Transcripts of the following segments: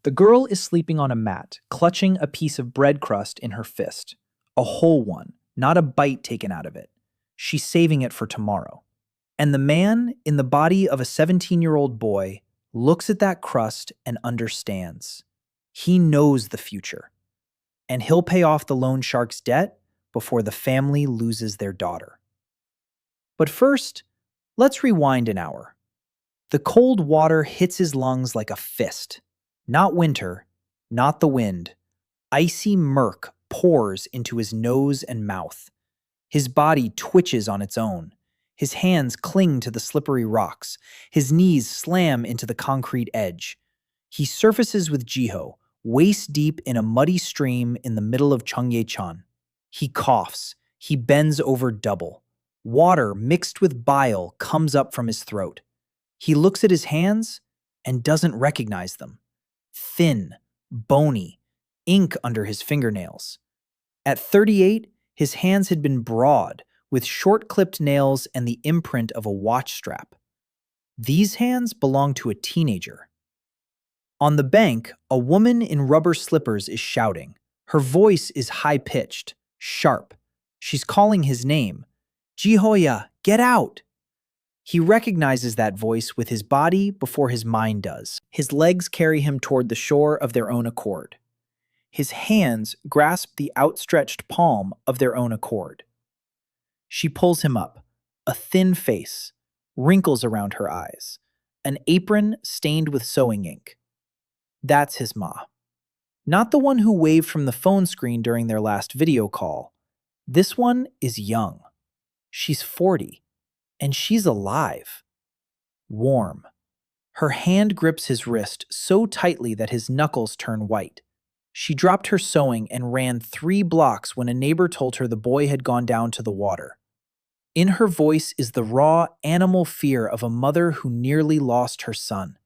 The girl is sleeping on a mat, clutching a piece of bread crust in her fist. A whole one, not a bite taken out of it. She's saving it for tomorrow. And the man, in the body of a 17-year-old boy, looks at that crust and understands. He knows the future. And he'll pay off the loan shark's debt before the family loses their daughter. But first, let's rewind an hour. The cold water hits his lungs like a fist. Not winter, not the wind. Icy murk pours into his nose and mouth. His body twitches on its own. His hands cling to the slippery rocks. His knees slam into the concrete edge. He surfaces with Jiho, waist deep in a muddy stream in the middle of Cheonggyecheon. He coughs. He bends over double. Water mixed with bile comes up from his throat. He looks at his hands and doesn't recognize them. Thin, bony, ink under his fingernails. At 38, his hands had been broad, with short-clipped nails and the imprint of a watch strap. These hands belong to a teenager. On the bank, a woman in rubber slippers is shouting. Her voice is high-pitched, sharp. She's calling his name. Jihoya, get out! He recognizes that voice with his body before his mind does. His legs carry him toward the shore of their own accord. His hands grasp the outstretched palm of their own accord. She pulls him up, a thin face, wrinkles around her eyes, an apron stained with sewing ink. That's his ma. Not the one who waved from the phone screen during their last video call. This one is young. She's 40. And she's alive. Warm. Her hand grips his wrist so tightly that his knuckles turn white. She dropped her sewing and ran 3 blocks when a neighbor told her the boy had gone down to the water. In her voice is the raw, animal fear of a mother who nearly lost her son.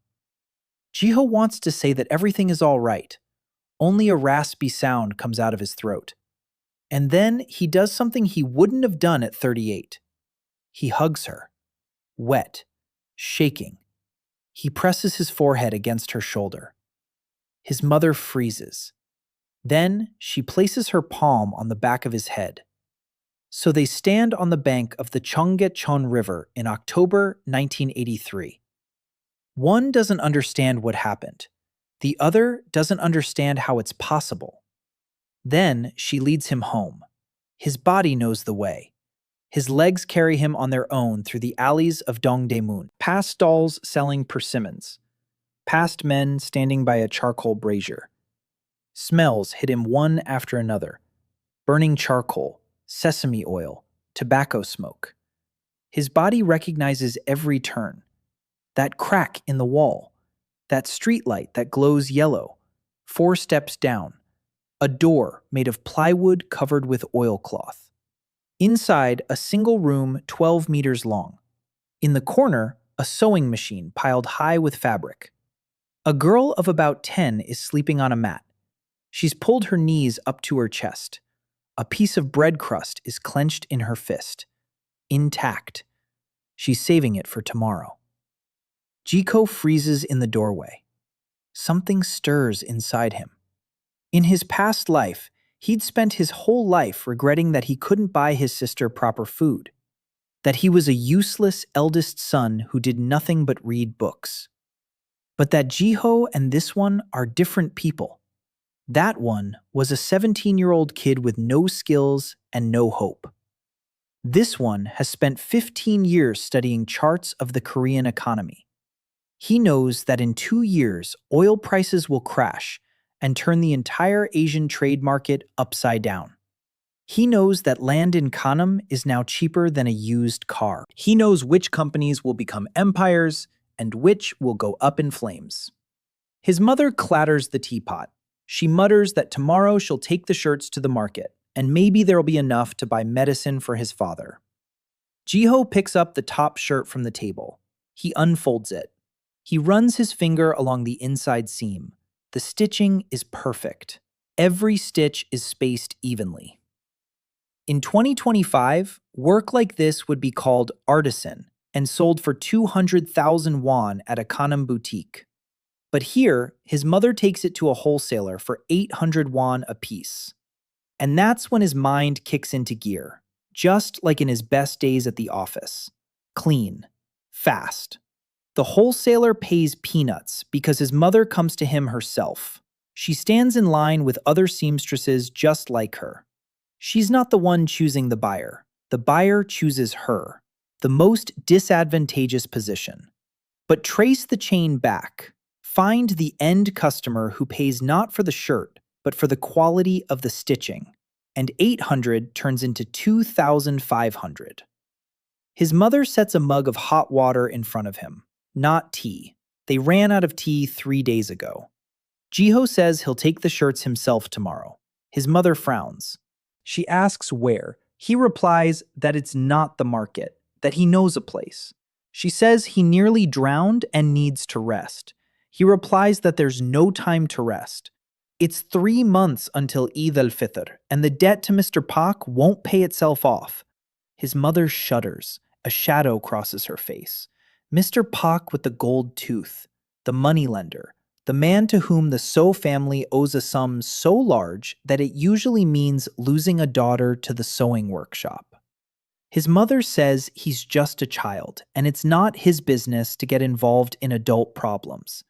Jiho wants to say that everything is all right. Only a raspy sound comes out of his throat. And then he does something he wouldn't have done at 38. He hugs her, wet, shaking. He presses his forehead against her shoulder. His mother freezes. Then she places her palm on the back of his head. So they stand on the bank of the Cheonggyecheon River in October 1983. One doesn't understand what happened. The other doesn't understand how it's possible. Then she leads him home. His body knows the way. His legs carry him on their own through the alleys of Dongdaemun, past stalls selling persimmons, past men standing by a charcoal brazier. Smells hit him one after another. Burning charcoal, sesame oil, tobacco smoke. His body recognizes every turn. That crack in the wall, that streetlight that glows yellow, 4 steps down, a door made of plywood covered with oilcloth. Inside, a single room 12 meters long. In the corner, a sewing machine piled high with fabric. A girl of about 10 is sleeping on a mat. She's pulled her knees up to her chest. A piece of bread crust is clenched in her fist. Intact. She's saving it for tomorrow. Jiko freezes in the doorway. Something stirs inside him. In his past life, he'd spent his whole life regretting that he couldn't buy his sister proper food, that he was a useless eldest son who did nothing but read books. But that Jiho and this one are different people. That one was a 17-year-old kid with no skills and no hope. This one has spent 15 years studying charts of the Korean economy. He knows that in 2 years, oil prices will crash and turn the entire Asian trade market upside down. He knows that land in Gangnam is now cheaper than a used car. He knows which companies will become empires and which will go up in flames. His mother clatters the teapot. She mutters that tomorrow she'll take the shirts to the market, and maybe there'll be enough to buy medicine for his father. Jiho picks up the top shirt from the table. He unfolds it. He runs his finger along the inside seam. The stitching is perfect. Every stitch is spaced evenly. In 2025, work like this would be called artisan and sold for 200,000 won at a Gangnam boutique. But here, his mother takes it to a wholesaler for 800 won apiece. And that's when his mind kicks into gear, just like in his best days at the office. Clean. Fast. The wholesaler pays peanuts because his mother comes to him herself. She stands in line with other seamstresses just like her. She's not the one choosing the buyer. The buyer chooses her, the most disadvantageous position. But trace the chain back. Find the end customer who pays not for the shirt, but for the quality of the stitching. And 800 turns into 2,500. His mother sets a mug of hot water in front of him. Not tea. They ran out of tea 3 days ago. Jiho says he'll take the shirts himself tomorrow. His mother frowns. She asks where. He replies that it's not the market, that he knows a place. She says he nearly drowned and needs to rest. He replies that there's no time to rest. It's 3 months until Eid al-Fitr, and the debt to Mr. Pak won't pay itself off. His mother shudders. A shadow crosses her face. Mr. Pak with the gold tooth, the moneylender, the man to whom the So family owes a sum so large that it usually means losing a daughter to the sewing workshop. His mother says he's just a child, and it's not his business to get involved in adult problems.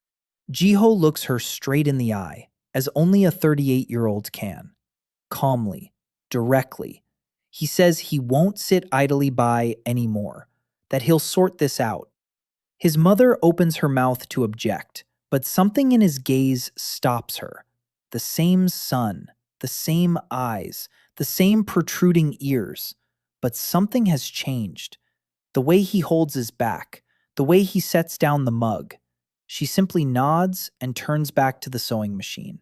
Jiho looks her straight in the eye, as only a 38-year-old can. Calmly, directly. He says he won't sit idly by anymore, that he'll sort this out. His mother opens her mouth to object, but something in his gaze stops her. The same sun, the same eyes, the same protruding ears. But something has changed. The way he holds his back, the way he sets down the mug. She simply nods and turns back to the sewing machine.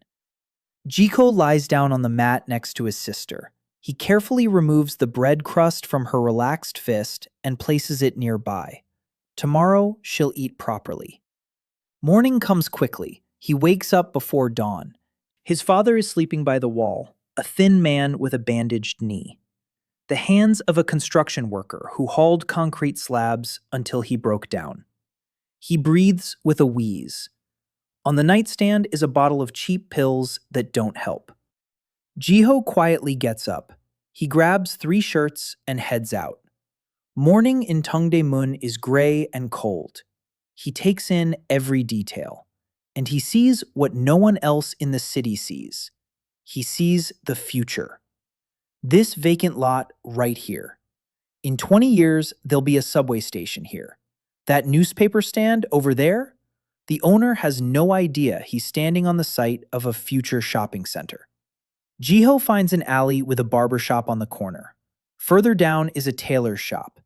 Jiko lies down on the mat next to his sister. He carefully removes the bread crust from her relaxed fist and places it nearby. Tomorrow, she'll eat properly. Morning comes quickly. He wakes up before dawn. His father is sleeping by the wall, a thin man with a bandaged knee. The hands of a construction worker who hauled concrete slabs until he broke down. He breathes with a wheeze. On the nightstand is a bottle of cheap pills that don't help. Jiho quietly gets up. He grabs 3 shirts and heads out. Morning in Tongdaemun is gray and cold. He takes in every detail, and he sees what no one else in the city sees. He sees the future. This vacant lot right here. In 20 years, there'll be a subway station here. That newspaper stand over there? The owner has no idea he's standing on the site of a future shopping center. Jiho finds an alley with a barber shop on the corner. Further down is a tailor's shop.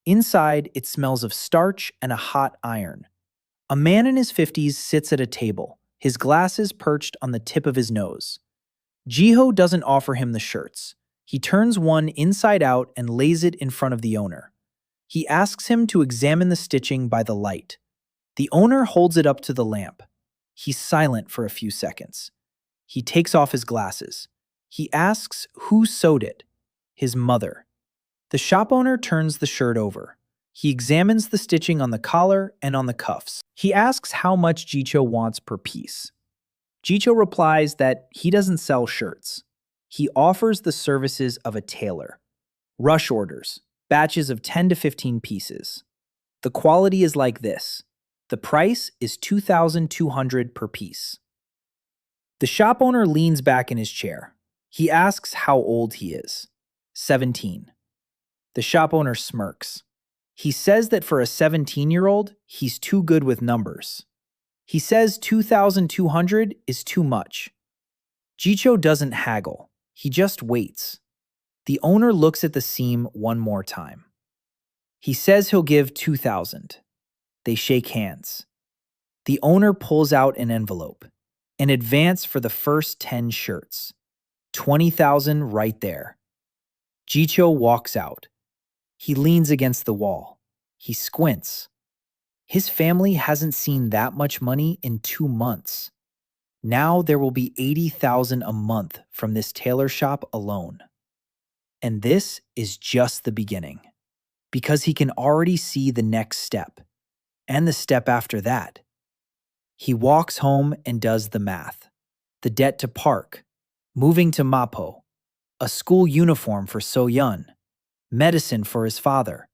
Inside, it smells of starch and a hot iron. A man in his 50s sits at a table, his glasses perched on the tip of his nose. Jiho doesn't offer him the shirts. He turns one inside out and lays it in front of the owner. He asks him to examine the stitching by the light. The owner holds it up to the lamp. He's silent for a few seconds. He takes off his glasses. He asks who sewed it. His mother. The shop owner turns the shirt over. He examines the stitching on the collar and on the cuffs. He asks how much Jicho wants per piece. Jicho replies that he doesn't sell shirts. He offers the services of a tailor. Rush orders, batches of 10 to 15 pieces. The quality is like this. The price is 2,200 per piece. The shop owner leans back in his chair. He asks how old he is. 17. The shop owner smirks. He says that for a 17-year-old, he's too good with numbers. He says 2,200 is too much. Jicho doesn't haggle. He just waits. The owner looks at the seam one more time. He says he'll give 2,000. They shake hands. The owner pulls out an envelope. An advance for the first 10 shirts. 20,000 right there. Jicho walks out. He leans against the wall. He squints. His family hasn't seen that much money in 2 months. Now there will be 80,000 a month from this tailor shop alone. And this is just the beginning, because he can already see the next step, and the step after that. He walks home and does the math. The debt to Park, moving to Mapo, a school uniform for So-yeon, medicine for his father,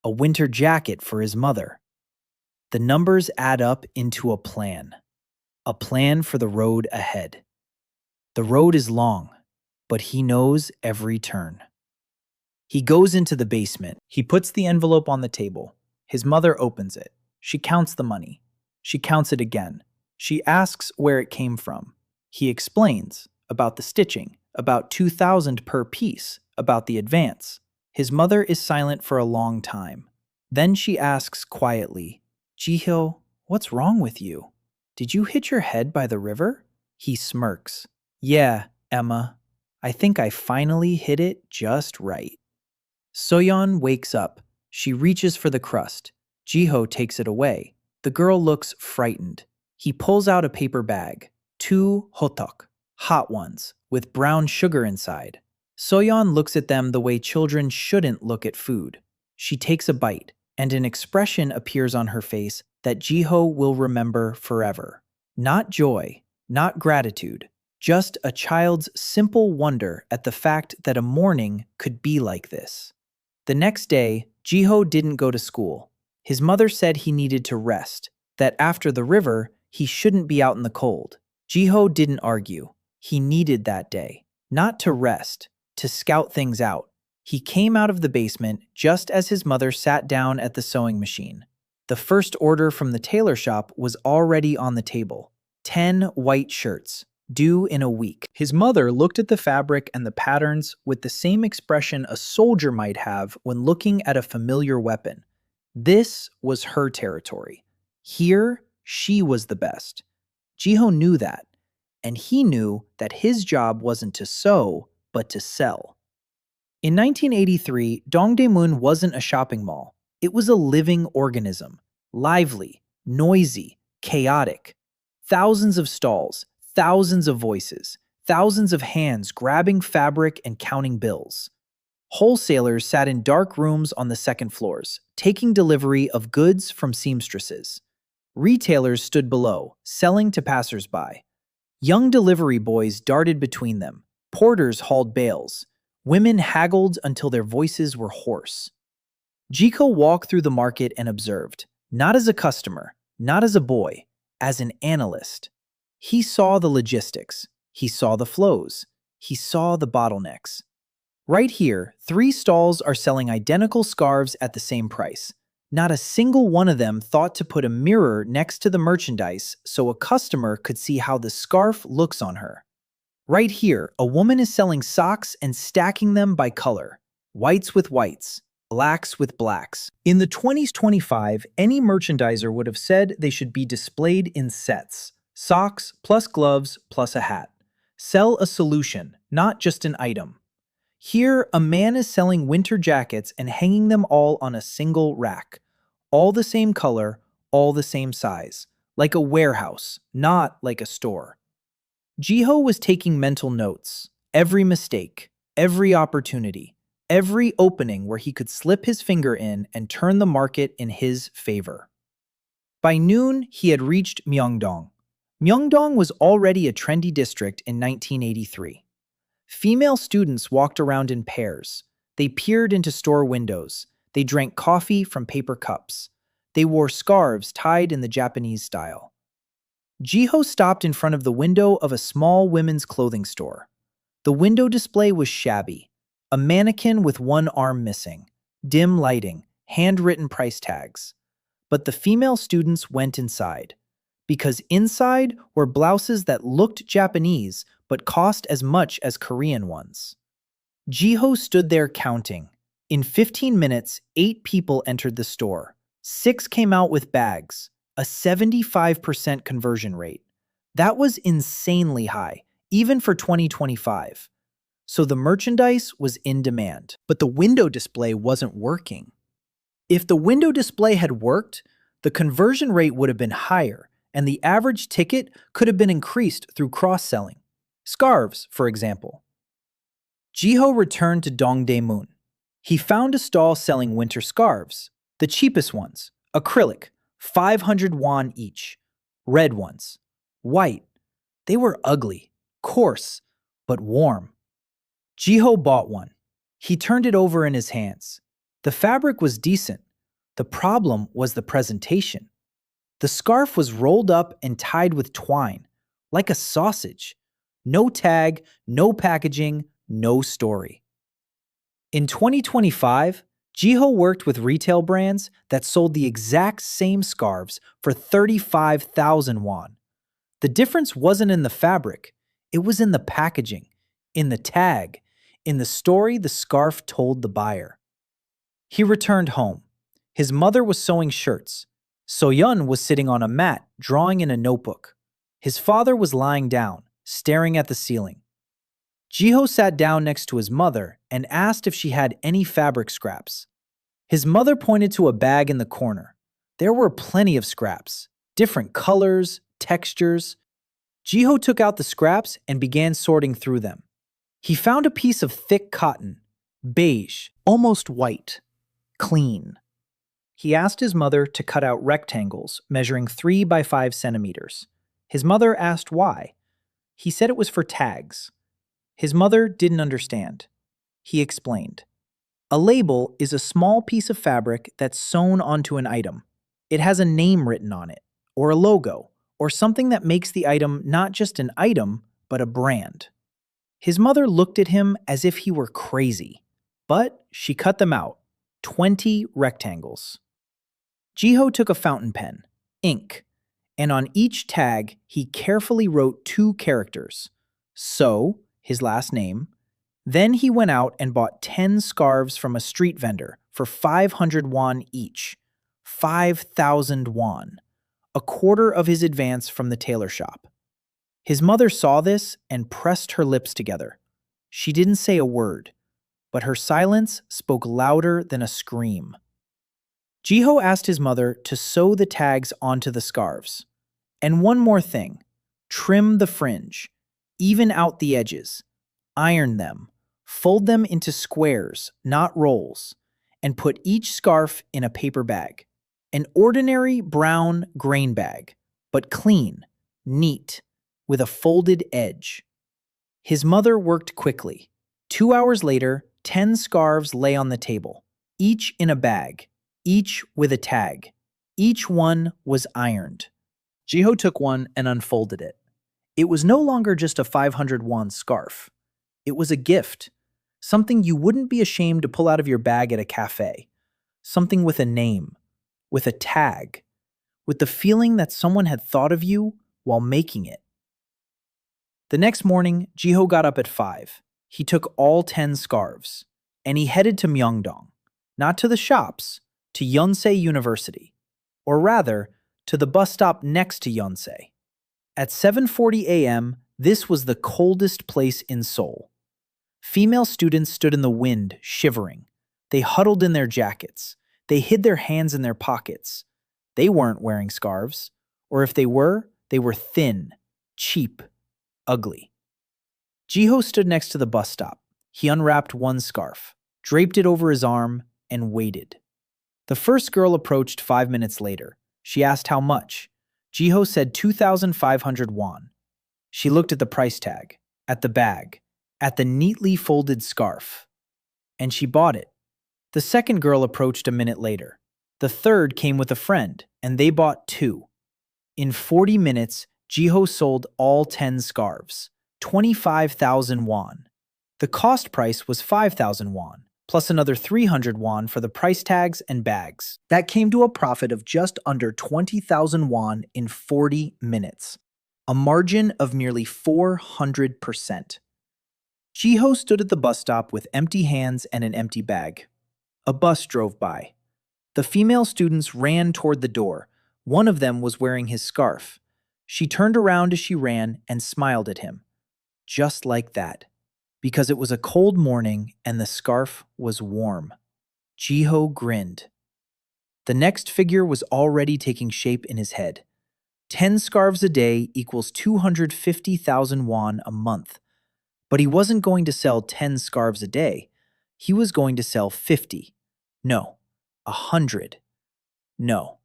a winter jacket for his mother. The numbers add up into a plan for the road ahead. The road is long, but he knows every turn. He goes into the basement. He puts the envelope on the table. His mother opens it. She counts the money. She counts it again. She asks where it came from. He explains about the stitching, about 2,000 per piece, about the advance. His mother is silent for a long time. Then she asks quietly, "Jihyo, what's wrong with you? Did you hit your head by the river?" He smirks. "Yeah, Emma. I think I finally hit it just right." Soyeon wakes up. She reaches for the crust. Jihyo takes it away. The girl looks frightened. He pulls out a paper bag. 2 hotok, hot ones, with brown sugar inside. Soyeon looks at them the way children shouldn't look at food. She takes a bite, and an expression appears on her face that Jihyo will remember forever. Not joy, not gratitude, just a child's simple wonder at the fact that a morning could be like this. The next day, Jihyo didn't go to school. His mother said he needed to rest, that after the river, he shouldn't be out in the cold. Jihyo didn't argue. He needed that day, not to rest, to scout things out. He came out of the basement just as his mother sat down at the sewing machine. The first order from the tailor shop was already on the table. 10 white shirts, due in a week. His mother looked at the fabric and the patterns with the same expression a soldier might have when looking at a familiar weapon. This was her territory. Here, she was the best. Jihyo knew that, and he knew that his job wasn't to sew, but to sell. In 1983, Dongdaemun wasn't a shopping mall. It was a living organism, lively, noisy, chaotic. Thousands of stalls, thousands of voices, thousands of hands grabbing fabric and counting bills. Wholesalers sat in dark rooms on the second floors, taking delivery of goods from seamstresses. Retailers stood below, selling to passers-by. Young delivery boys darted between them. Porters hauled bales. Women haggled until their voices were hoarse. Jihyo walked through the market and observed, not as a customer, not as a boy, as an analyst. He saw the logistics. He saw the flows. He saw the bottlenecks. Right here, 3 stalls are selling identical scarves at the same price. Not a single one of them thought to put a mirror next to the merchandise so a customer could see how the scarf looks on her. Right here, a woman is selling socks and stacking them by color. Whites with whites, blacks with blacks. In the 2025, any merchandiser would have said they should be displayed in sets. Socks plus gloves plus a hat. Sell a solution, not just an item. Here, a man is selling winter jackets and hanging them all on a single rack. All the same color, all the same size. Like a warehouse, not like a store. Jihyo was taking mental notes. Every mistake, every opportunity, every opening where he could slip his finger in and turn the market in his favor. By noon, he had reached Myeongdong. Myeongdong was already a trendy district in 1983. Female students walked around in pairs. They peered into store windows. They drank coffee from paper cups. They wore scarves tied in the Japanese style. Jihyo stopped in front of the window of a small women's clothing store. The window display was shabby. A mannequin with one arm missing. Dim lighting, handwritten price tags. But the female students went inside. Because inside were blouses that looked Japanese but cost as much as Korean ones. Jihyo stood there counting. In 15 minutes, 8 people entered the store. 6 came out with bags, a 75% conversion rate. That was insanely high, even for 2025. So the merchandise was in demand, but the window display wasn't working. If the window display had worked, the conversion rate would have been higher, and the average ticket could have been increased through cross-selling. Scarves, for example. Jihyo returned to Dongdaemun. He found a stall selling winter scarves, the cheapest ones, acrylic, 500 won each. Red ones. White. They were ugly, coarse, but warm. Jiho bought one. He turned it over in his hands. The fabric was decent. The problem was the presentation. The scarf was rolled up and tied with twine, like a sausage. No tag, no packaging, no story. In 2025, Jiho worked with retail brands that sold the exact same scarves for 35,000 won. The difference wasn't in the fabric, it was in the packaging, in the tag, in the story the scarf told the buyer. He returned home. His mother was sewing shirts. Soyeon was sitting on a mat, drawing in a notebook. His father was lying down, staring at the ceiling. Jiho sat down next to his mother and asked if she had any fabric scraps. His mother pointed to a bag in the corner. There were plenty of scraps, different colors, textures. Jiho took out the scraps and began sorting through them. He found a piece of thick cotton, beige, almost white, clean. He asked his mother to cut out rectangles measuring 3 by 5 centimeters. His mother asked why. He said it was for tags. His mother didn't understand. He explained. A label is a small piece of fabric that's sewn onto an item. It has a name written on it, or a logo, or something that makes the item not just an item, but a brand. His mother looked at him as if he were crazy, but she cut them out, 20 rectangles. Jiho took a fountain pen, ink, and on each tag he carefully wrote 2 characters. So, his last name. Then he went out and bought 10 scarves from a street vendor for 500 won each. 5,000 won. A quarter of his advance from the tailor shop. His mother saw this and pressed her lips together. She didn't say a word, but her silence spoke louder than a scream. Jiho asked his mother to sew the tags onto the scarves. And one more thing, trim the fringe, even out the edges, iron them, fold them into squares, not rolls, and put each scarf in a paper bag. An ordinary brown grain bag, but clean, neat, with a folded edge. His mother worked quickly. 2 hours later, 10 scarves lay on the table, each in a bag, each with a tag. Each one was ironed. Jiho took one and unfolded it. It was no longer just a 500 won scarf. It was a gift, something you wouldn't be ashamed to pull out of your bag at a cafe, something with a name, with a tag, with the feeling that someone had thought of you while making it. The next morning, Jiho got up at 5. He took all 10 scarves, and he headed to Myeongdong, not to the shops, to Yonsei University, or rather, to the bus stop next to Yonsei. At 7:40 a.m., this was the coldest place in Seoul. Female students stood in the wind, shivering. They huddled in their jackets. They hid their hands in their pockets. They weren't wearing scarves, or if they were thin, cheap, ugly. Jiho stood next to the bus stop. He unwrapped one scarf, draped it over his arm, and waited. The first girl approached 5 minutes later. She asked how much. Jiho said 2,500 won. She looked at the price tag, at the bag, at the neatly folded scarf, and she bought it. The second girl approached a minute later. The third came with a friend, and they bought 2. In 40 minutes, Jiho sold all 10 scarves, 25,000 won. The cost price was 5,000 won, plus another 300 won for the price tags and bags. That came to a profit of just under 20,000 won in 40 minutes, a margin of nearly 400%. Jiho stood at the bus stop with empty hands and an empty bag. A bus drove by. The female students ran toward the door. One of them was wearing his scarf. She turned around as she ran and smiled at him. Just like that. Because it was a cold morning and the scarf was warm. Jiho grinned. The next figure was already taking shape in his head. 10 scarves a day equals 250,000 won a month. But he wasn't going to sell 10 scarves a day. He was going to sell 50. No, 100. No,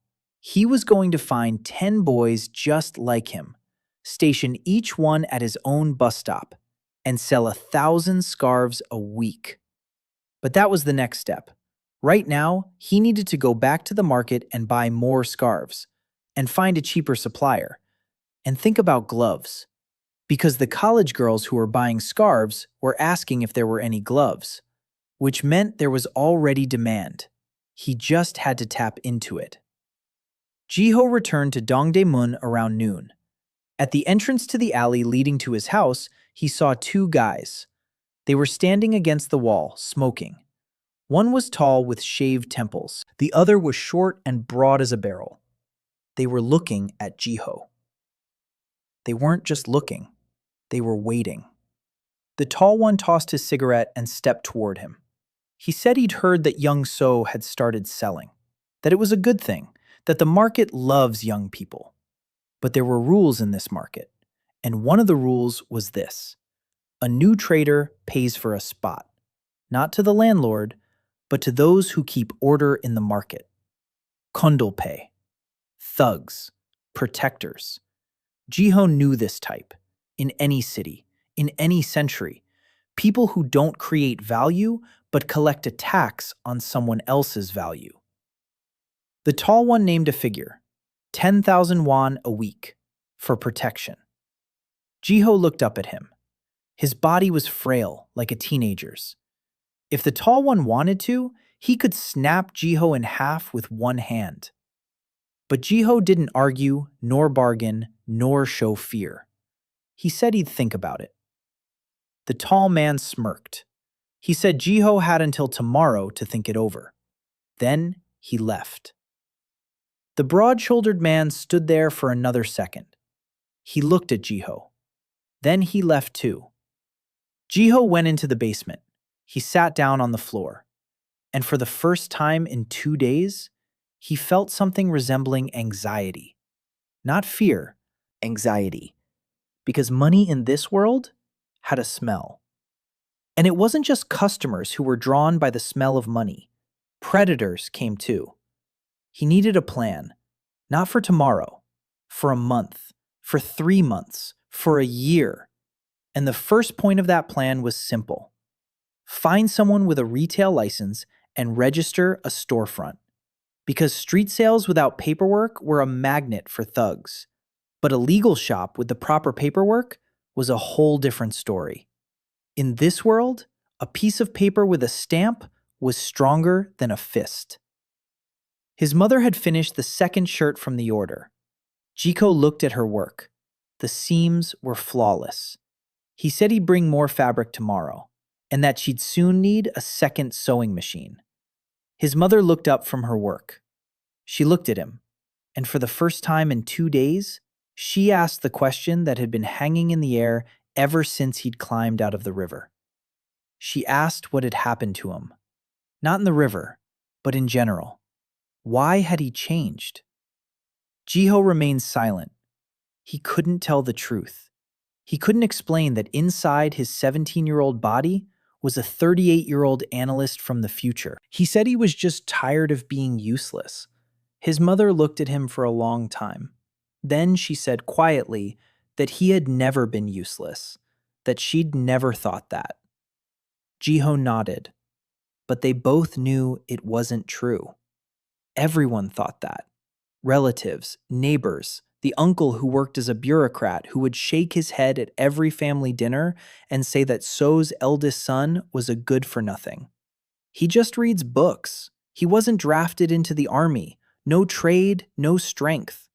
He was going to find 10 boys just like him, station each one at his own bus stop, and sell 1,000 scarves a week. But that was the next step. Right now, he needed to go back to the market and buy more scarves, and find a cheaper supplier. And think about gloves, because the college girls who were buying scarves were asking if there were any gloves, which meant there was already demand. He just had to tap into it. Jiho returned to Dongdaemun around noon. At the entrance to the alley leading to his house, he saw two guys. They were standing against the wall, smoking. One was tall with shaved temples. The other was short and broad as a barrel. They were looking at Jiho. They weren't just looking. They were waiting. The tall one tossed his cigarette and stepped toward him. He said he'd heard that young So had started selling, that it was a good thing, that the market loves young people. But there were rules in this market, and one of the rules was this. A new trader pays for a spot, not to the landlord, but to those who keep order in the market. Kondolpay, thugs, protectors. Jiho knew this type. In any city, in any century, people who don't create value but collect a tax on someone else's value. The tall one named a figure, 10,000 won a week, for protection. Jiho looked up at him. His body was frail, like a teenager's. If the tall one wanted to, he could snap Jiho in half with one hand. But Jiho didn't argue, nor bargain, nor show fear. He said he'd think about it. The tall man smirked. He said Jiho had until tomorrow to think it over. Then he left. The broad-shouldered man stood there for another second. He looked at Jiho. Then he left too. Jiho went into the basement. He sat down on the floor. And for the first time in 2 days, he felt something resembling anxiety. Not fear, anxiety. Because money in this world had a smell. And it wasn't just customers who were drawn by the smell of money. Predators came too. He needed a plan, not for tomorrow, for a month, for 3 months, for a year. And the first point of that plan was simple. Find someone with a retail license and register a storefront. Because street sales without paperwork were a magnet for thugs. But a legal shop with the proper paperwork was a whole different story. In this world, a piece of paper with a stamp was stronger than a fist. His mother had finished the second shirt from the order. Jiko looked at her work. The seams were flawless. He said he'd bring more fabric tomorrow, and that she'd soon need a second sewing machine. His mother looked up from her work. She looked at him, and for the first time in 2 days, she asked the question that had been hanging in the air ever since he'd climbed out of the river. She asked what had happened to him. Not in the river, but in general. Why had he changed? Jiho remained silent. He couldn't tell the truth. He couldn't explain that inside his 17-year-old body was a 38-year-old analyst from the future. He said he was just tired of being useless. His mother looked at him for a long time. Then she said quietly that he had never been useless, that she'd never thought that. Jiho nodded, but they both knew it wasn't true. Everyone thought that. Relatives, neighbors, the uncle who worked as a bureaucrat who would shake his head at every family dinner and say that So's eldest son was a good-for-nothing. He just reads books. He wasn't drafted into the army. No trade, no strength.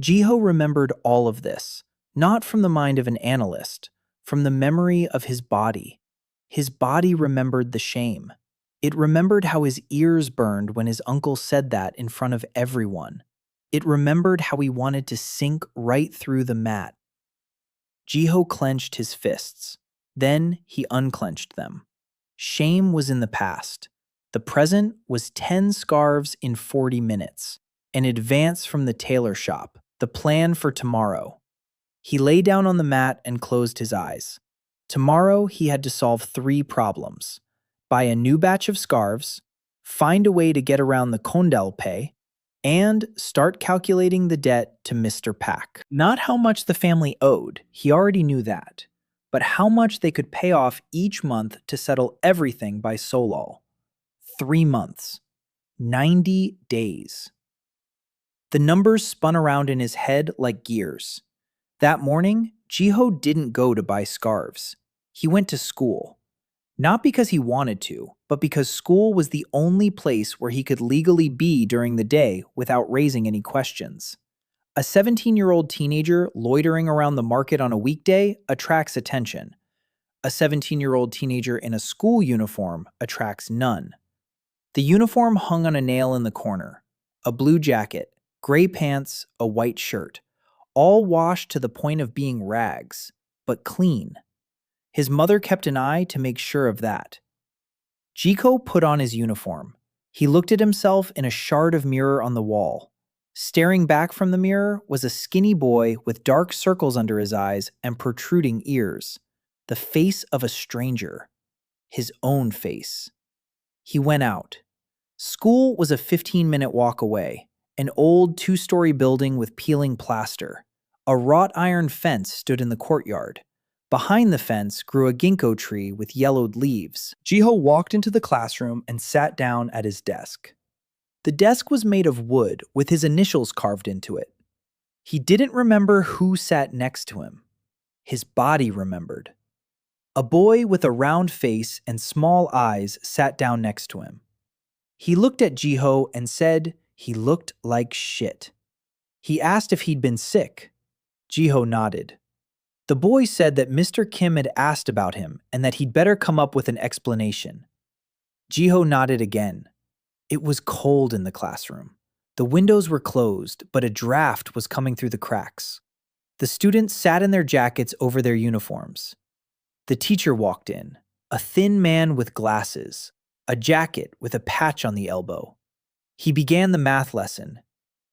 Jiho remembered all of this, not from the mind of an analyst, from the memory of his body. His body remembered the shame. It remembered how his ears burned when his uncle said that in front of everyone. It remembered how he wanted to sink right through the mat. Jiho clenched his fists. Then he unclenched them. Shame was in the past. The present was 10 scarves in 40 minutes, an advance from the tailor shop, the plan for tomorrow. He lay down on the mat and closed his eyes. Tomorrow he had to solve 3 problems. Buy a new batch of scarves, find a way to get around the Kondalpay, and start calculating the debt to Mr. Pack. Not how much the family owed, he already knew that, but how much they could pay off each month to settle everything by Solal. 3 months. 90 days. The numbers spun around in his head like gears. That morning, Jiho didn't go to buy scarves. He went to school. Not because he wanted to, but because school was the only place where he could legally be during the day without raising any questions. A 17-year-old teenager loitering around the market on a weekday attracts attention. A 17-year-old teenager in a school uniform attracts none. The uniform hung on a nail in the corner. A blue jacket, gray pants, a white shirt, all washed to the point of being rags, but clean. His mother kept an eye to make sure of that. Jiko put on his uniform. He looked at himself in a shard of mirror on the wall. Staring back from the mirror was a skinny boy with dark circles under his eyes and protruding ears. The face of a stranger. His own face. He went out. School was a 15-minute walk away. An old 2-story building with peeling plaster. A wrought iron fence stood in the courtyard. Behind the fence grew a ginkgo tree with yellowed leaves. Jiho walked into the classroom and sat down at his desk. The desk was made of wood with his initials carved into it. He didn't remember who sat next to him. His body remembered. A boy with a round face and small eyes sat down next to him. He looked at Jiho and said he looked like shit. He asked if he'd been sick. Jiho nodded. The boy said that Mr. Kim had asked about him and that he'd better come up with an explanation. Jiho nodded again. It was cold in the classroom. The windows were closed, but a draft was coming through the cracks. The students sat in their jackets over their uniforms. The teacher walked in, a thin man with glasses, a jacket with a patch on the elbow. He began the math lesson.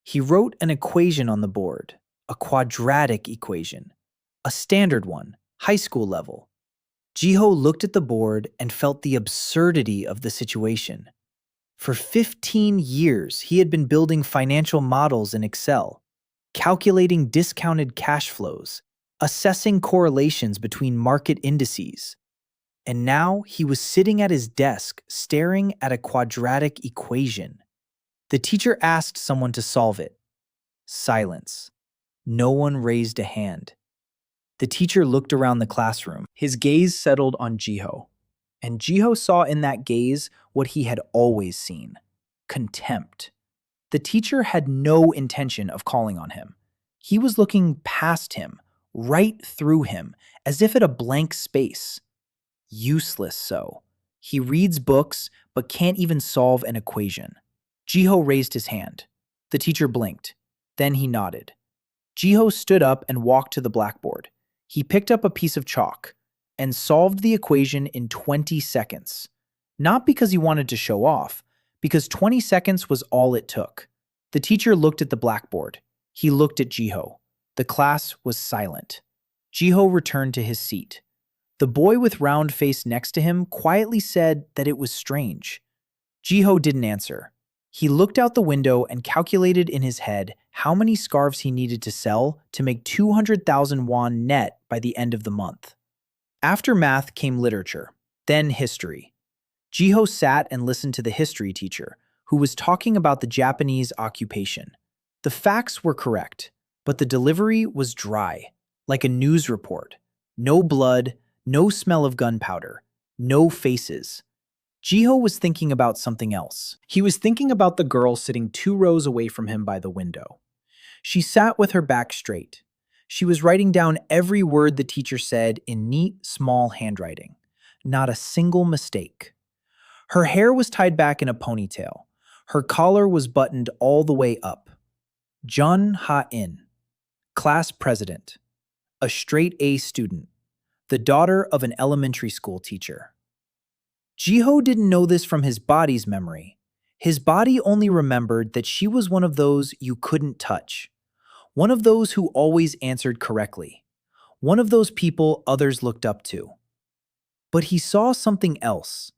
He wrote an equation on the board, a quadratic equation. A standard one, high school level. Jiho looked at the board and felt the absurdity of the situation. For 15 years, he had been building financial models in Excel, calculating discounted cash flows, assessing correlations between market indices. And now he was sitting at his desk staring at a quadratic equation. The teacher asked someone to solve it. Silence. No one raised a hand. The teacher looked around the classroom. His gaze settled on Jiho, and Jiho saw in that gaze what he had always seen: contempt. The teacher had no intention of calling on him. He was looking past him, right through him, as if at a blank space. Useless so. He reads books, but can't even solve an equation. Jiho raised his hand. The teacher blinked. Then he nodded. Jiho stood up and walked to the blackboard. He picked up a piece of chalk and solved the equation in 20 seconds. Not because he wanted to show off, because 20 seconds was all it took. The teacher looked at the blackboard. He looked at Jiho. The class was silent. Jiho returned to his seat. The boy with round face next to him quietly said that it was strange. Jiho didn't answer. He looked out the window and calculated in his head how many scarves he needed to sell to make 200,000 won net by the end of the month. After math came literature, then history. Jiho sat and listened to the history teacher, who was talking about the Japanese occupation. The facts were correct, but the delivery was dry, like a news report. No blood, no smell of gunpowder, no faces. Jiho was thinking about something else. He was thinking about the girl sitting 2 rows away from him by the window. She sat with her back straight. She was writing down every word the teacher said in neat, small handwriting. Not a single mistake. Her hair was tied back in a ponytail. Her collar was buttoned all the way up. Jun Ha-in, class president, a straight A student, the daughter of an elementary school teacher. Jiho didn't know this from his body's memory. His body only remembered that she was one of those you couldn't touch. One of those who always answered correctly. One of those people others looked up to. But he saw something else.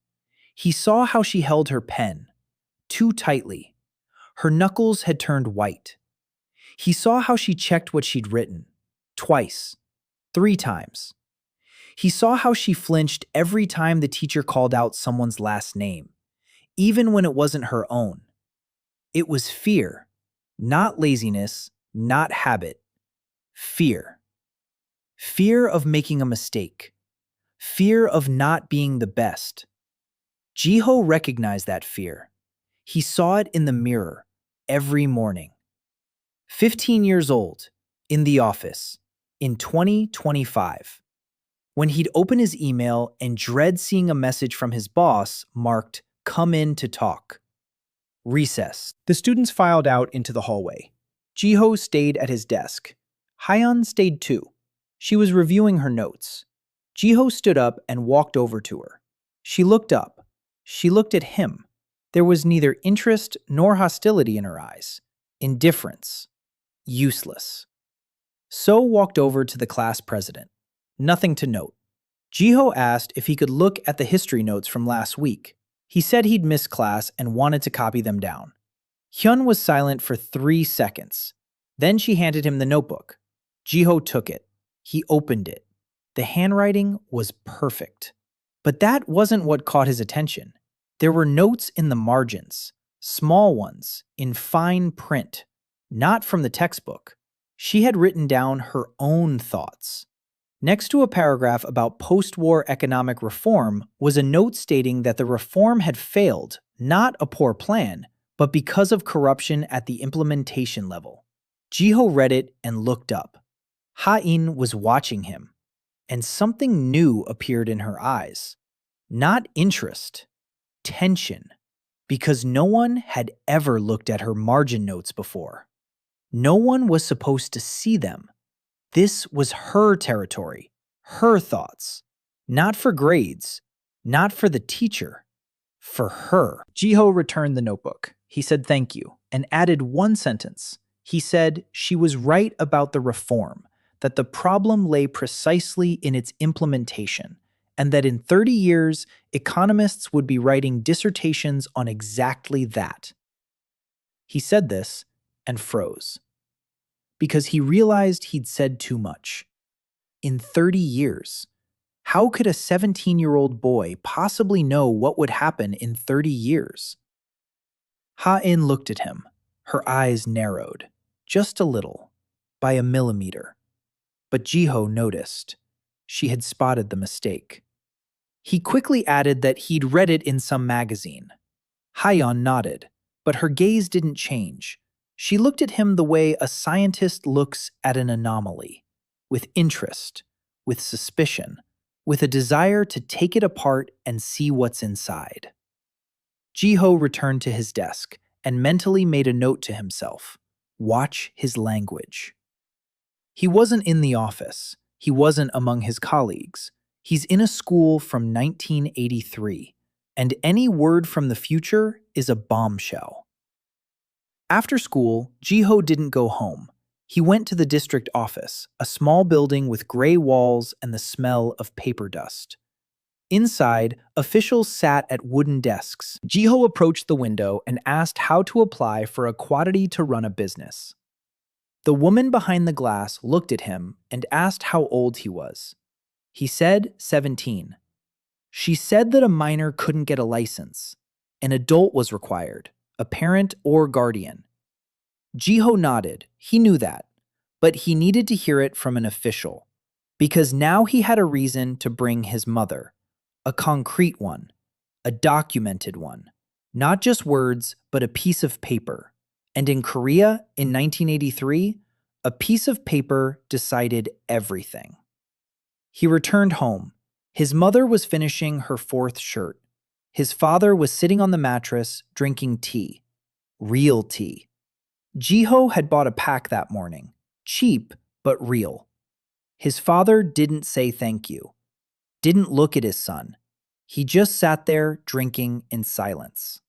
He saw how she held her pen, too tightly. Her knuckles had turned white. He saw how she checked what she'd written. Twice. 3 times. He saw how she flinched every time the teacher called out someone's last name, even when it wasn't her own. It was fear, not laziness, not habit. Fear. Fear of making a mistake. Fear of not being the best. Jiho recognized that fear. He saw it in the mirror every morning. 15 years old, in the office, in 2025. When he'd open his email and dread seeing a message from his boss marked, "Come in to talk." Recess. The students filed out into the hallway. Jiho stayed at his desk. Hyun stayed too. She was reviewing her notes. Jiho stood up and walked over to her. She looked up. She looked at him. There was neither interest nor hostility in her eyes. Indifference. Useless. So walked over to the class president. Nothing to note. Jiho asked if he could look at the history notes from last week. He said he'd missed class and wanted to copy them down. Hyun was silent for 3 seconds. Then she handed him the notebook. Jiho took it. He opened it. The handwriting was perfect. But that wasn't what caught his attention. There were notes in the margins, small ones, in fine print, not from the textbook. She had written down her own thoughts. Next to a paragraph about post-war economic reform was a note stating that the reform had failed, not a poor plan, but because of corruption at the implementation level. Jiho read it and looked up. Ha-in was watching him, and something new appeared in her eyes. Not interest, tension, because no one had ever looked at her margin notes before. No one was supposed to see them. This was her territory, her thoughts. Not for grades, not for the teacher, for her. Jiho returned the notebook. He said thank you and added one sentence. He said she was right about the reform, that the problem lay precisely in its implementation, and that in 30 years, economists would be writing dissertations on exactly that. He said this and froze, because he realized he'd said too much. In 30 years, how could a 17-year-old boy possibly know what would happen in 30 years? Ha-in looked at him. Her eyes narrowed, just a little, by a millimeter. But Jiho noticed. She had spotted the mistake. He quickly added that he'd read it in some magazine. Hyun nodded, but her gaze didn't change. She looked at him the way a scientist looks at an anomaly, with interest, with suspicion, with a desire to take it apart and see what's inside. Jiho returned to his desk and mentally made a note to himself. Watch his language. He wasn't in the office. He wasn't among his colleagues. He's in a school from 1983, and any word from the future is a bombshell. After school, Jiho didn't go home. He went to the district office, a small building with gray walls and the smell of paper dust. Inside, officials sat at wooden desks. Jiho approached the window and asked how to apply for a quantity to run a business. The woman behind the glass looked at him and asked how old he was. He said 17. She said that a minor couldn't get a license. An adult was required, a parent or guardian. Jiho nodded. He knew that, but he needed to hear it from an official, because now he had a reason to bring his mother, a concrete one, a documented one, not just words, but a piece of paper. And in Korea, in 1983, a piece of paper decided everything. He returned home. His mother was finishing her 4th shirt. His father was sitting on the mattress, drinking tea. Real tea. Jiho had bought a pack that morning. Cheap, but real. His father didn't say thank you. Didn't look at his son. He just sat there, drinking in silence.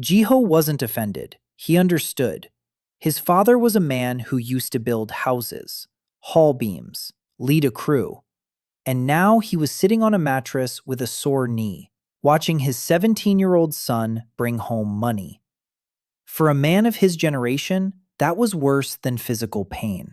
Jiho wasn't offended. He understood. His father was a man who used to build houses, haul beams, lead a crew. And now he was sitting on a mattress with a sore knee, watching his 17-year-old son bring home money. For a man of his generation, that was worse than physical pain.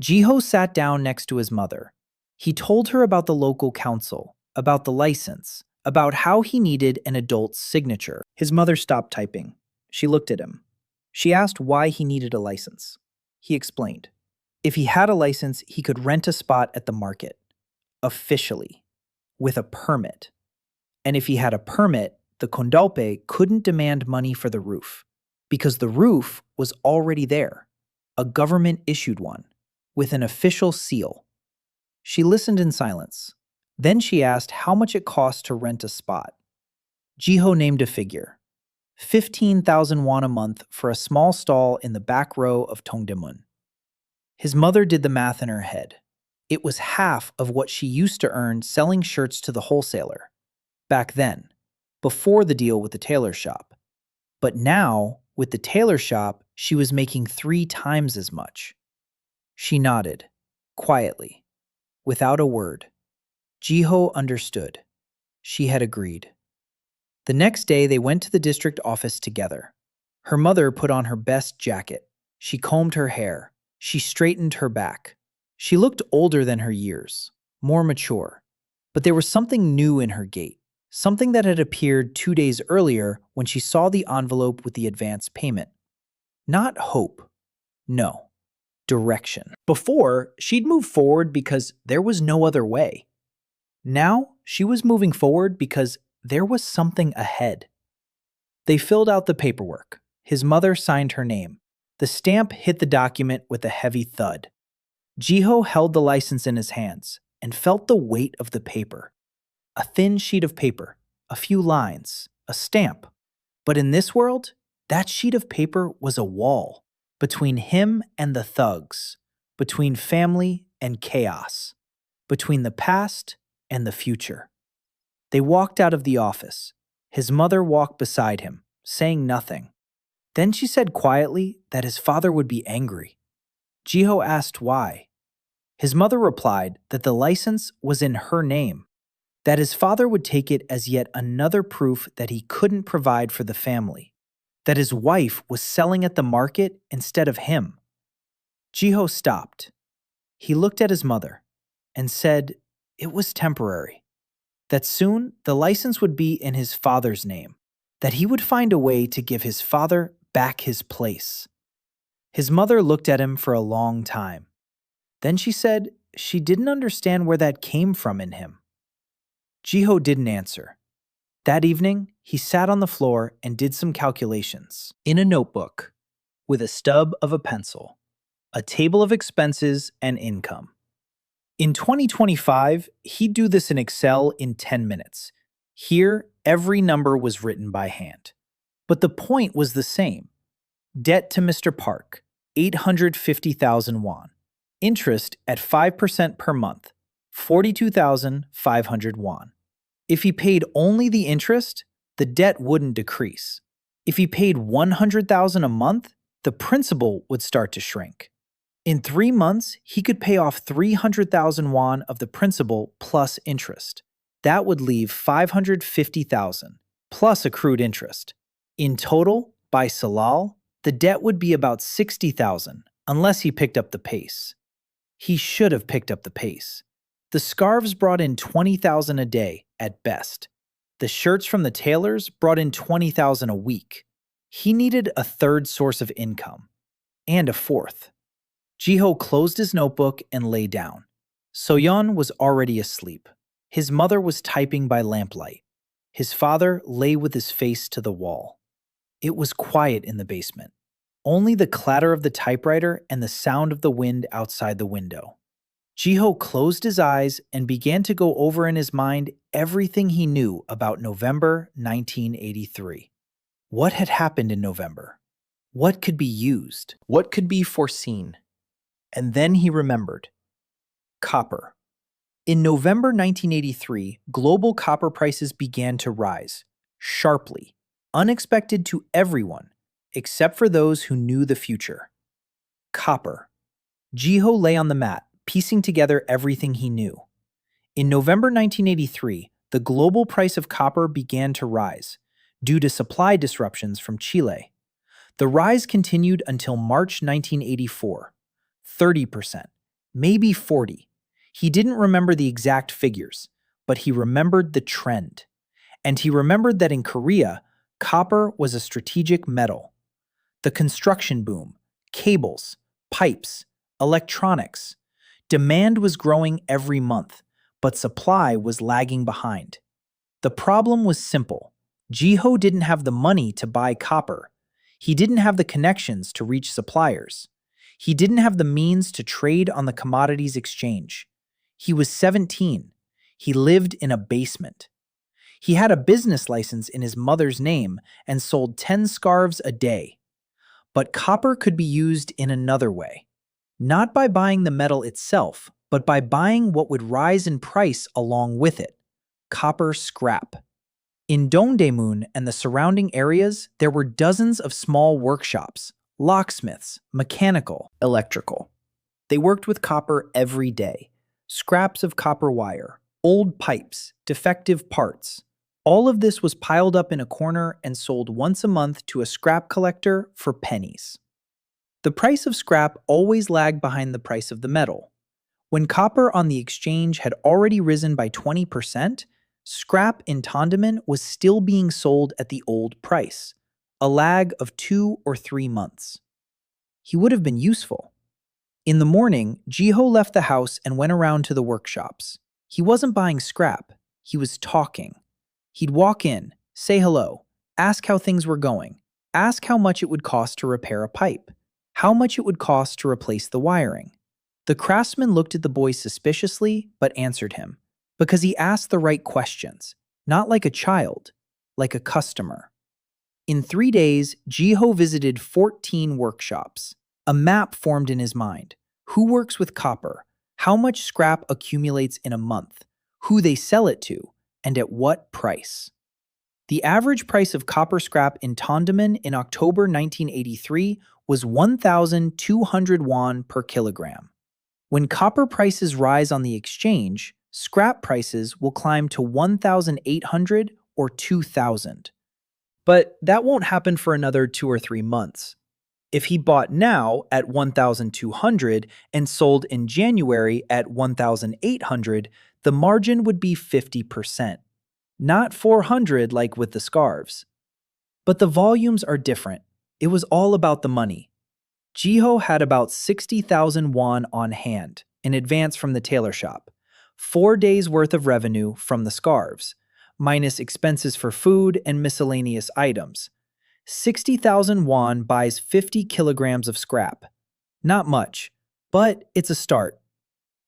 Jiho sat down next to his mother. He told her about the local council, about the license, about how he needed an adult's signature. His mother stopped typing. She looked at him. She asked why he needed a license. He explained. If he had a license, he could rent a spot at the market. Officially. With a permit. And if he had a permit, the Condalpe couldn't demand money for the roof. Because the roof was already there. A government-issued one. With an official seal. She listened in silence. Then she asked how much it cost to rent a spot. Jiho named a figure. 15,000 won a month for a small stall in the back row of Tongdaemun. His mother did the math in her head. It was half of what she used to earn selling shirts to the wholesaler. Back then, before the deal with the tailor shop. But now, with the tailor shop, she was making 3 times as much. She nodded, quietly, without a word. Jiho understood. She had agreed. The next day, they went to the district office together. Her mother put on her best jacket. She combed her hair. She straightened her back. She looked older than her years, more mature. But there was something new in her gait, something that had appeared 2 days earlier when she saw the envelope with the advance payment. Not hope. No. Direction. Before, she'd moved forward because there was no other way. Now, she was moving forward because there was something ahead. They filled out the paperwork. His mother signed her name. The stamp hit the document with a heavy thud. Jiho held the license in his hands and felt the weight of the paper. A thin sheet of paper, a few lines, a stamp. But in this world, that sheet of paper was a wall. Between him and the thugs, between family and chaos, between the past and the future. They walked out of the office. His mother walked beside him, saying nothing. Then she said quietly that his father would be angry. Jiho asked why. His mother replied that the license was in her name, that his father would take it as yet another proof that he couldn't provide for the family. That his wife was selling at the market instead of him. Jiho stopped. He looked at his mother and said it was temporary, that soon the license would be in his father's name, that he would find a way to give his father back his place. His mother looked at him for a long time. Then she said she didn't understand where that came from in him. Jiho didn't answer. That evening, he sat on the floor and did some calculations in a notebook with a stub of a pencil, a table of expenses and income. In 2025, he'd do this in Excel in 10 minutes. Here, every number was written by hand. But the point was the same. Debt to Mr. Park, 850,000 won. Interest at 5% per month, 42,500 won. If he paid only the interest, the debt wouldn't decrease. If he paid 100,000 a month, the principal would start to shrink. In 3 months, he could pay off 300,000 won of the principal plus interest. That would leave 550,000 plus accrued interest. In total, by Salal, the debt would be about 60,000 unless he picked up the pace. He should have picked up the pace. The scarves brought in 20,000 a day at best. The shirts from the tailors brought in 20,000 a week. He needed a third source of income. And a fourth. Jiho closed his notebook and lay down. Soyeon was already asleep. His mother was typing by lamplight. His father lay with his face to the wall. It was quiet in the basement. Only the clatter of the typewriter and the sound of the wind outside the window. Jiho closed his eyes and began to go over in his mind everything he knew about November 1983. What had happened in November? What could be used? What could be foreseen? And then he remembered. Copper. In November 1983, global copper prices began to rise, sharply, unexpected to everyone, except for those who knew the future. Copper. Jiho lay on the mat, piecing together everything he knew. In November 1983, the global price of copper began to rise, due to supply disruptions from Chile. The rise continued until March 1984. 30%, maybe 40. He didn't remember the exact figures, but he remembered the trend. And he remembered that in Korea, copper was a strategic metal. The construction boom, cables, pipes, electronics. Demand was growing every month, but supply was lagging behind. The problem was simple. Jiho didn't have the money to buy copper. He didn't have the connections to reach suppliers. He didn't have the means to trade on the commodities exchange. He was 17. He lived in a basement. He had a business license in his mother's name and sold 10 scarves a day. But copper could be used in another way. Not by buying the metal itself, but by buying what would rise in price along with it: copper scrap. In Dongdaemun and the surrounding areas, there were dozens of small workshops, locksmiths, mechanical, electrical. They worked with copper every day. Scraps of copper wire, old pipes, defective parts. All of this was piled up in a corner and sold once a month to a scrap collector for pennies. The price of scrap always lagged behind the price of the metal. When copper on the exchange had already risen by 20%, scrap in Tondaman was still being sold at the old price, a lag of 2 or 3 months. He would have been useful. In the morning, Jiho left the house and went around to the workshops. He wasn't buying scrap, he was talking. He'd walk in, say hello, ask how things were going, ask how much it would cost to repair a pipe, how much it would cost to replace the wiring. The craftsman looked at the boy suspiciously, but answered him, because he asked the right questions, not like a child, like a customer. In 3 days, Jiho visited 14 workshops. A map formed in his mind. Who works with copper? How much scrap accumulates in a month? Who they sell it to? And at what price? The average price of copper scrap in Tondaman in October 1983 was 1,200 won per kilogram. When copper prices rise on the exchange, scrap prices will climb to 1,800 or 2,000. But that won't happen for another 2 or 3 months. If he bought now at 1,200 and sold in January at 1,800, the margin would be 50%, not 400 like with the scarves. But the volumes are different. It was all about the money. Jiho had about 60,000 won on hand in advance from the tailor shop, 4 days' worth of revenue from the scarves, minus expenses for food and miscellaneous items. 60,000 won buys 50 kilograms of scrap. Not much, but it's a start.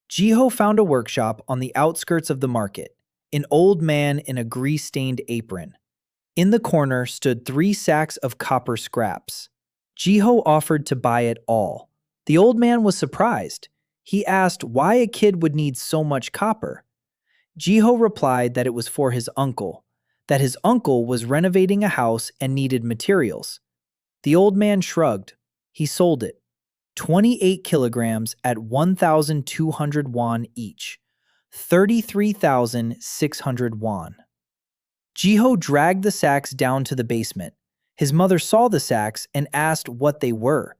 Jiho found a workshop on the outskirts of the market, an old man in a grease-stained apron. In the corner stood 3 sacks of copper scraps. Jiho offered to buy it all. The old man was surprised. He asked why a kid would need so much copper. Jiho replied that it was for his uncle, that his uncle was renovating a house and needed materials. The old man shrugged. He sold it. 28 kilograms at 1,200 won each. 33,600 won. Jiho dragged the sacks down to the basement. His mother saw the sacks and asked what they were.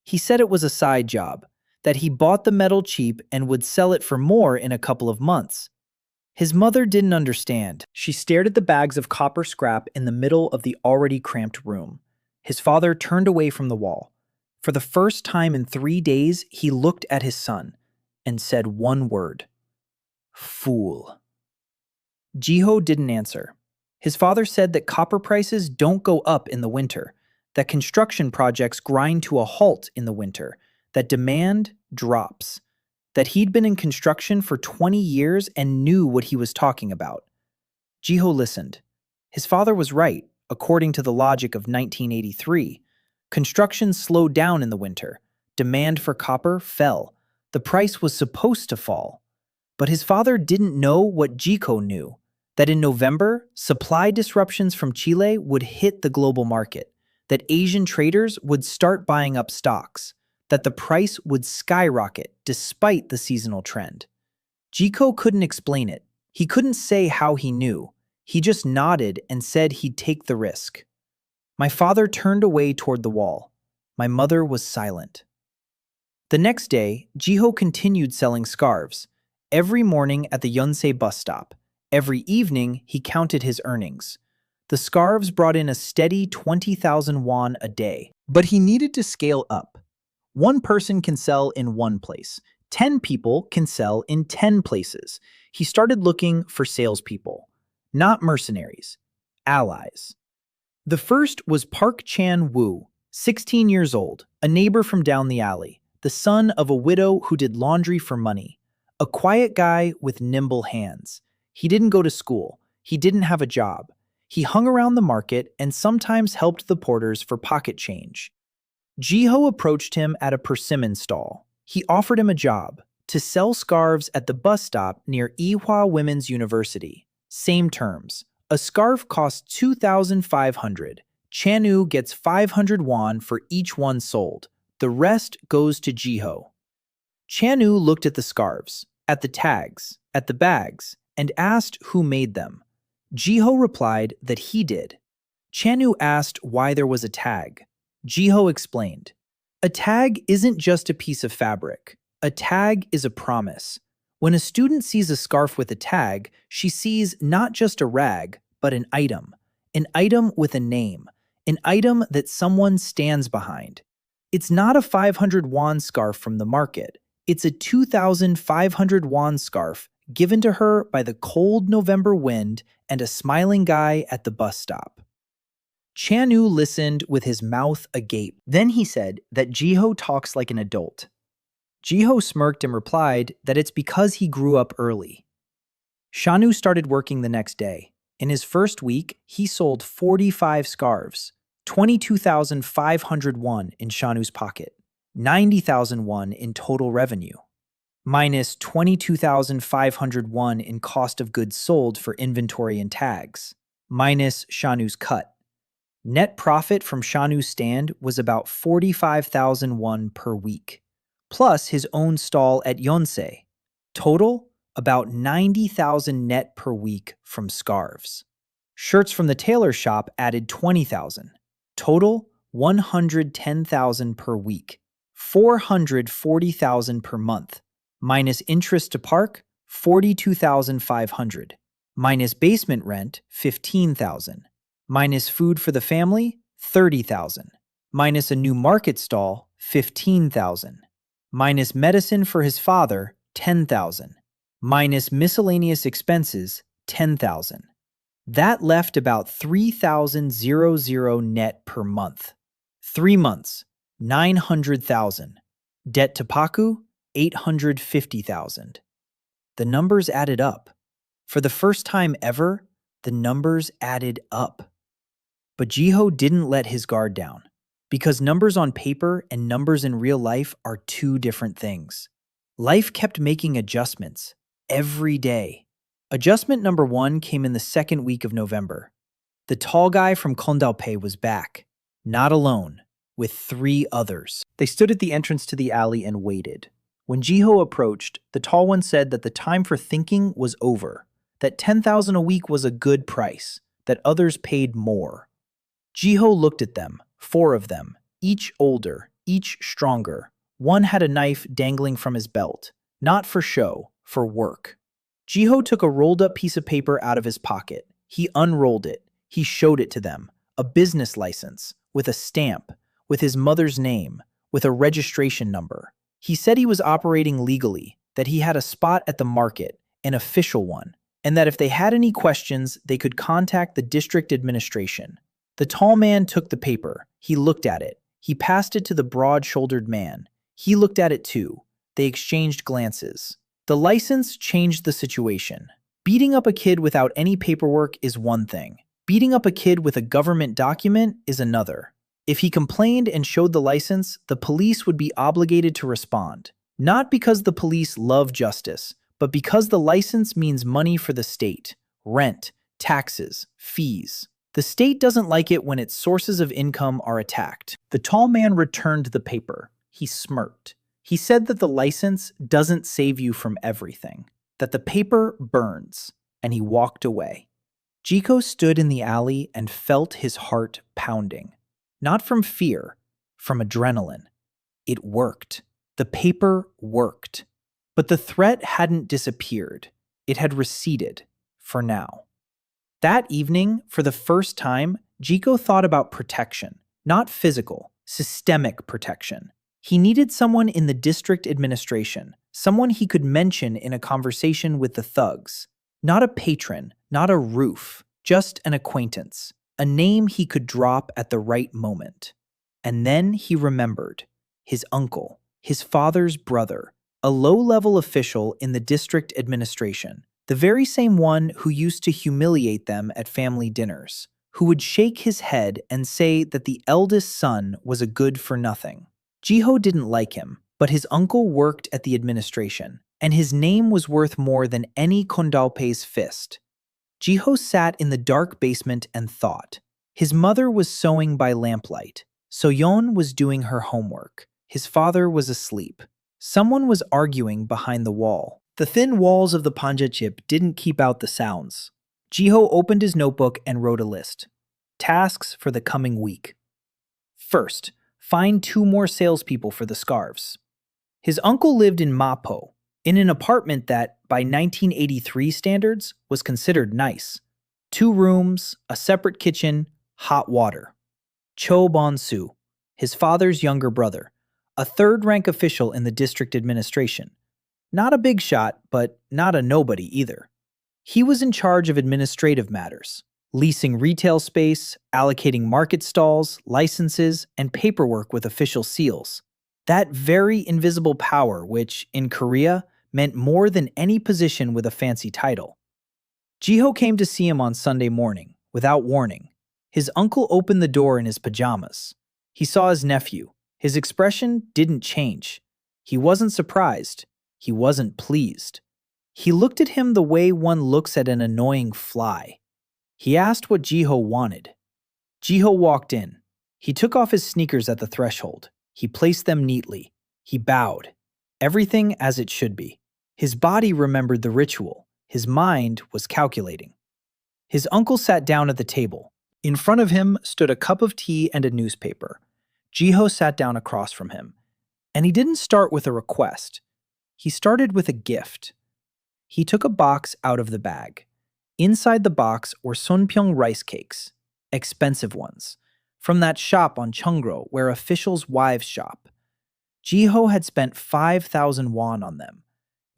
He said it was a side job, that he bought the metal cheap and would sell it for more in a couple of months. His mother didn't understand. She stared at the bags of copper scrap in the middle of the already cramped room. His father turned away from the wall. For the first time in 3 days, he looked at his son and said one word: "Fool." Jiho didn't answer. His father said that copper prices don't go up in the winter, that construction projects grind to a halt in the winter, that demand drops, that he'd been in construction for 20 years and knew what he was talking about. Jiho listened. His father was right, according to the logic of 1983. Construction slowed down in the winter. Demand for copper fell. The price was supposed to fall. But his father didn't know what Jiho knew, that in November, supply disruptions from Chile would hit the global market, that Asian traders would start buying up stocks, that the price would skyrocket despite the seasonal trend. Jiho couldn't explain it. He couldn't say how he knew. He just nodded and said he'd take the risk. My father turned away toward the wall. My mother was silent. The next day, Jiho continued selling scarves. Every morning at the Yonsei bus stop. Every evening, he counted his earnings. The scarves brought in a steady 20,000 won a day. But he needed to scale up. One person can sell in one place. 10 people can sell in 10 places. He started looking for salespeople. Not mercenaries. Allies. The first was Park Chan-woo, 16 years old, a neighbor from down the alley, the son of a widow who did laundry for money. A quiet guy with nimble hands. He didn't go to school. He didn't have a job. He hung around the market and sometimes helped the porters for pocket change. Jiho approached him at a persimmon stall. He offered him a job to sell scarves at the bus stop near Ihwa Women's University. Same terms. A scarf costs 2,500. Chanu gets 500 won for each one sold. The rest goes to Jiho. Chanu looked at the scarves, at the tags, at the bags, and asked who made them. Jiho replied that he did. Chanu asked why there was a tag. Jiho explained. A tag isn't just a piece of fabric. A tag is a promise. When a student sees a scarf with a tag, she sees not just a rag, but an item with a name, an item that someone stands behind. It's not a 500 won scarf from the market. It's a 2,500 won scarf given to her by the cold November wind and a smiling guy at the bus stop. Chanu listened with his mouth agape. Then he said that Jiho talks like an adult. Jiho smirked and replied that it's because he grew up early. Chanu started working the next day. In his first week, he sold 45 scarves, 22,500 won in Shanu's pocket, 90,000 won in total revenue, minus 22,500 won in cost of goods sold for inventory and tags, minus Shanu's cut. Net profit from Shanu's stand was about 45,000 won per week, plus his own stall at Yonsei. Total, about 90,000 net per week from scarves. Shirts from the tailor shop added 20,000. Total, 110,000 per week, 440,000 per month. Minus interest to park, 42,500. Minus basement rent, 15,000. Minus food for the family, 30,000. Minus a new market stall, 15,000. Minus medicine for his father, 10,000. Minus miscellaneous expenses, 10,000. That left about 3,000 net per month. 3 months, 900,000. Debt to Paku, 850,000. The numbers added up. For the first time ever, the numbers added up. But Jiho didn't let his guard down, because numbers on paper and numbers in real life are two different things. Life kept making adjustments every day. Adjustment number 1 came in the second week of November. The tall guy from Kondalpe was back, not alone, with 3 others. They stood at the entrance to the alley and waited. When Jiho approached, the tall one said that the time for thinking was over, that 10,000 a week was a good price, that others paid more. Jiho looked at them, 4 of them, each older, each stronger. One had a knife dangling from his belt, not for show, for work. Jiho took a rolled-up piece of paper out of his pocket. He unrolled it. He showed it to them. A business license, with a stamp, with his mother's name, with a registration number. He said he was operating legally, that he had a spot at the market, an official one, and that if they had any questions, they could contact the district administration. The tall man took the paper. He looked at it. He passed it to the broad-shouldered man. He looked at it too. They exchanged glances. The license changed the situation. Beating up a kid without any paperwork is one thing. Beating up a kid with a government document is another. If he complained and showed the license, the police would be obligated to respond. Not because the police love justice, but because the license means money for the state. Rent, taxes, fees. The state doesn't like it when its sources of income are attacked. The tall man returned the paper. He smirked. He said that the license doesn't save you from everything, that the paper burns, and he walked away. Jiko stood in the alley and felt his heart pounding. Not from fear, from adrenaline. It worked. The paper worked. But the threat hadn't disappeared. It had receded, for now. That evening, for the first time, Jiko thought about protection. Not physical, systemic protection. He needed someone in the district administration, someone he could mention in a conversation with the thugs. Not a patron, not a roof, just an acquaintance, a name he could drop at the right moment. And then he remembered his uncle, his father's brother, a low-level official in the district administration, the very same one who used to humiliate them at family dinners, who would shake his head and say that the eldest son was a good-for-nothing. Jiho didn't like him, but his uncle worked at the administration, and his name was worth more than any Kondalpe's fist. Jiho sat in the dark basement and thought. His mother was sewing by lamplight. Soyeon was doing her homework. His father was asleep. Someone was arguing behind the wall. The thin walls of the panja chip didn't keep out the sounds. Jiho opened his notebook and wrote a list. Tasks for the coming week. First, find 2 more salespeople for the scarves. His uncle lived in Mapo, in an apartment that, by 1983 standards, was considered nice. 2 rooms, a separate kitchen, hot water. Cho Bon-soo, his father's younger brother, a third-rank official in the district administration. Not a big shot, but not a nobody either. He was in charge of administrative matters, leasing retail space, allocating market stalls, licenses, and paperwork with official seals. That very invisible power which, in Korea, meant more than any position with a fancy title. Jiho came to see him on Sunday morning, without warning. His uncle opened the door in his pajamas. He saw his nephew. His expression didn't change. He wasn't surprised. He wasn't pleased. He looked at him the way one looks at an annoying fly. He asked what Jiho wanted. Jiho walked in. He took off his sneakers at the threshold. He placed them neatly. He bowed. Everything as it should be. His body remembered the ritual. His mind was calculating. His uncle sat down at the table. In front of him stood a cup of tea and a newspaper. Jiho sat down across from him. And he didn't start with a request. He started with a gift. He took a box out of the bag. Inside the box were Sonpyeong rice cakes, expensive ones, from that shop on Cheongro where officials' wives shop. Jiho had spent 5,000 won on them.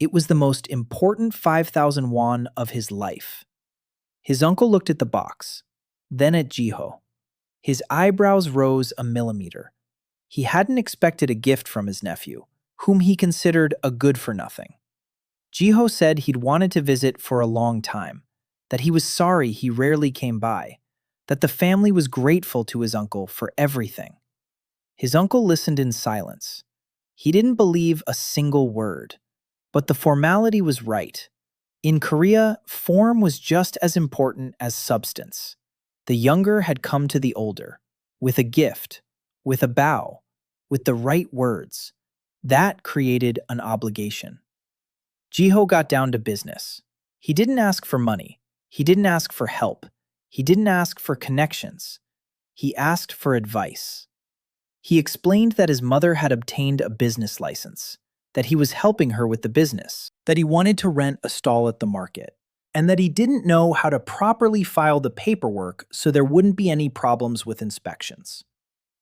It was the most important 5,000 won of his life. His uncle looked at the box, then at Jiho. His eyebrows rose a millimeter. He hadn't expected a gift from his nephew, whom he considered a good-for-nothing. Jiho said he'd wanted to visit for a long time, that he was sorry he rarely came by, that the family was grateful to his uncle for everything. His uncle listened in silence. He didn't believe a single word, but the formality was right. In Korea, form was just as important as substance. The younger had come to the older, with a gift, with a bow, with the right words. That created an obligation. Jiho got down to business. He didn't ask for money. He didn't ask for help. He didn't ask for connections. He asked for advice. He explained that his mother had obtained a business license, that he was helping her with the business, that he wanted to rent a stall at the market, and that he didn't know how to properly file the paperwork so there wouldn't be any problems with inspections.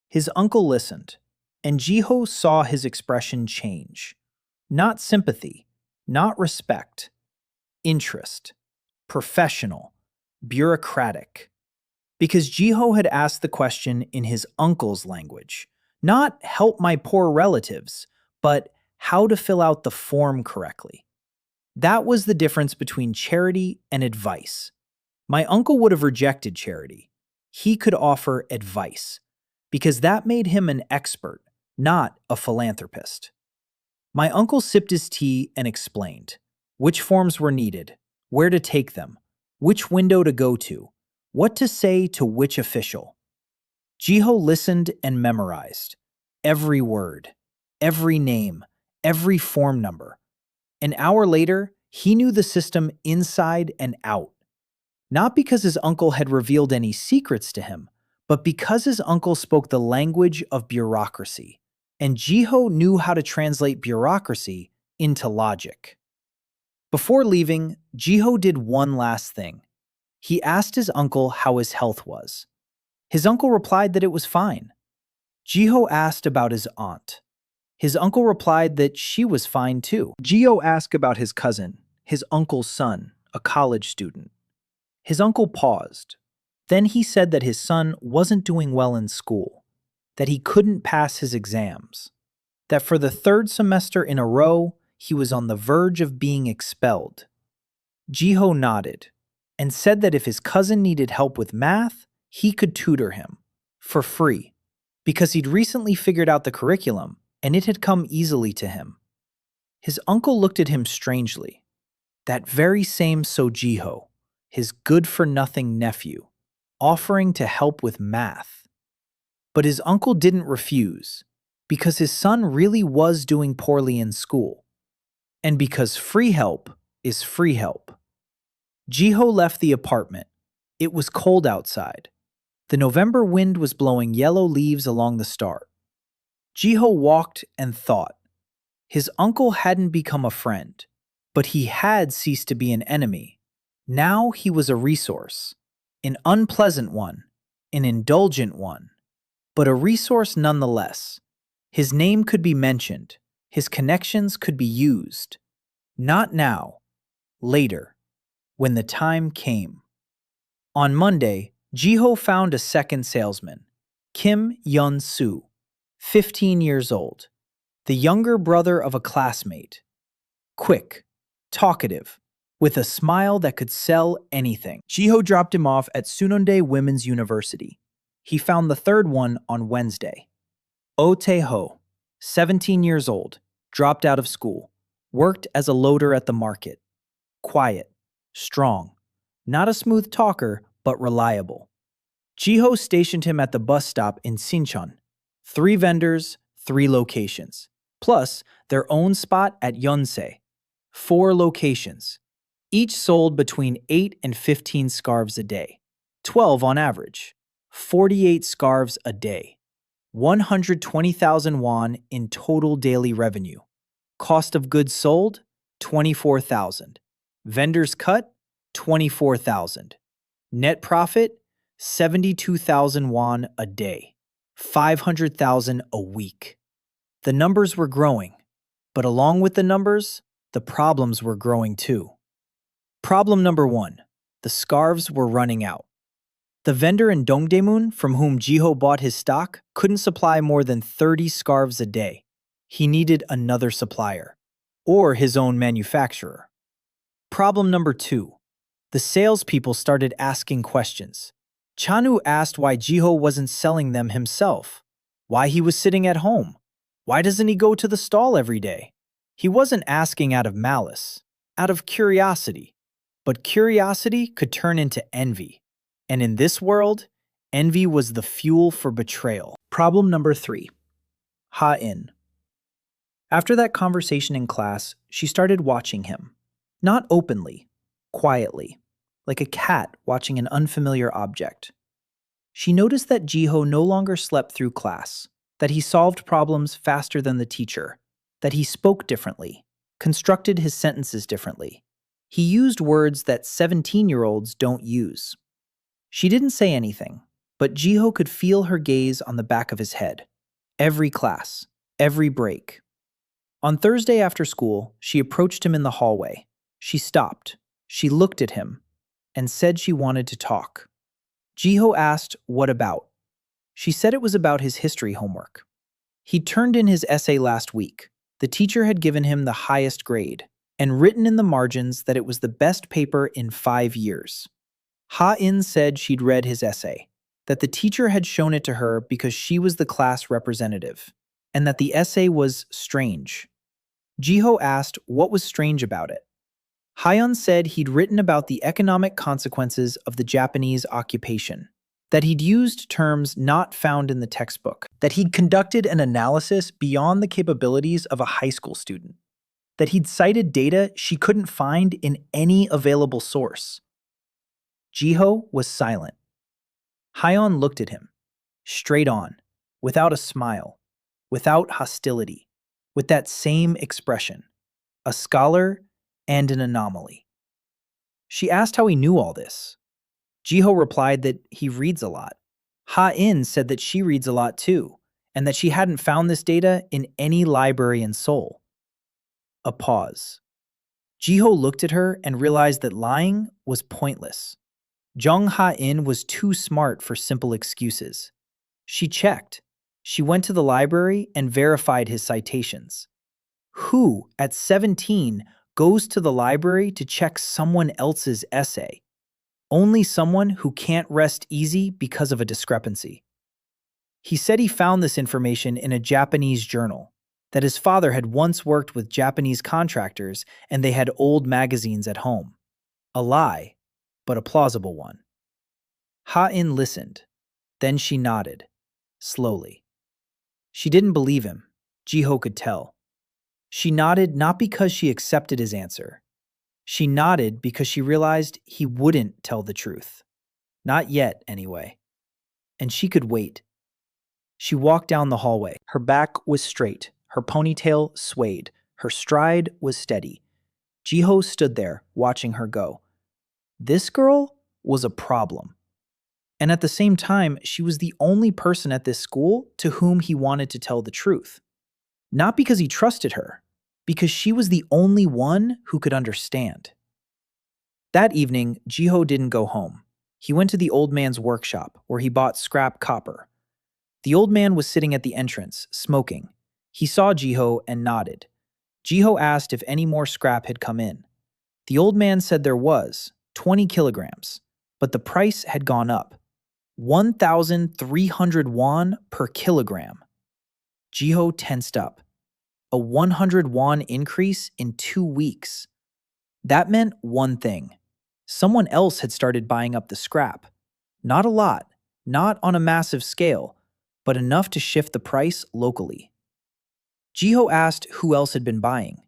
His uncle listened, and Jiho saw his expression change. Not sympathy, not respect, interest, professional, bureaucratic. Because Jiho had asked the question in his uncle's language, not help my poor relatives, but how to fill out the form correctly. That was the difference between charity and advice. My uncle would have rejected charity. He could offer advice, because that made him an expert, not a philanthropist. My uncle sipped his tea and explained which forms were needed, where to take them, which window to go to, what to say to which official. Jiho listened and memorized every word, every name, every form number. An hour later, he knew the system inside and out. Not because his uncle had revealed any secrets to him, but because his uncle spoke the language of bureaucracy, and Jiho knew how to translate bureaucracy into logic. Before leaving, Jiho did one last thing. He asked his uncle how his health was. His uncle replied that it was fine. Jiho asked about his aunt. His uncle replied that she was fine too. Jiho asked about his cousin, his uncle's son, a college student. His uncle paused. Then he said that his son wasn't doing well in school, that he couldn't pass his exams, that for the third semester in a row, he was on the verge of being expelled. Jiho nodded and said that if his cousin needed help with math, he could tutor him for free because he'd recently figured out the curriculum and it had come easily to him. His uncle looked at him strangely. That very same Sojiho, his good-for-nothing nephew, offering to help with math. But his uncle didn't refuse because his son really was doing poorly in school. And because free help is free help. Jiho left the apartment. It was cold outside. The November wind was blowing yellow leaves along the start. Jiho walked and thought. His uncle hadn't become a friend, but he had ceased to be an enemy. Now he was a resource, an unpleasant one, an indulgent one, but a resource nonetheless. His name could be mentioned, his connections could be used. Not now, later, when the time came. On Monday, Jiho found a second salesman, Kim Yun-soo, 15 years old, the younger brother of a classmate. Quick, talkative, with a smile that could sell anything. Jiho dropped him off at Sunondae Women's University. He found the third one on Wednesday. Oh Tae-ho, 17 years old, dropped out of school, worked as a loader at the market. Quiet, strong, not a smooth talker, but reliable. Jiho stationed him at the bus stop in Sinchon. 3 vendors, 3 locations, plus their own spot at Yonsei. 4 locations. Each sold between 8 and 15 scarves a day, 12 on average, 48 scarves a day, 120,000 won in total daily revenue. Cost of goods sold, 24,000. Vendors cut, 24,000. Net profit, 72,000 won a day, 500,000 a week. The numbers were growing, but along with the numbers, the problems were growing too. Problem number 1. The scarves were running out. The vendor in Dongdaemun from whom Jiho bought his stock couldn't supply more than 30 scarves a day. He needed another supplier, or his own manufacturer. Problem number 2. The salespeople started asking questions. Chanu asked why Jiho wasn't selling them himself, why he was sitting at home, why doesn't he go to the stall every day? He wasn't asking out of malice, out of curiosity. But curiosity could turn into envy. And in this world, envy was the fuel for betrayal. Problem number 3. Ha-in. After that conversation in class, she started watching him. Not openly, quietly, like a cat watching an unfamiliar object. She noticed that Jiho no longer slept through class, that he solved problems faster than the teacher, that he spoke differently, constructed his sentences differently. He used words that 17-year-olds don't use. She didn't say anything, but Jiho could feel her gaze on the back of his head. Every class, every break. On Thursday after school, she approached him in the hallway. She stopped. She looked at him and said she wanted to talk. Jiho asked, "What about?" She said it was about his history homework. He'd turned in his essay last week. The teacher had given him the highest grade and written in the margins that it was the best paper in 5 years. Ha-in said she'd read his essay, that the teacher had shown it to her because she was the class representative, and that the essay was strange. Jiho asked what was strange about it. Ha-yeon said he'd written about the economic consequences of the Japanese occupation, that he'd used terms not found in the textbook, that he'd conducted an analysis beyond the capabilities of a high school student, that he'd cited data she couldn't find in any available source. Jiho was silent. Hyeon looked at him, straight on, without a smile, without hostility, with that same expression, a scholar and an anomaly. She asked how he knew all this. Jiho replied that he reads a lot. Ha-in said that she reads a lot too, and that she hadn't found this data in any library in Seoul. A pause. Jiho looked at her and realized that lying was pointless. Jung Ha-in was too smart for simple excuses. She checked. She went to the library and verified his citations. Who, at 17, goes to the library to check someone else's essay? Only someone who can't rest easy because of a discrepancy. He said he found this information in a Japanese journal, that his father had once worked with Japanese contractors and they had old magazines at home. A lie, but a plausible one. Ha-in listened. Then she nodded, slowly. She didn't believe him. Jiho could tell. She nodded not because she accepted his answer. She nodded because she realized he wouldn't tell the truth. Not yet, anyway. And she could wait. She walked down the hallway. Her back was straight. Her ponytail swayed. Her stride was steady. Jiho stood there, watching her go. This girl was a problem. And at the same time, she was the only person at this school to whom he wanted to tell the truth. Not because he trusted her, because she was the only one who could understand. That evening, Jiho didn't go home. He went to the old man's workshop, where he bought scrap copper. The old man was sitting at the entrance, smoking. He saw Jiho and nodded. Jiho asked if any more scrap had come in. The old man said there was, 20 kilograms, but the price had gone up. 1,300 won per kilogram. Jiho tensed up. A 100 won increase in 2 weeks. That meant one thing. Someone else had started buying up the scrap. Not a lot, not on a massive scale, but enough to shift the price locally. Jiho asked who else had been buying.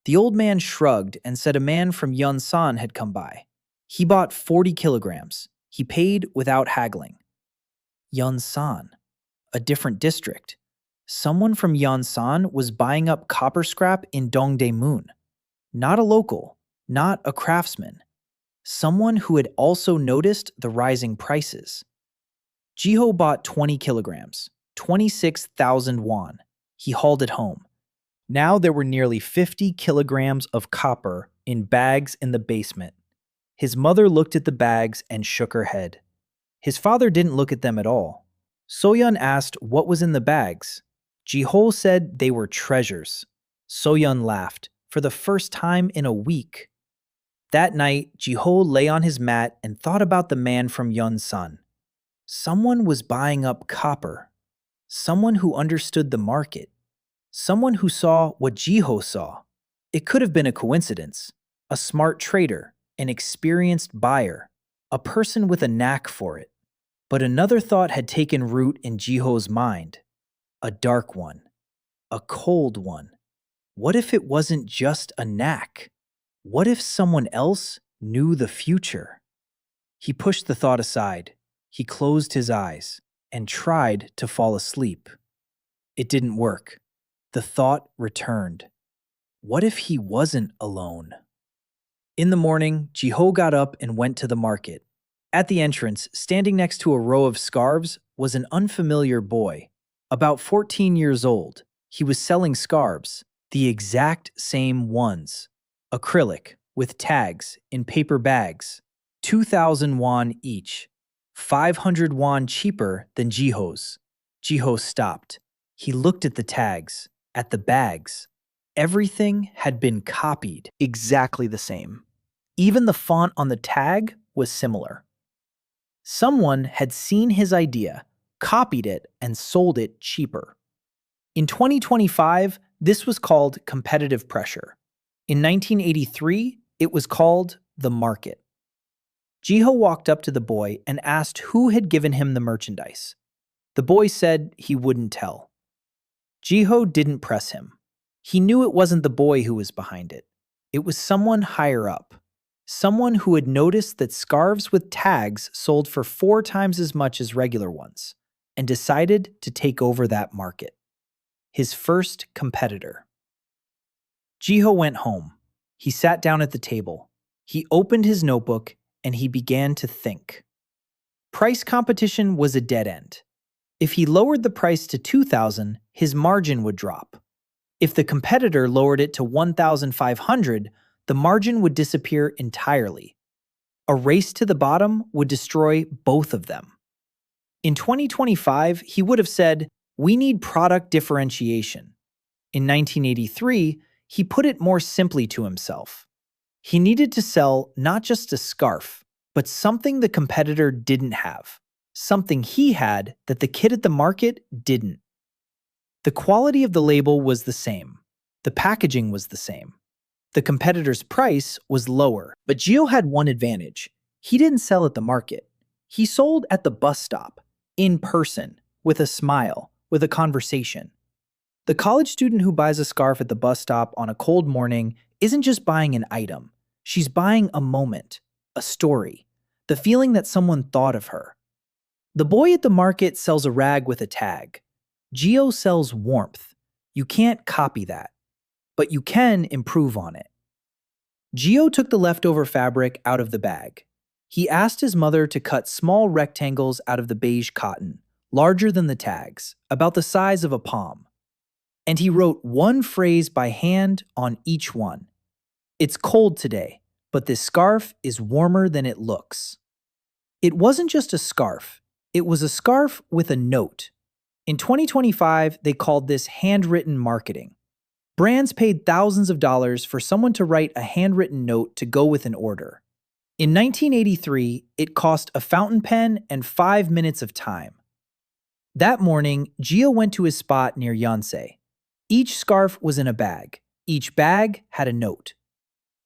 The old man shrugged and said a man from Yunsan had come by. He bought 40 kilograms. He paid without haggling. Yunsan, a different district. Someone from Yunsan was buying up copper scrap in Dongdaemun. Not a local, not a craftsman. Someone who had also noticed the rising prices. Jiho bought 20 kilograms, 26,000 won. He hauled it home. Now there were nearly 50 kilograms of copper in bags in the basement. His mother looked at the bags and shook her head. His father didn't look at them at all. Soyeon asked what was in the bags. Jiho said they were treasures. Soyeon laughed, for the first time in a week. That night, Jiho lay on his mat and thought about the man from Yunsan. Someone was buying up copper. Someone who understood the market. Someone who saw what Jiho saw. It could have been a coincidence. A smart trader, an experienced buyer, a person with a knack for it. But another thought had taken root in Jiho's mind. A dark one. A cold one. What if it wasn't just a knack? What if someone else knew the future? He pushed the thought aside. He closed his eyes and tried to fall asleep. It didn't work. The thought returned. What if he wasn't alone? In the morning, Jiho got up and went to the market. At the entrance, standing next to a row of scarves, was an unfamiliar boy. About 14 years old, he was selling scarves, the exact same ones. Acrylic, with tags, in paper bags. 2,000 won each. 500 won cheaper than Jiho's. Jiho stopped. He looked at the tags, at the bags. Everything had been copied, exactly the same. Even the font on the tag was similar. Someone had seen his idea, copied it, and sold it cheaper. In 2025, this was called competitive pressure. In 1983, it was called the market. Jiho walked up to the boy and asked who had given him the merchandise. The boy said he wouldn't tell. Jiho didn't press him. He knew it wasn't the boy who was behind it. It was someone higher up. someone who had noticed that scarves with tags sold for 4 times as much as regular ones, and decided to take over that market. His first competitor. Jiho went home. He sat down at the table. He opened his notebook and he began to think. Price competition was a dead end. If he lowered the price to 2,000, his margin would drop. If the competitor lowered it to 1,500, the margin would disappear entirely. A race to the bottom would destroy both of them. In 2025, he would have said, "We need product differentiation." In 1983, he put it more simply to himself. He needed to sell not just a scarf, but something the competitor didn't have, something he had that the kid at the market didn't. The quality of the label was the same. The packaging was the same. The competitor's price was lower, but Gio had one advantage. He didn't sell at the market. He sold at the bus stop, in person, with a smile, with a conversation. The college student who buys a scarf at the bus stop on a cold morning isn't just buying an item. She's buying a moment, a story, the feeling that someone thought of her. The boy at the market sells a rag with a tag. Gio sells warmth. You can't copy that, but you can improve on it. Gio took the leftover fabric out of the bag. He asked his mother to cut small rectangles out of the beige cotton, larger than the tags, about the size of a palm. And he wrote one phrase by hand on each one. "It's cold today, but this scarf is warmer than it looks." It wasn't just a scarf. It was a scarf with a note. In 2025, they called this handwritten marketing. Brands paid thousands of dollars for someone to write a handwritten note to go with an order. In 1983, it cost a fountain pen and 5 minutes of time. That morning, Gio went to his spot near Yonsei. Each scarf was in a bag. Each bag had a note.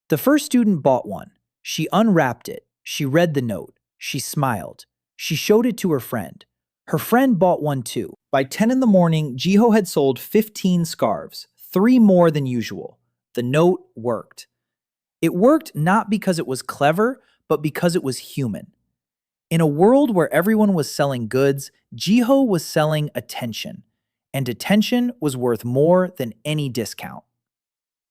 The first student bought one. She unwrapped it. She read the note. She smiled. She showed it to her friend. Her friend bought one too. By 10 in the morning, Jiho had sold 15 scarves, 3 more than usual. The note worked. It worked not because it was clever, but because it was human. In a world where everyone was selling goods, Jiho was selling attention. And attention was worth more than any discount.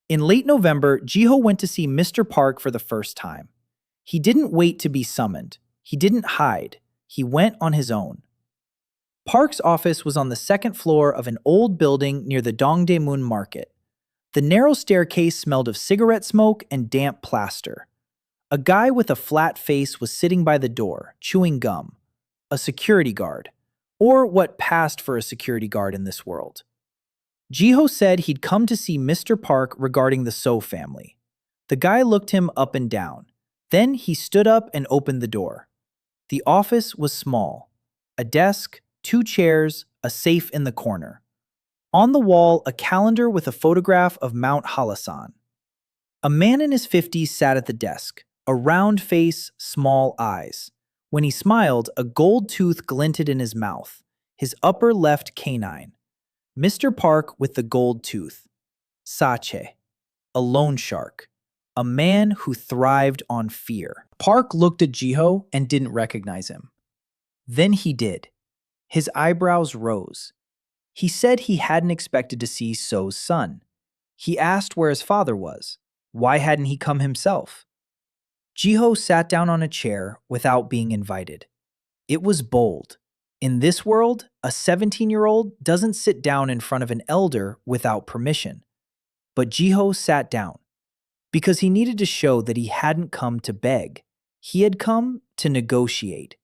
In late November, Jiho went to see Mr. Park for the first time. He didn't wait to be summoned. He didn't hide. He went on his own. Park's office was on the second floor of an old building near the Dongdaemun market. The narrow staircase smelled of cigarette smoke and damp plaster. A guy with a flat face was sitting by the door, chewing gum. A security guard. Or what passed for a security guard in this world. Jiho said he'd come to see Mr. Park regarding the So family. The guy looked him up and down. Then he stood up and opened the door. The office was small. A desk, 2 chairs, a safe in the corner. On the wall, a calendar with a photograph of Mount Halasan. A man in his 50s sat at the desk, a round face, small eyes. When he smiled, a gold tooth glinted in his mouth, his upper left canine. Mr. Park with the gold tooth. Sache, a loan shark, a man who thrived on fear. Park looked at Jiho and didn't recognize him. Then he did. His eyebrows rose. He said he hadn't expected to see So's son. He asked where his father was. Why hadn't he come himself? Jiho sat down on a chair without being invited. It was bold. In this world, a 17-year-old doesn't sit down in front of an elder without permission. But Jiho sat down because he needed to show that he hadn't come to beg. He had come to negotiate.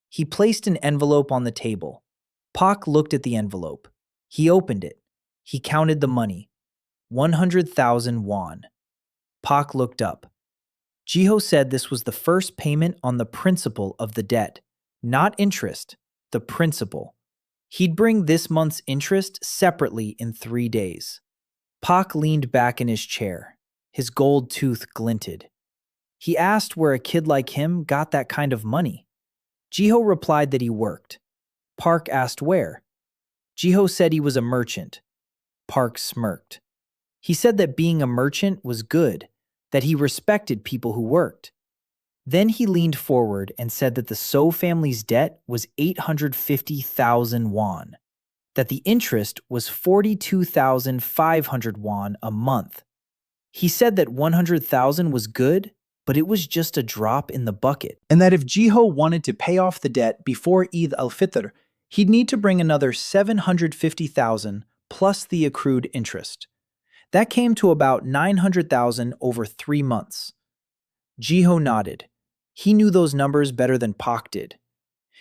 He placed an envelope on the table. Pak looked at the envelope. He opened it. He counted the money. 100,000 won. Pak looked up. Jiho said this was the first payment on the principal of the debt. Not interest, the principal. He'd bring this month's interest separately in 3 days. Pak leaned back in his chair. His gold tooth glinted. He asked where a kid like him got that kind of money. Jiho replied that he worked. Park asked where. Jiho said he was a merchant. Park smirked. He said that being a merchant was good, that he respected people who worked. Then he leaned forward and said that the So family's debt was 850,000 won, that the interest was 42,500 won a month. He said that 100,000 was good, but it was just a drop in the bucket, and that if Jiho wanted to pay off the debt before Eid al-Fitr, he'd need to bring another 750,000 plus the accrued interest. That came to about 900,000 over 3 months. Jiho nodded. He knew those numbers better than Pak did.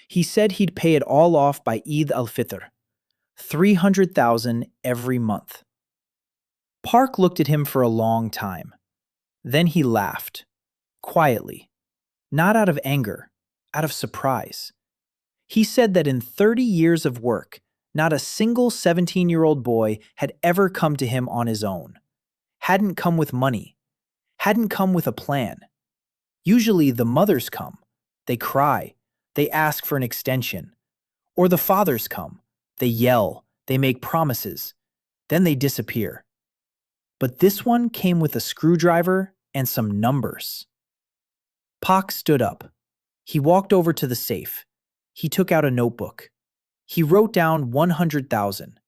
He said he'd pay it all off by Eid al-Fitr, 300,000 every month. Park looked at him for a long time. Then he laughed, quietly, not out of anger, out of surprise. He said that in 30 years of work, not a single 17-year-old boy had ever come to him on his own, hadn't come with money, hadn't come with a plan. Usually the mothers come, they cry, they ask for an extension. Or the fathers come, they yell, they make promises, then they disappear. But this one came with a screwdriver and some numbers. Pak stood up. He walked over to the safe. He took out a notebook. He wrote down 100,000.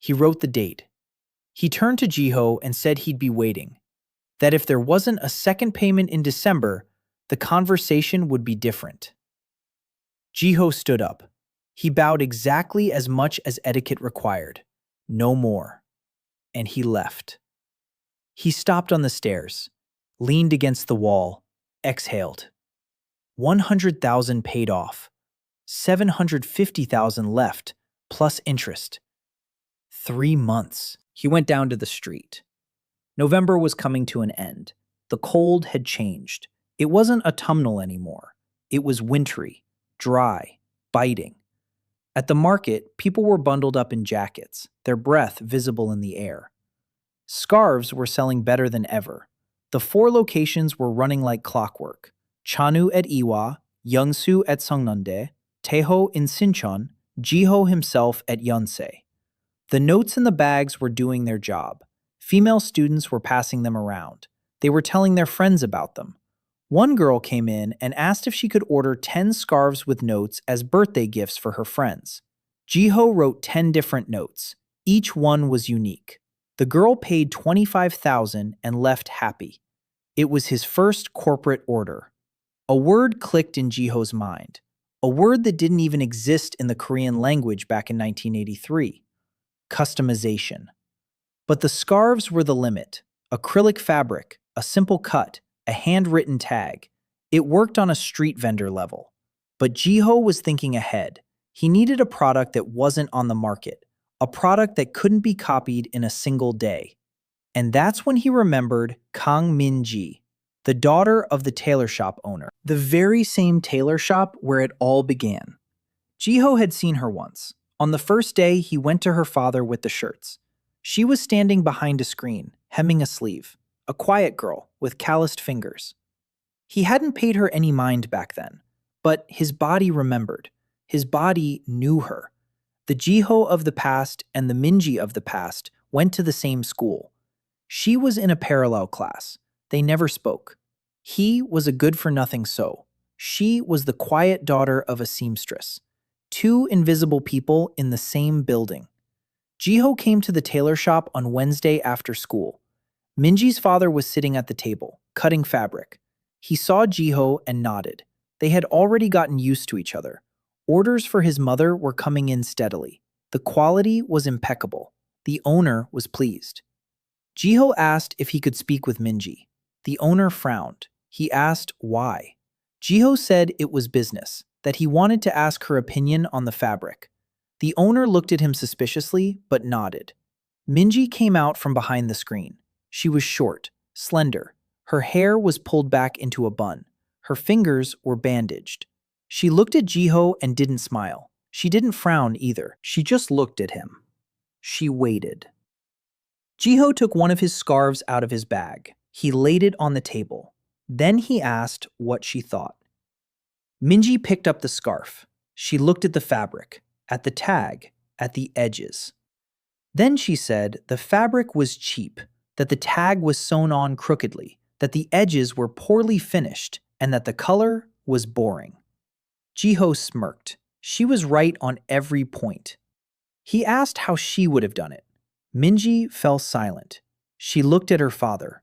He wrote the date. He turned to Jiho and said he'd be waiting, that if there wasn't a second payment in December, the conversation would be different. Jiho stood up. He bowed exactly as much as etiquette required, no more, and he left. He stopped on the stairs, leaned against the wall, exhaled. 100,000 paid off, 750,000 left, plus interest. 3 months. He went down to the street. November was coming to an end. The cold had changed. It wasn't autumnal anymore. It was wintry, dry, biting. At the market, people were bundled up in jackets, their breath visible in the air. Scarves were selling better than ever. The 4 locations were running like clockwork. Chanu at Iwa, Yeongsu at Seongneundae, Taeho in Sinchon, Jiho himself at Yonsei. The notes in the bags were doing their job. Female students were passing them around. They were telling their friends about them. One girl came in and asked if she could order 10 scarves with notes as birthday gifts for her friends. Jiho wrote 10 different notes. Each one was unique. The girl paid 25,000 and left happy. It was his first corporate order. A word clicked in Jiho's mind. A word that didn't even exist in the Korean language back in 1983. Customization. But the scarves were the limit. Acrylic fabric, a simple cut, a handwritten tag. It worked on a street vendor level. But Jiho was thinking ahead. He needed a product that wasn't on the market, a product that couldn't be copied in a single day. And that's when he remembered Kang Min-ji, the daughter of the tailor shop owner, the very same tailor shop where it all began. Jiho had seen her once. On the first day, he went to her father with the shirts. She was standing behind a screen, hemming a sleeve, a quiet girl with calloused fingers. He hadn't paid her any mind back then, but his body remembered. His body knew her. The Jiho of the past and the Minji of the past went to the same school. She was in a parallel class. They never spoke. He was a good-for-nothing So. She was the quiet daughter of a seamstress. 2 invisible people in the same building. Jiho came to the tailor shop on Wednesday after school. Minji's father was sitting at the table, cutting fabric. He saw Jiho and nodded. They had already gotten used to each other. Orders for his mother were coming in steadily. The quality was impeccable. The owner was pleased. Jiho asked if he could speak with Minji. The owner frowned. He asked why. Jiho said it was business, that he wanted to ask her opinion on the fabric. The owner looked at him suspiciously, but nodded. Minji came out from behind the screen. She was short, slender. Her hair was pulled back into a bun. Her fingers were bandaged. She looked at Jiho and didn't smile. She didn't frown either. She just looked at him. She waited. Jiho took one of his scarves out of his bag. He laid it on the table. Then he asked what she thought. Minji picked up the scarf. She looked at the fabric, at the tag, at the edges. Then she said the fabric was cheap, that the tag was sewn on crookedly, that the edges were poorly finished, and that the color was boring. Jiho smirked. She was right on every point. He asked how she would have done it. Minji fell silent. She looked at her father.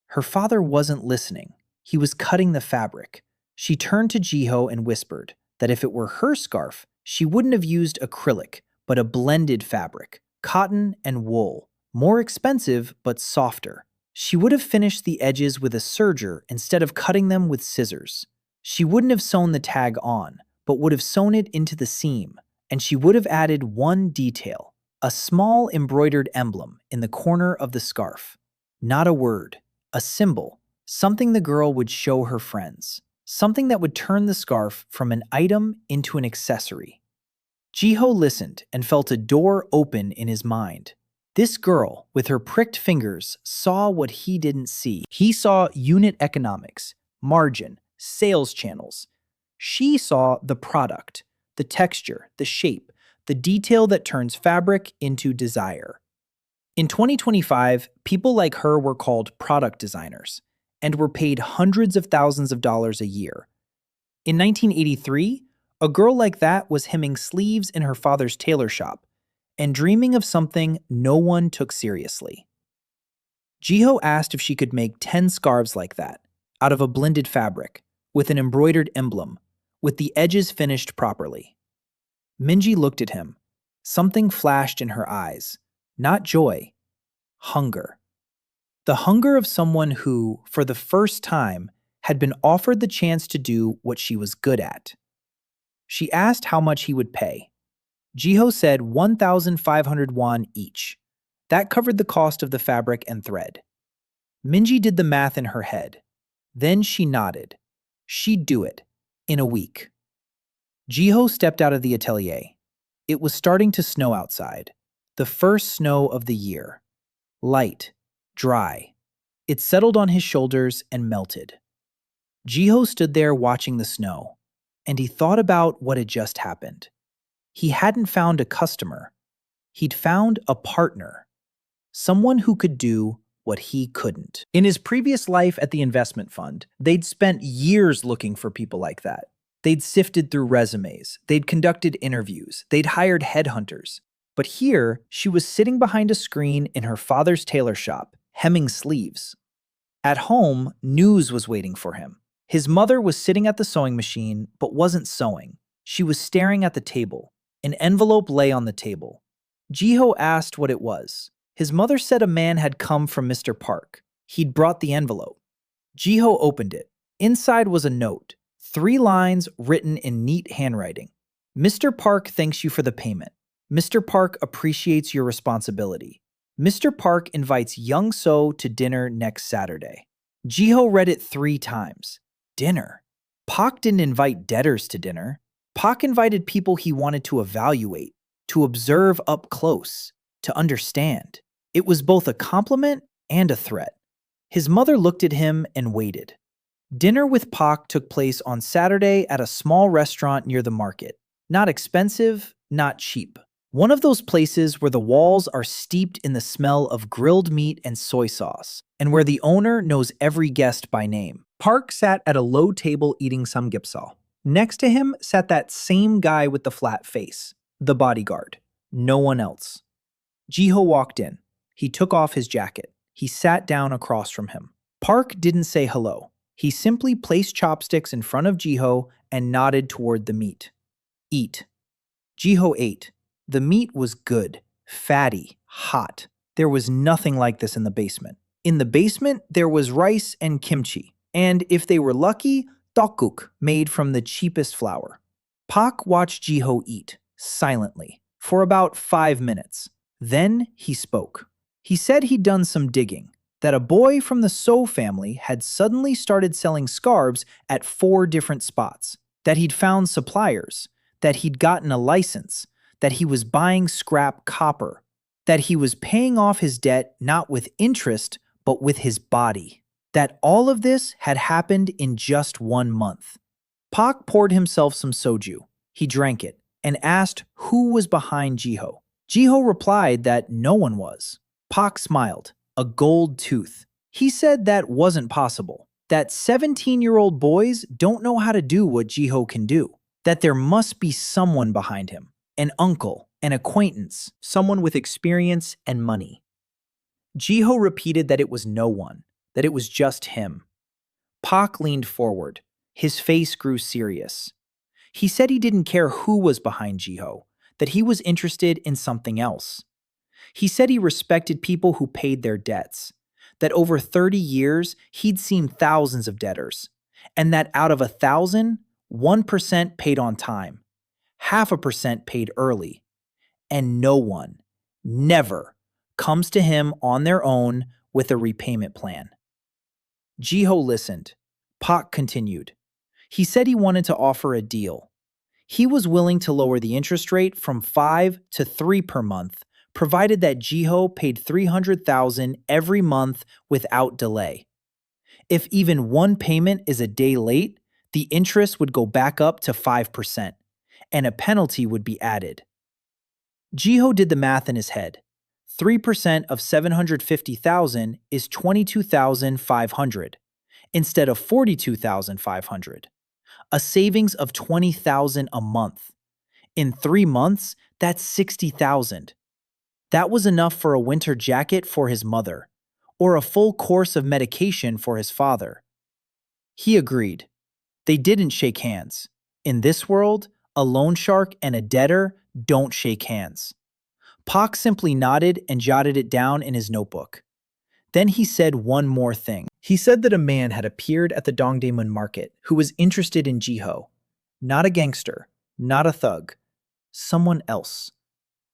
Her father wasn't listening. He was cutting the fabric. She turned to Jiho and whispered that if it were her scarf, she wouldn't have used acrylic, but a blended fabric, cotton and wool, more expensive but softer. She would have finished the edges with a serger instead of cutting them with scissors. She wouldn't have sewn the tag on, but would have sewn it into the seam, and she would have added one detail, a small embroidered emblem in the corner of the scarf. Not a word, a symbol, something the girl would show her friends, something that would turn the scarf from an item into an accessory. Jiho listened and felt a door open in his mind. This girl, with her pricked fingers, saw what he didn't see. He saw unit economics, margin, sales channels. She saw the product, the texture, the shape, the detail that turns fabric into desire. In 2025, people like her were called product designers and were paid hundreds of thousands of dollars a year. In 1983, a girl like that was hemming sleeves in her father's tailor shop and dreaming of something no one took seriously. Jiho asked if she could make 10 scarves like that, out of a blended fabric, with an embroidered emblem, with the edges finished properly. Minji looked at him. Something flashed in her eyes. Not joy, hunger. The hunger of someone who, for the first time, had been offered the chance to do what she was good at. She asked how much he would pay. Jiho said 1,500 won each. That covered the cost of the fabric and thread. Minji did the math in her head. Then she nodded. She'd do it, in a week. Jiho stepped out of the atelier. It was starting to snow outside. The first snow of the year. Light, dry. It settled on his shoulders and melted. Jiho stood there watching the snow, and he thought about what had just happened. He hadn't found a customer. He'd found a partner. Someone who could do what he couldn't. In his previous life at the investment fund, they'd spent years looking for people like that. They'd sifted through resumes. They'd conducted interviews. They'd hired headhunters. But here, she was sitting behind a screen in her father's tailor shop, hemming sleeves. At home, news was waiting for him. His mother was sitting at the sewing machine, but wasn't sewing. She was staring at the table. An envelope lay on the table. Jiho asked what it was. His mother said a man had come from Mr. Park. He'd brought the envelope. Jiho opened it. Inside was a note, 3 lines written in neat handwriting. Mr. Park thanks you for the payment. Mr. Park appreciates your responsibility. Mr. Park invites Young So to dinner next Saturday. Jiho read it 3 times. Dinner. Park didn't invite debtors to dinner. Park invited people he wanted to evaluate, to observe up close, to understand. It was both a compliment and a threat. His mother looked at him and waited. Dinner with Park took place on Saturday at a small restaurant near the market. Not expensive, not cheap. One of those places where the walls are steeped in the smell of grilled meat and soy sauce, and where the owner knows every guest by name. Park sat at a low table eating samgyeopsal. Next to him sat that same guy with the flat face, the bodyguard. No one else. Jiho walked in. He took off his jacket. He sat down across from him. Park didn't say hello. He simply placed chopsticks in front of Jiho and nodded toward the meat. Eat. Jiho ate. The meat was good, fatty, hot. There was nothing like this in the basement. In the basement, there was rice and kimchi, and if they were lucky, tteokguk made from the cheapest flour. Park watched Jiho eat, silently, for about 5 minutes. Then he spoke. He said he'd done some digging, that a boy from the So family had suddenly started selling scarves at 4 different spots, that he'd found suppliers, that he'd gotten a license, that he was buying scrap copper, that he was paying off his debt not with interest, but with his body, that all of this had happened in just 1 month. Park poured himself some soju. He drank it and asked who was behind Jiho. Jiho replied that no one was. Park smiled, a gold tooth. He said that wasn't possible, that 17-year-old boys don't know how to do what Jiho can do, that there must be someone behind him, an uncle, an acquaintance, someone with experience and money. Jiho repeated that it was no one, that it was just him. Pak leaned forward. His face grew serious. He said he didn't care who was behind Jiho, that he was interested in something else. He said he respected people who paid their debts, that over 30 years he'd seen thousands of debtors, and that out of 1,000, 1% paid on time, 0.5% paid early, and no one, never, comes to him on their own with a repayment plan. Jiho listened. Pak continued. He said he wanted to offer a deal. He was willing to lower the interest rate from 5 to 3 per month, provided that Jiho paid 300,000 every month without delay. If even one payment is a day late, the interest would go back up to 5%, and a penalty would be added. Jiho did the math in his head. 3% of 750,000 is 22,500 instead of 42,500. A savings of 20,000 a month. In 3 months, that's 60,000. That was enough for a winter jacket for his mother, or a full course of medication for his father. He agreed. They didn't shake hands. In this world, a loan shark and a debtor don't shake hands. Pak simply nodded and jotted it down in his notebook. Then he said one more thing. He said that a man had appeared at the Dongdaemun market who was interested in Jiho. Not a gangster, not a thug. Someone else.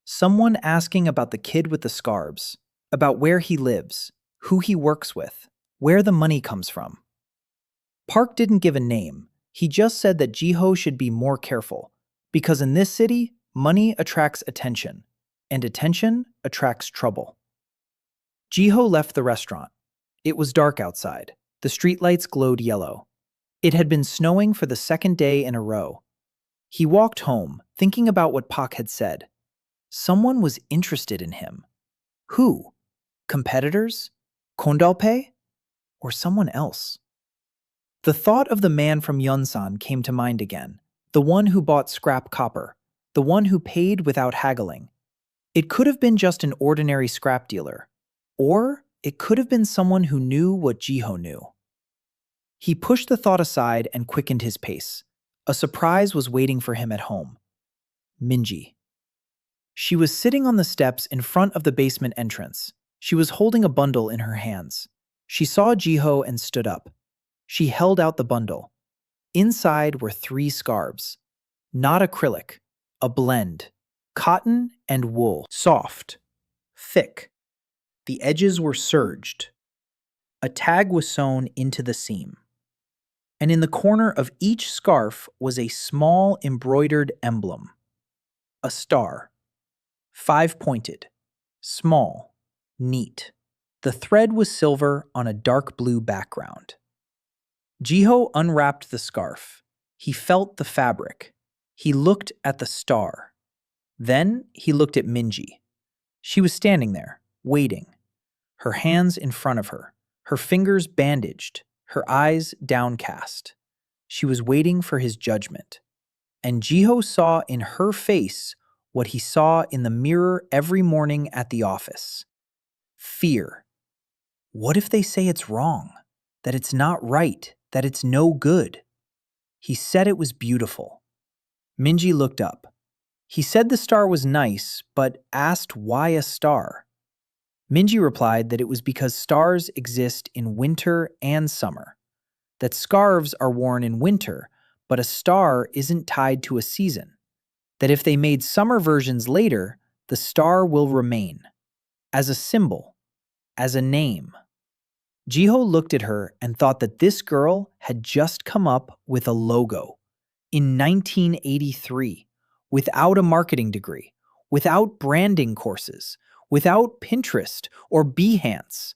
Someone asking about the kid with the scarves, about where he lives, who he works with, where the money comes from. Park didn't give a name. He just said that Jiho should be more careful, because in this city, money attracts attention, and attention attracts trouble. Jiho left the restaurant. It was dark outside. The streetlights glowed yellow. It had been snowing for the second day in a row. He walked home, thinking about what Pak had said. Someone was interested in him. Who? Competitors? Kondalpe? Or someone else? The thought of the man from Yunsan came to mind again, the one who bought scrap copper, the one who paid without haggling. It could have been just an ordinary scrap dealer, or it could have been someone who knew what Jiho knew. He pushed the thought aside and quickened his pace. A surprise was waiting for him at home. Minji. She was sitting on the steps in front of the basement entrance. She was holding a bundle in her hands. She saw Jiho and stood up. She held out the bundle. Inside were 3 scarves. Not acrylic, a blend. Cotton and wool. Soft. Thick. The edges were serged. A tag was sewn into the seam. And in the corner of each scarf was a small embroidered emblem. A star. 5-pointed. Small. Neat. The thread was silver on a dark blue background. Jiho unwrapped the scarf. He felt the fabric. He looked at the star. Then he looked at Minji. She was standing there, waiting. Her hands in front of her, her fingers bandaged, her eyes downcast. She was waiting for his judgment. And Jiho saw in her face what he saw in the mirror every morning at the office. Fear. What if they say it's wrong, that it's not right, that it's no good? He said it was beautiful. Minji looked up. He said the star was nice, but asked why a star. Minji replied that it was because stars exist in winter and summer, that scarves are worn in winter, but a star isn't tied to a season, that if they made summer versions later, the star will remain, as a symbol, as a name. Jiho looked at her and thought that this girl had just come up with a logo in 1983, without a marketing degree, without branding courses, without Pinterest or Behance.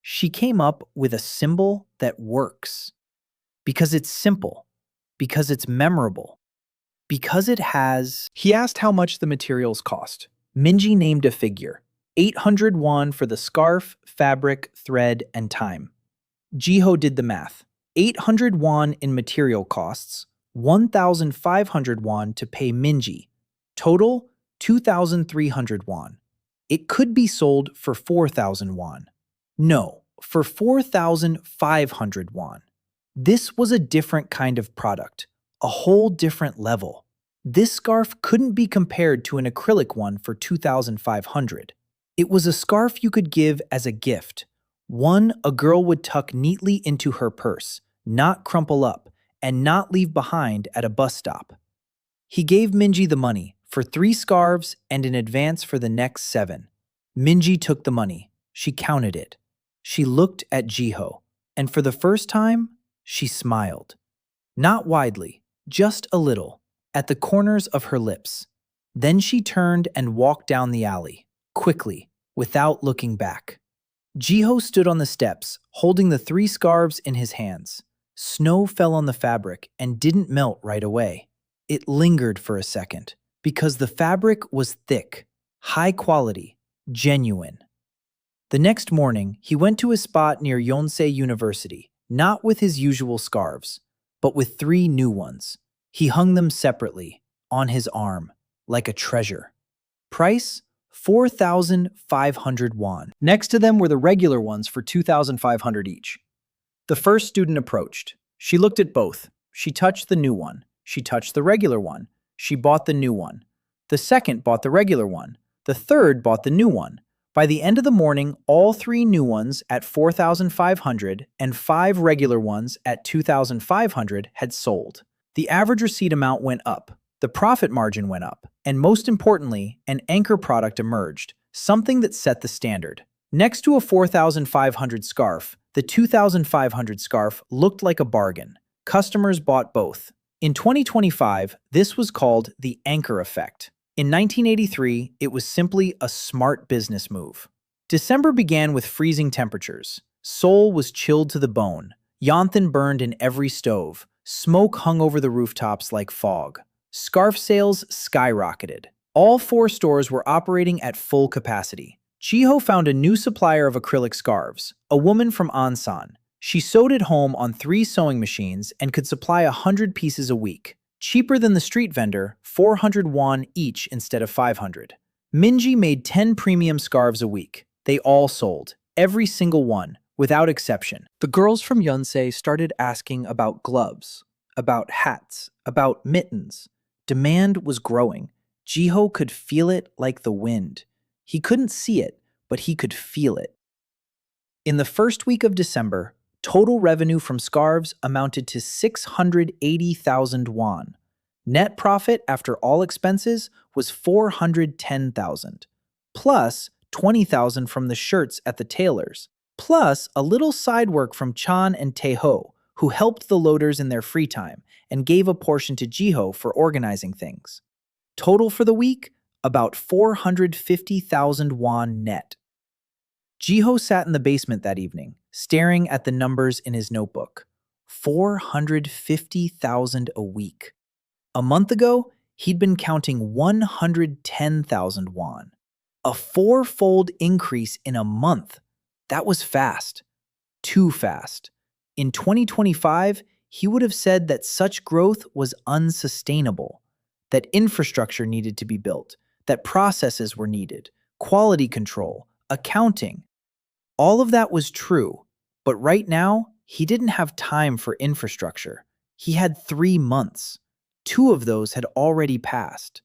She came up with a symbol that works. Because it's simple, because it's memorable, because it has... He asked how much the materials cost. Minji named a figure. 800 won for the scarf, fabric, thread, and time. Jiho did the math. 800 won in material costs, 1,500 won to pay Minji. Total, 2,300 won. It could be sold for 4,000 won. No, for 4,500 won. This was a different kind of product, a whole different level. This scarf couldn't be compared to an acrylic one for 2,500. It was a scarf you could give as a gift, one a girl would tuck neatly into her purse, not crumple up, and not leave behind at a bus stop. He gave Minji the money for 3 scarves and in advance for the next 7. Minji took the money. She counted it. She looked at Jiho, and for the first time, she smiled. Not widely, just a little, at the corners of her lips. Then she turned and walked down the alley, quickly, without looking back. Jiho stood on the steps, holding the 3 scarves in his hands. Snow fell on the fabric and didn't melt right away. It lingered for a second, because the fabric was thick, high quality, genuine. The next morning, he went to a spot near Yonsei University, not with his usual scarves, but with 3 new ones. He hung them separately, on his arm, like a treasure. Price? 4,500 won. Next to them were the regular ones for 2,500 each. The first student approached. She looked at both. She touched the new one. She touched the regular one. She bought the new one. The second bought the regular one. The third bought the new one. By the end of the morning, all 3 new ones at 4,500 and 5 regular ones at 2,500 had sold. The average receipt amount went up. The profit margin went up. And most importantly, an anchor product emerged, something that set the standard. Next to a 4,500 scarf, the 2,500 scarf looked like a bargain. Customers bought both. In 2025, this was called the anchor effect. In 1983, it was simply a smart business move. December began with freezing temperatures. Seoul was chilled to the bone. Yontan burned in every stove. Smoke hung over the rooftops like fog. Scarf sales skyrocketed. All 4 stores were operating at full capacity. Jiho found a new supplier of acrylic scarves, a woman from Ansan. She sewed at home on 3 sewing machines and could supply 100 pieces a week. Cheaper than the street vendor, 400 won each instead of 500. Minji made 10 premium scarves a week. They all sold, every single one, without exception. The girls from Yonsei started asking about gloves, about hats, about mittens. Demand was growing. Jiho could feel it like the wind. He couldn't see it, but he could feel it. In the first week of December, total revenue from scarves amounted to 680,000 won. Net profit after all expenses was 410,000, plus 20,000 from the shirts at the tailors, plus a little side work from Chan and Taeho, who helped the loaders in their free time and gave a portion to Jiho for organizing things. Total for the week, about 450,000 won net. Jiho sat in the basement that evening, staring at the numbers in his notebook. 450,000 a week. A month ago, he'd been counting 110,000 won. A 4-fold increase in a month. That was fast. Too fast. In 2025, he would have said that such growth was unsustainable, that infrastructure needed to be built, that processes were needed, quality control, accounting. All of that was true, but right now, he didn't have time for infrastructure. He had 3 months. 2 of those had already passed.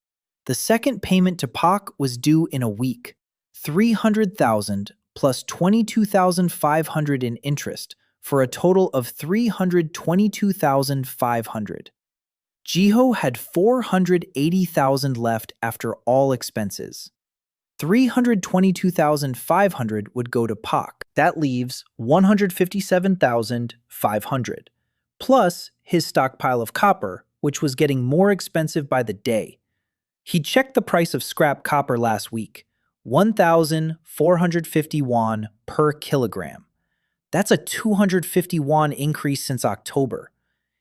The second payment to Pak was due in a week. 300,000 plus 22,500 in interest for a total of 322,500. Jiho had 480,000 left after all expenses. 322,500 would go to Pak. That leaves 157,500, plus his stockpile of copper, which was getting more expensive by the day. He checked the price of scrap copper last week, 1,450 won per kilogram. That's a 250 won increase since October.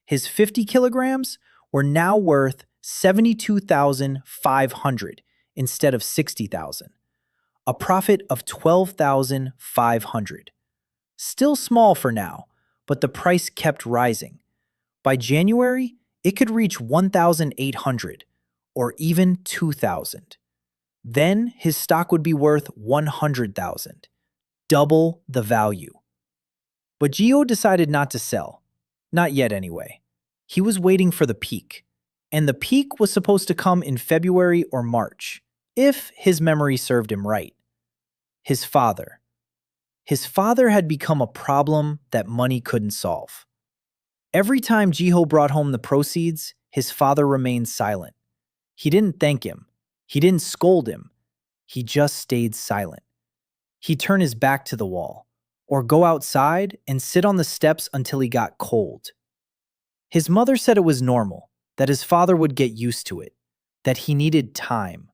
His 50 kilograms were now worth 72,500 instead of 60,000. a profit of 12,500. Still small for now, but the price kept rising. By January, it could reach 1,800 or even 2,000. Then his stock would be worth 100,000, double the value. But Gio decided not to sell. Not yet, anyway. He was waiting for the peak. And the peak was supposed to come in February or March, if his memory served him right. His father. His father had become a problem that money couldn't solve. Every time Jiho brought home the proceeds, his father remained silent. He didn't thank him. He didn't scold him. He just stayed silent. He'd turn his back to the wall, or go outside and sit on the steps until he got cold. His mother said it was normal, that his father would get used to it, that he needed time.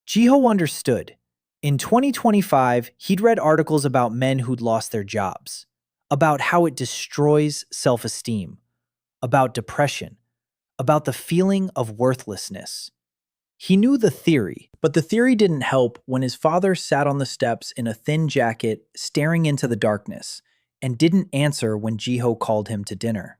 Jiho understood. In 2025, he'd read articles about men who'd lost their jobs, about how it destroys self-esteem, about depression, about the feeling of worthlessness. He knew the theory, but the theory didn't help when his father sat on the steps in a thin jacket, staring into the darkness, and didn't answer when Jiho called him to dinner.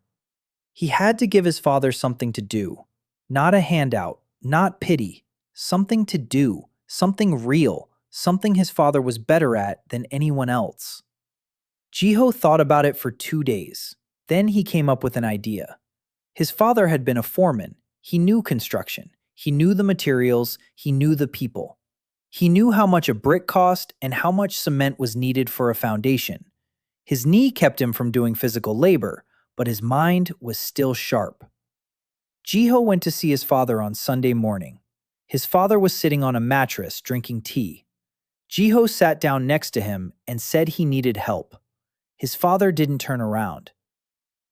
He had to give his father something to do. Not a handout, not pity. Something to do, something real, something his father was better at than anyone else. Jiho thought about it for 2 days. Then he came up with an idea. His father had been a foreman. He knew construction. He knew the materials. He knew the people. He knew how much a brick cost and how much cement was needed for a foundation. His knee kept him from doing physical labor, but his mind was still sharp. Jiho went to see his father on Sunday morning. His father was sitting on a mattress drinking tea. Jiho sat down next to him and said he needed help. His father didn't turn around.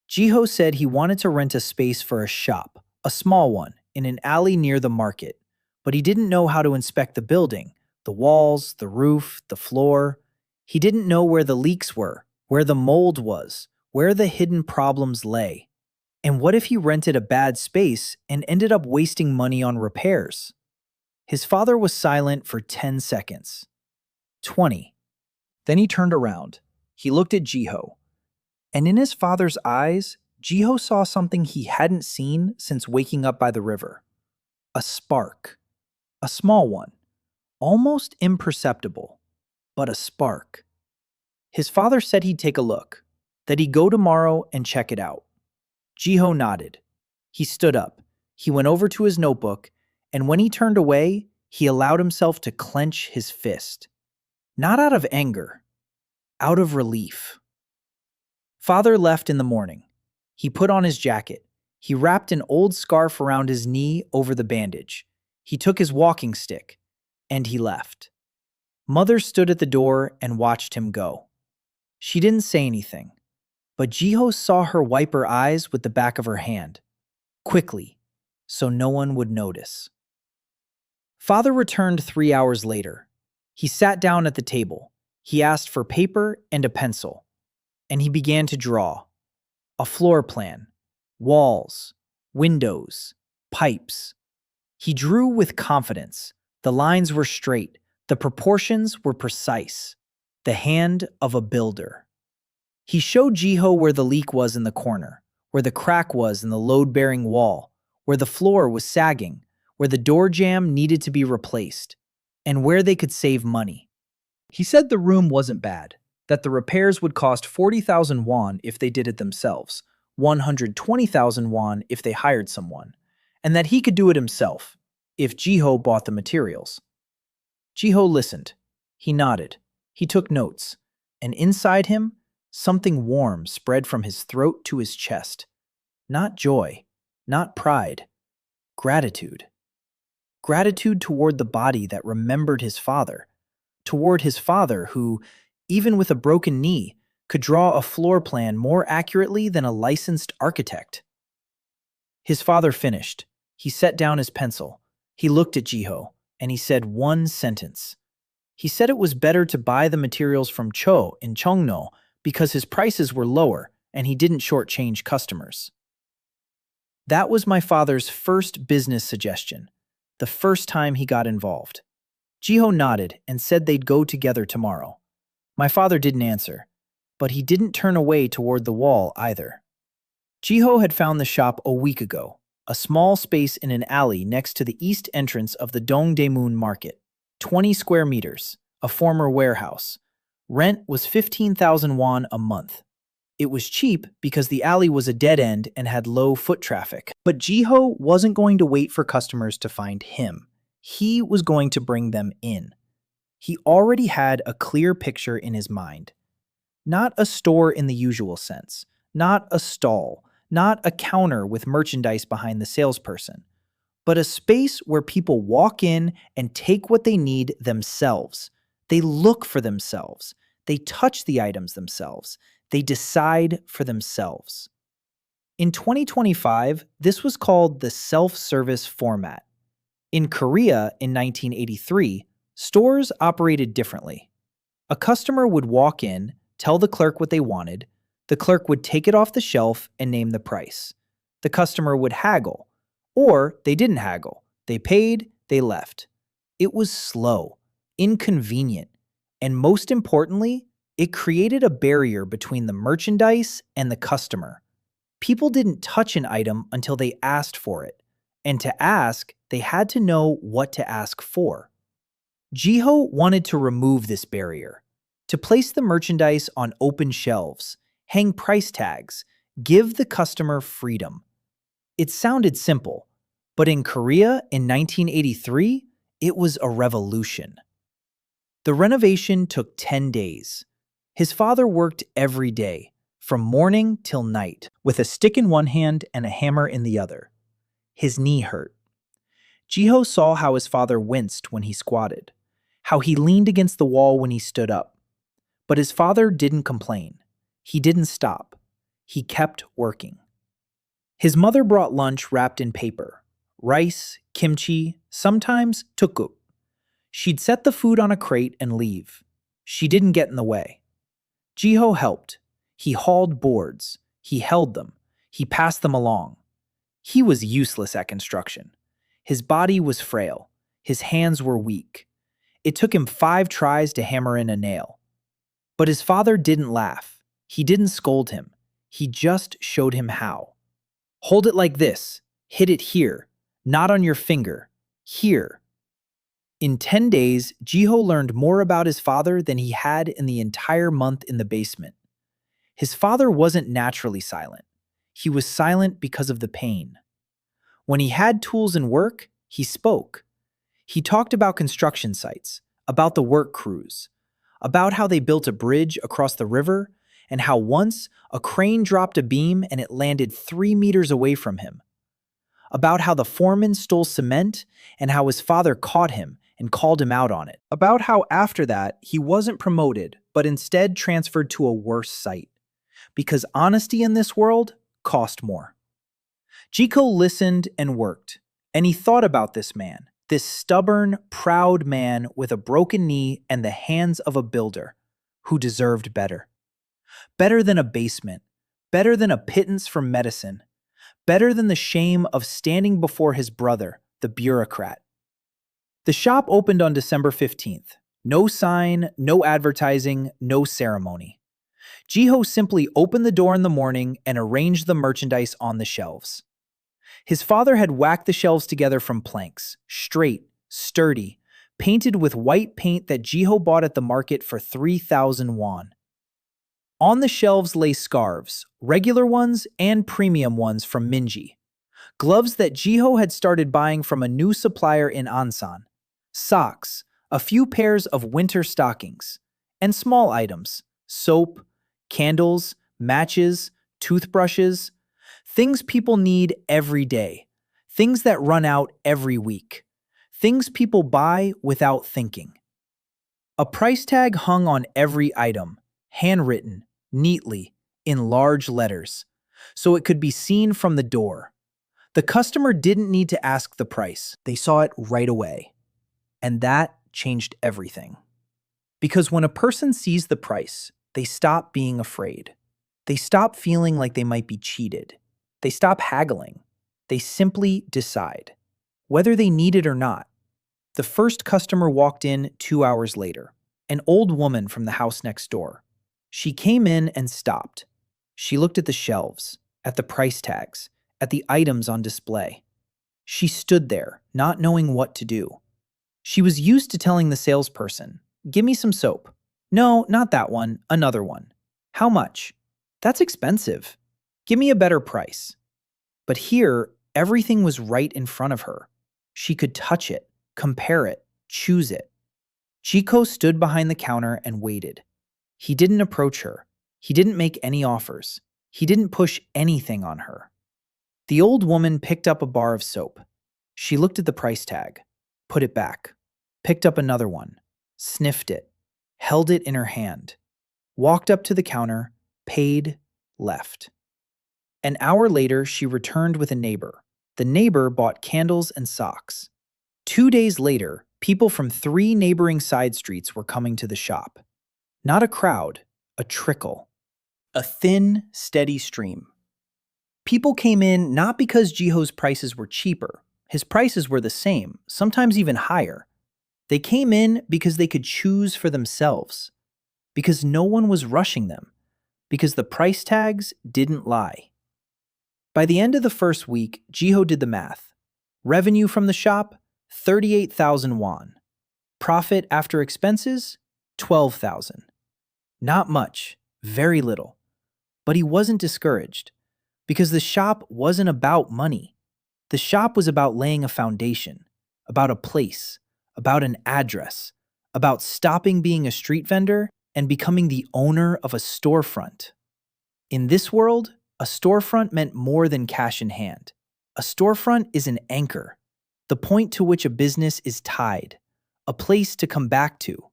Jiho said he wanted to rent a space for a shop, a small one, in an alley near the market, but he didn't know how to inspect the building, the walls, the roof, the floor. He didn't know where the leaks were, where the mold was, where the hidden problems lay. And what if he rented a bad space and ended up wasting money on repairs? His father was silent for 10 seconds. 20. Then he turned around. He looked at Jiho. And in his father's eyes, Jiho saw something he hadn't seen since waking up by the river. A spark. A small one. Almost imperceptible. But a spark. His father said he'd take a look, that he'd go tomorrow and check it out. Jiho nodded. He stood up. He went over to his notebook, and when he turned away, he allowed himself to clench his fist. Not out of anger, out of relief. Father left in the morning. He put on his jacket. He wrapped an old scarf around his knee over the bandage. He took his walking stick, and he left. Mother stood at the door and watched him go. She didn't say anything, but Jiho saw her wipe her eyes with the back of her hand, quickly, so no one would notice. Father returned 3 hours later. He sat down at the table. He asked for paper and a pencil, and he began to draw. A floor plan, walls, windows, pipes. He drew with confidence. The lines were straight. The proportions were precise. The hand of a builder. He showed Jiho where the leak was in the corner, where the crack was in the load-bearing wall, where the floor was sagging, where the door jamb needed to be replaced, and where they could save money. He said the room wasn't bad, that the repairs would cost 40,000 won if they did it themselves, 120,000 won if they hired someone, and that he could do it himself, if Jiho bought the materials. Jiho listened. He nodded. He took notes, and inside him, something warm spread from his throat to his chest. Not joy, not pride, gratitude. Gratitude toward the body that remembered his father, toward his father who, even with a broken knee, could draw a floor plan more accurately than a licensed architect. His father finished. He set down his pencil. He looked at Jiho, and he said one sentence. He said it was better to buy the materials from Cho in Cheongno because his prices were lower and he didn't shortchange customers. That was my father's first business suggestion, the first time he got involved. Jiho nodded and said they'd go together tomorrow. My father didn't answer, but he didn't turn away toward the wall either. Jiho had found the shop a week ago, a small space in an alley next to the east entrance of the Dongdaemun market. 20 square meters, a former warehouse. Rent was 15,000 won a month. It was cheap because the alley was a dead end and had low foot traffic. But Jiho wasn't going to wait for customers to find him. He was going to bring them in. He already had a clear picture in his mind. Not a store in the usual sense, not a stall, not a counter with merchandise behind the salesperson, but a space where people walk in and take what they need themselves. They look for themselves. They touch the items themselves. They decide for themselves. In 2025, this was called the self-service format. In Korea in 1983, stores operated differently. A customer would walk in, tell the clerk what they wanted. The clerk would take it off the shelf and name the price. The customer would haggle, or they didn't haggle. They paid, they left. It was slow, inconvenient, and most importantly, it created a barrier between the merchandise and the customer. People didn't touch an item until they asked for it, and to ask, they had to know what to ask for. Jiho wanted to remove this barrier, to place the merchandise on open shelves, hang price tags, give the customer freedom. It sounded simple, but in Korea in 1983, it was a revolution. The renovation took 10 days. His father worked every day, from morning till night, with a stick in one hand and a hammer in the other. His knee hurt. Jiho saw how his father winced when he squatted, how he leaned against the wall when he stood up. But his father didn't complain. He didn't stop. He kept working. His mother brought lunch wrapped in paper, rice, kimchi, sometimes tukuk. She'd set the food on a crate and leave. She didn't get in the way. Jiho helped. He hauled boards. He held them. He passed them along. He was useless at construction. His body was frail. His hands were weak. It took him 5 tries to hammer in a nail. But his father didn't laugh. He didn't scold him. He just showed him how. Hold it like this. Hit it here. Not on your finger. Here. In 10 days, Jiho learned more about his father than he had in the entire month in the basement. His father wasn't naturally silent. He was silent because of the pain. When he had tools and work, he spoke. He talked about construction sites, about the work crews, about how they built a bridge across the river, and how once a crane dropped a beam and it landed 3 meters away from him. About how the foreman stole cement and how his father caught him and called him out on it. About how after that, he wasn't promoted, but instead transferred to a worse site. Because honesty in this world cost more. Jiho listened and worked, and he thought about this man, this stubborn, proud man with a broken knee and the hands of a builder, who deserved better. Better than a basement, better than a pittance from medicine, better than the shame of standing before his brother, the bureaucrat. The shop opened on December 15th. No sign, no advertising, no ceremony. Jiho simply opened the door in the morning and arranged the merchandise on the shelves. His father had whacked the shelves together from planks, straight, sturdy, painted with white paint that Jiho bought at the market for 3,000 won. On the shelves lay scarves, regular ones and premium ones from Minji. Gloves that Jiho had started buying from a new supplier in Ansan. Socks, a few pairs of winter stockings, and small items, soap, candles, matches, toothbrushes, things people need every day, things that run out every week, things people buy without thinking. A price tag hung on every item, handwritten, neatly, in large letters, so it could be seen from the door. The customer didn't need to ask the price. They saw it right away. And that changed everything. Because when a person sees the price, they stop being afraid. They stop feeling like they might be cheated. They stop haggling. They simply decide, whether they need it or not. The first customer walked in 2 hours later, an old woman from the house next door. She came in and stopped. She looked at the shelves, at the price tags, at the items on display. She stood there, not knowing what to do. She was used to telling the salesperson, "Give me some soap." "No, not that one, another one." "How much?" "That's expensive." "Give me a better price." But here, everything was right in front of her. She could touch it, compare it, choose it. Chico stood behind the counter and waited. He didn't approach her. He didn't make any offers. He didn't push anything on her. The old woman picked up a bar of soap. She looked at the price tag, put it back, picked up another one, sniffed it, held it in her hand, walked up to the counter, paid, left. An hour later, she returned with a neighbor. The neighbor bought candles and socks. 2 days later, people from 3 neighboring side streets were coming to the shop. Not a crowd, a trickle. A thin, steady stream. People came in not because Jiho's prices were cheaper. His prices were the same, sometimes even higher. They came in because they could choose for themselves. Because no one was rushing them. Because the price tags didn't lie. By the end of the first week, Jiho did the math. Revenue from the shop, 38,000 won. Profit after expenses, 12,000. Not much, very little. But he wasn't discouraged, because the shop wasn't about money. The shop was about laying a foundation, about a place, about an address, about stopping being a street vendor and becoming the owner of a storefront. In this world, a storefront meant more than cash in hand. A storefront is an anchor, the point to which a business is tied, a place to come back to.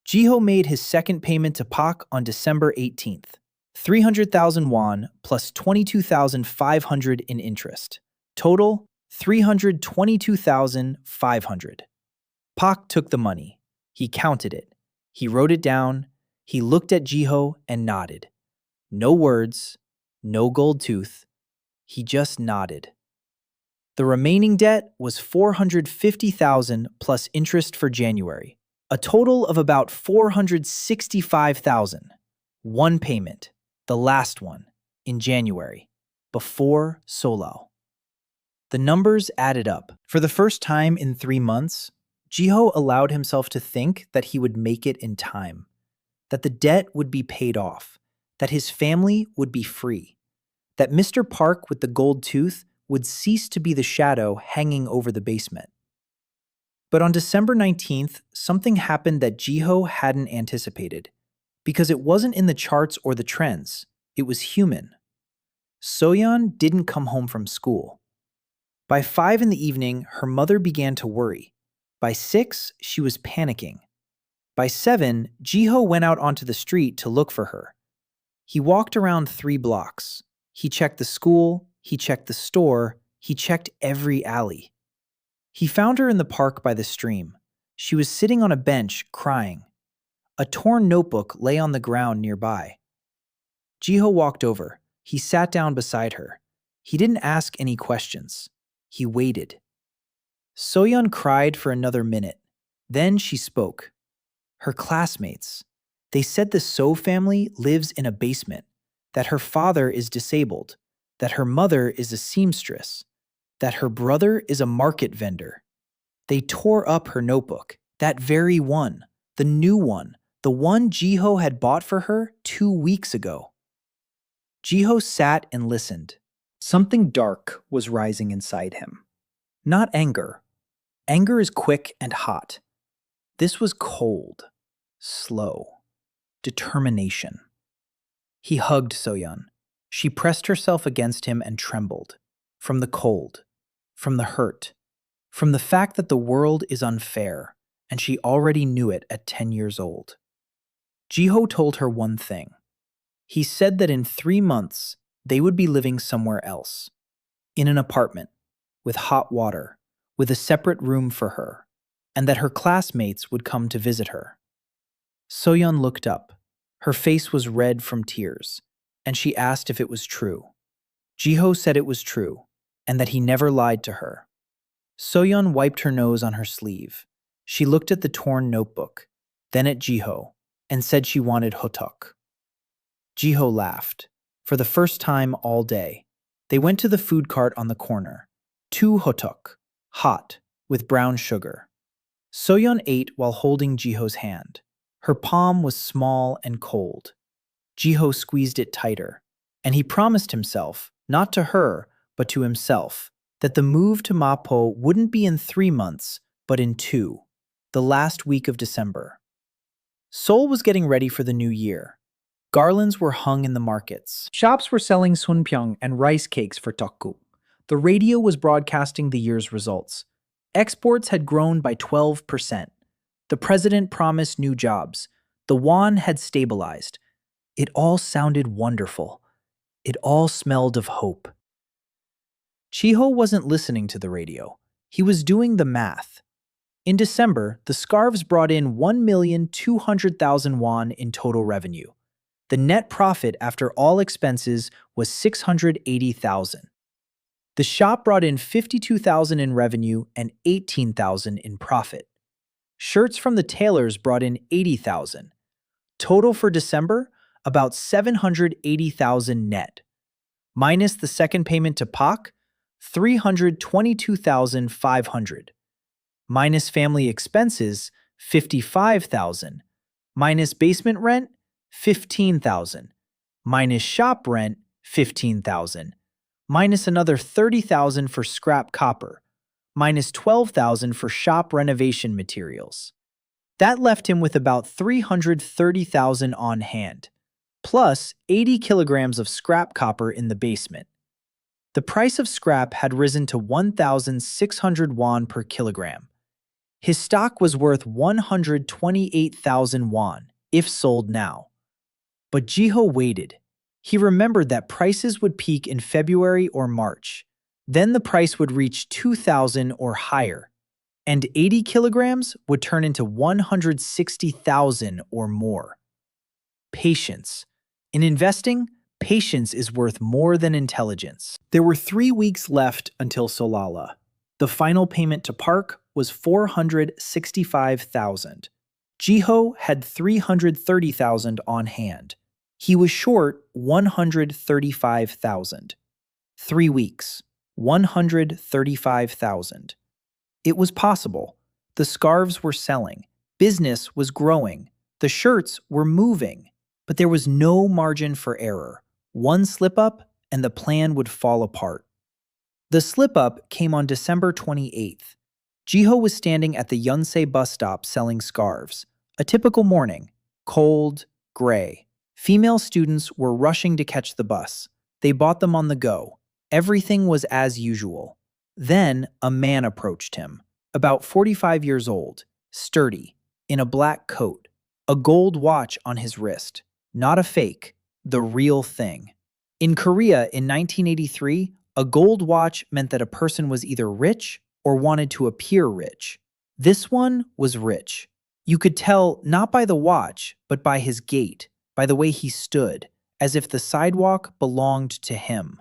Jiho made his second payment to Pak on December 18th, 300,000 won plus 22,500 in interest. Total, 322,500. Pak took the money. He counted it. He wrote it down. He looked at Jiho and nodded. No words, no gold tooth. He just nodded. The remaining debt was 450,000 plus interest for January. A total of about 465,000. One payment, the last one, in January, before Solal. The numbers added up. For the first time in 3 months, Jiho allowed himself to think that he would make it in time, that the debt would be paid off, that his family would be free, that Mr. Park with the gold tooth would cease to be the shadow hanging over the basement. But on December 19th, something happened that Jiho hadn't anticipated, because it wasn't in the charts or the trends, it was human. Soyeon didn't come home from school. By 5 in the evening, her mother began to worry. By 6, she was panicking. By 7, Jiho went out onto the street to look for her. He walked around 3 blocks. He checked the school, he checked the store, he checked every alley. He found her in the park by the stream. She was sitting on a bench, crying. A torn notebook lay on the ground nearby. Jiho walked over. He sat down beside her. He didn't ask any questions. He waited. Soyeon cried for another minute. Then she spoke. Her classmates. They said the So family lives in a basement, that her father is disabled, that her mother is a seamstress, that her brother is a market vendor. They tore up her notebook, that very one, the new one, the one Jiho had bought for her 2 weeks ago. Jiho sat and listened. Something dark was rising inside him. Not anger. Anger is quick and hot. This was cold, slow, determination. He hugged Soyeon. She pressed herself against him and trembled. From the cold, from the hurt, from the fact that the world is unfair, and she already knew it at 10 years old. Jiho told her one thing. He said that in 3 months, they would be living somewhere else. In an apartment, with hot water, with a separate room for her, and that her classmates would come to visit her. Soyeon looked up. Her face was red from tears, and she asked if it was true. Jiho said it was true, and that he never lied to her. Soyeon wiped her nose on her sleeve. She looked at the torn notebook, then at Jiho, and said she wanted hotok. Jiho laughed. For the first time all day, they went to the food cart on the corner. 2 hotok, hot, with brown sugar. Soyeon ate while holding Jiho's hand. Her palm was small and cold. Jiho squeezed it tighter, and he promised himself, not to her, but to himself, that the move to Mapo wouldn't be in 3 months, but in 2, the last week of December. Seoul was getting ready for the new year. Garlands were hung in the markets. Shops were selling sunpyeong and rice cakes for tteokguk. The radio was broadcasting the year's results. Exports had grown by 12%. The president promised new jobs. The won had stabilized. It all sounded wonderful. It all smelled of hope. Chiho wasn't listening to the radio. He was doing the math. In December, the scarves brought in 1,200,000 won in total revenue. The net profit after all expenses was 680,000. The shop brought in 52,000 in revenue and 18,000 in profit. Shirts from the tailors brought in 80,000. Total for December, about 780,000 net. Minus the second payment to Pak, 322,500. Minus family expenses, 55,000. Minus basement rent, 15,000. Minus shop rent, 15,000. Minus another 30,000 for scrap copper. Minus 12,000 for shop renovation materials. That left him with about 330,000 on hand, plus 80 kilograms of scrap copper in the basement. The price of scrap had risen to 1,600 won per kilogram. His stock was worth 128,000 won, if sold now. But Jiho waited. He remembered that prices would peak in February or March. Then the price would reach 2,000 or higher, and 80 kilograms would turn into 160,000 or more. Patience. In investing, patience is worth more than intelligence. There were 3 weeks left until Solala. The final payment to Park was 465,000. Jiho had 330,000 on hand. He was short 135,000. 3 weeks, 135,000. It was possible. The scarves were selling. Business was growing. The shirts were moving. But there was no margin for error. One slip-up, and the plan would fall apart. The slip-up came on December 28th. Jiho was standing at the Yonsei bus stop selling scarves. A typical morning. Cold, gray. Female students were rushing to catch the bus. They bought them on the go. Everything was as usual. Then a man approached him, about 45 years old, sturdy, in a black coat, a gold watch on his wrist. Not a fake, the real thing. In Korea in 1983, a gold watch meant that a person was either rich or wanted to appear rich. This one was rich. You could tell not by the watch, but by his gait, by the way he stood, as if the sidewalk belonged to him.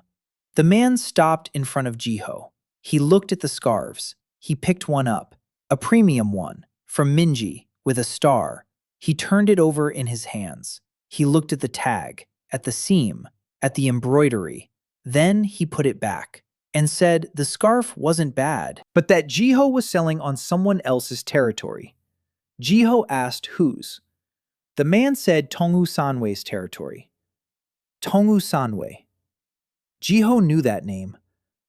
The man stopped in front of Jiho. He looked at the scarves. He picked one up, a premium one, from Minji, with a star. He turned it over in his hands. He looked at the tag, at the seam, at the embroidery. Then he put it back and said the scarf wasn't bad, but that Jiho was selling on someone else's territory. Jiho asked whose. The man said Tongwoo Sanwei's territory. Tongwoo Sanwei. Jiho knew that name.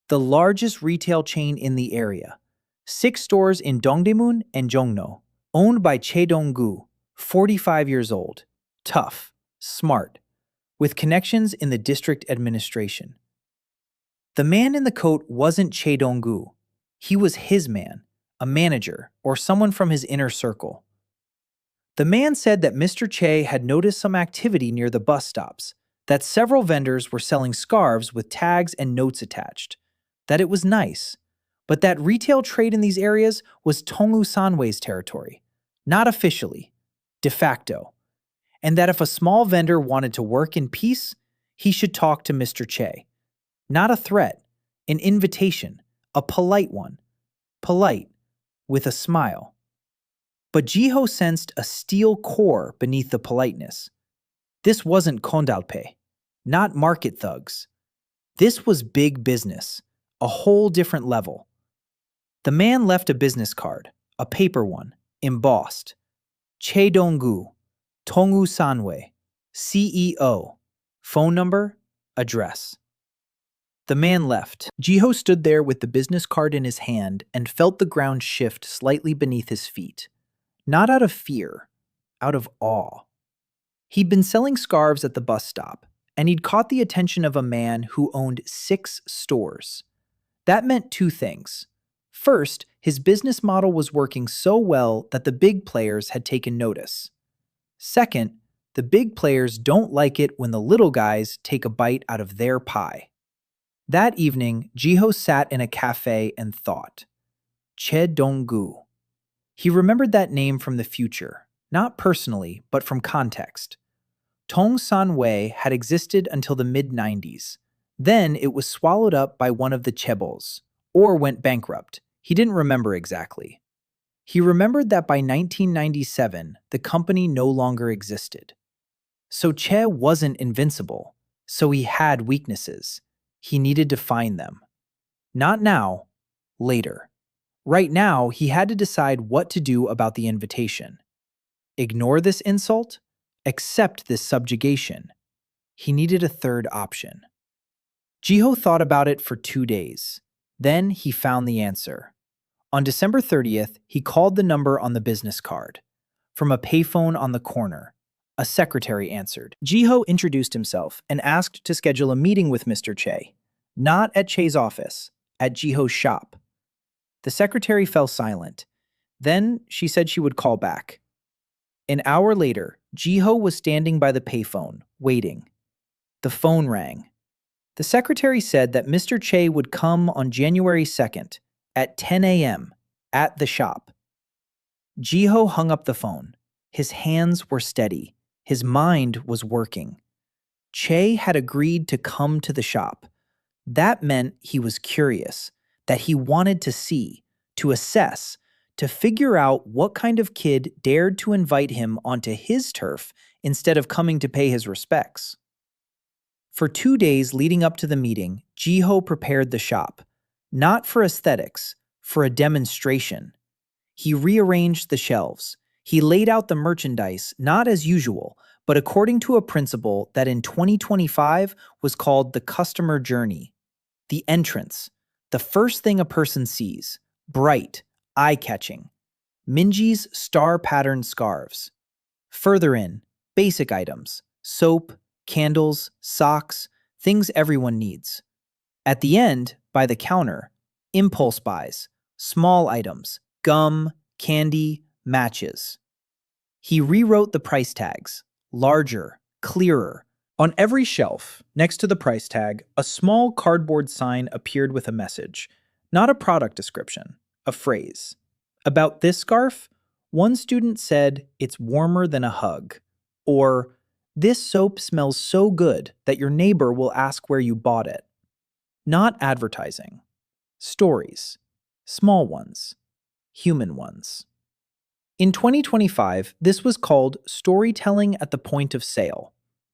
The largest retail chain in the area. 6 stores in Dongdaemun and Jongno. Owned by Che Dong-gu, 45 years old. Tough, smart, with connections in the district administration. The man in the coat wasn't Che Dong-gu. He was his man, a manager, or someone from his inner circle. The man said that Mr. Che had noticed some activity near the bus stops, that several vendors were selling scarves with tags and notes attached, that it was nice, but that retail trade in these areas was Tongwoo Sanwei's territory, not officially, de facto, and that if a small vendor wanted to work in peace, he should talk to Mr. Che. Not a threat, an invitation, a polite one. polite, with a smile. But Jiho sensed a steel core beneath the politeness. This wasn't Kondalpe, not market thugs. This was big business, a whole different level. The man left a business card, a paper one, embossed. Che Donggu, Tongu Sanwe, CEO, phone number, address. The man left. Jiho stood there with the business card in his hand and felt the ground shift slightly beneath his feet. Not out of fear, out of awe. He'd been selling scarves at the bus stop, and he'd caught the attention of a man who owned 6 stores. That meant 2 things. First, his business model was working so well that the big players had taken notice. Second, the big players don't like it when the little guys take a bite out of their pie. That evening, Jiho sat in a cafe and thought. Che Donggu. He remembered that name from the future, not personally, but from context. Tong San Wei had existed until the mid-90s. Then it was swallowed up by one of the chaebols, or went bankrupt. He didn't remember exactly. He remembered that by 1997, the company no longer existed. So Che wasn't invincible, so he had weaknesses. He needed to find them. Not now, later. Right now, he had to decide what to do about the invitation. Ignore this insult? Accept this subjugation. He needed a third option. Jiho thought about it for 2 days. Then he found the answer. On December 30th, he called the number on the business card. From a payphone on the corner, a secretary answered. Jiho introduced himself and asked to schedule a meeting with Mr. Che. Not at Che's office, at Jiho's shop. The secretary fell silent. Then she said she would call back. An hour later, Jiho was standing by the payphone, waiting. The phone rang. The secretary said that Mr. Che would come on January 2nd at 10 a.m. at the shop. Jiho hung up the phone. His hands were steady. His mind was working. Che had agreed to come to the shop. That meant he was curious, that he wanted to see, to assess, to figure out what kind of kid dared to invite him onto his turf instead of coming to pay his respects. For 2 days leading up to the meeting, Jiho prepared the shop, not for aesthetics, for a demonstration. He rearranged the shelves. He laid out the merchandise, not as usual, but according to a principle that in 2025 was called the customer journey. The entrance, the first thing a person sees, bright, eye-catching. Minji's star-patterned scarves. Further in, basic items, soap, candles, socks, things everyone needs. At the end, by the counter, impulse buys, small items, gum, candy, matches. He rewrote the price tags, larger, clearer. On every shelf, next to the price tag, a small cardboard sign appeared with a message, not a product description, a phrase. About this scarf, one student said, "It's warmer than a hug," or "This soap smells so good that your neighbor will ask where you bought it." Not advertising. Stories. Small ones. Human ones. In 2025, this was called storytelling at the point of sale.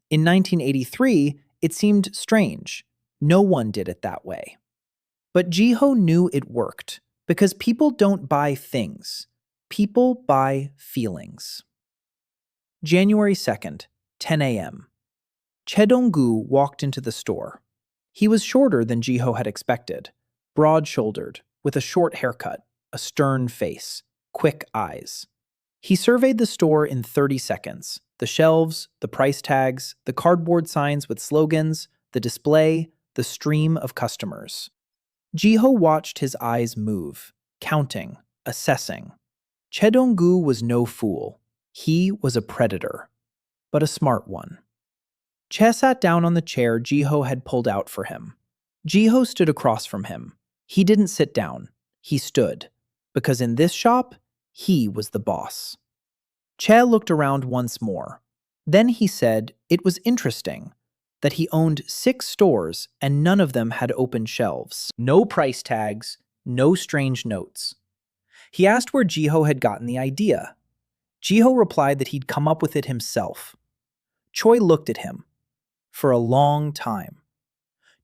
In 1983, it seemed strange. No one did it that way. But Jiho knew it worked, because people don't buy things. People buy feelings. January 2nd, 10 a.m. Che Donggu walked into the store. He was shorter than Jiho had expected, broad-shouldered, with a short haircut, a stern face, quick eyes. He surveyed the store in 30 seconds. The shelves, the price tags, the cardboard signs with slogans, the display, the stream of customers. Jiho watched his eyes move, counting, assessing. Che Donggu was no fool. He was a predator, but a smart one. Che sat down on the chair Jiho had pulled out for him. Jiho stood across from him. He didn't sit down. He stood, because in this shop, he was the boss. Che looked around once more. Then he said it was interesting that he owned 6 stores and none of them had open shelves. No price tags, no strange notes. He asked where Jiho had gotten the idea. Jiho replied that he'd come up with it himself. Choi looked at him for a long time.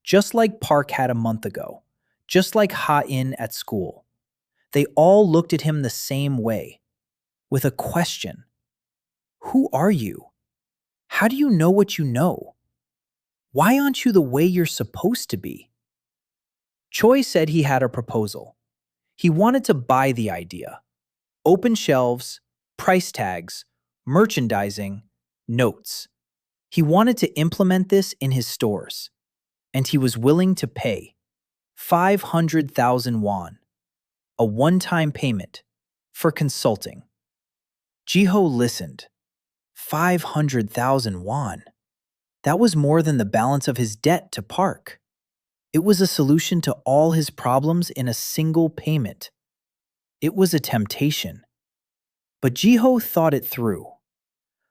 Just like Park had a month ago, just like Ha-in at school. They all looked at him the same way, with a question. Who are you? How do you know what you know? Why aren't you the way you're supposed to be? Choi said he had a proposal. He wanted to buy the idea. Open shelves, price tags, merchandising, notes. He wanted to implement this in his stores, and he was willing to pay 500,000 won, a one-time payment, for consulting. Jiho listened. 500,000 won. That was more than the balance of his debt to Park. It was a solution to all his problems in a single payment. It was a temptation. But Jiho thought it through.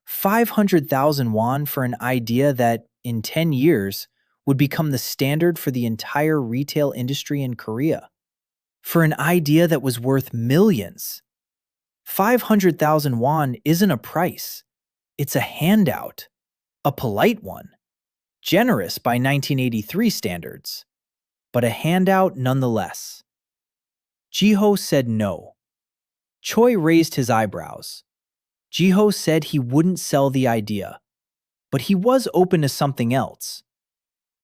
500,000 won for an idea that, in 10 years, would become the standard for the entire retail industry in Korea. For an idea that was worth millions. 500,000 won isn't a price. It's a handout. A polite one. Generous by 1983 standards. But a handout nonetheless. Jiho said no. Choi raised his eyebrows. Jiho said he wouldn't sell the idea, but he was open to something else.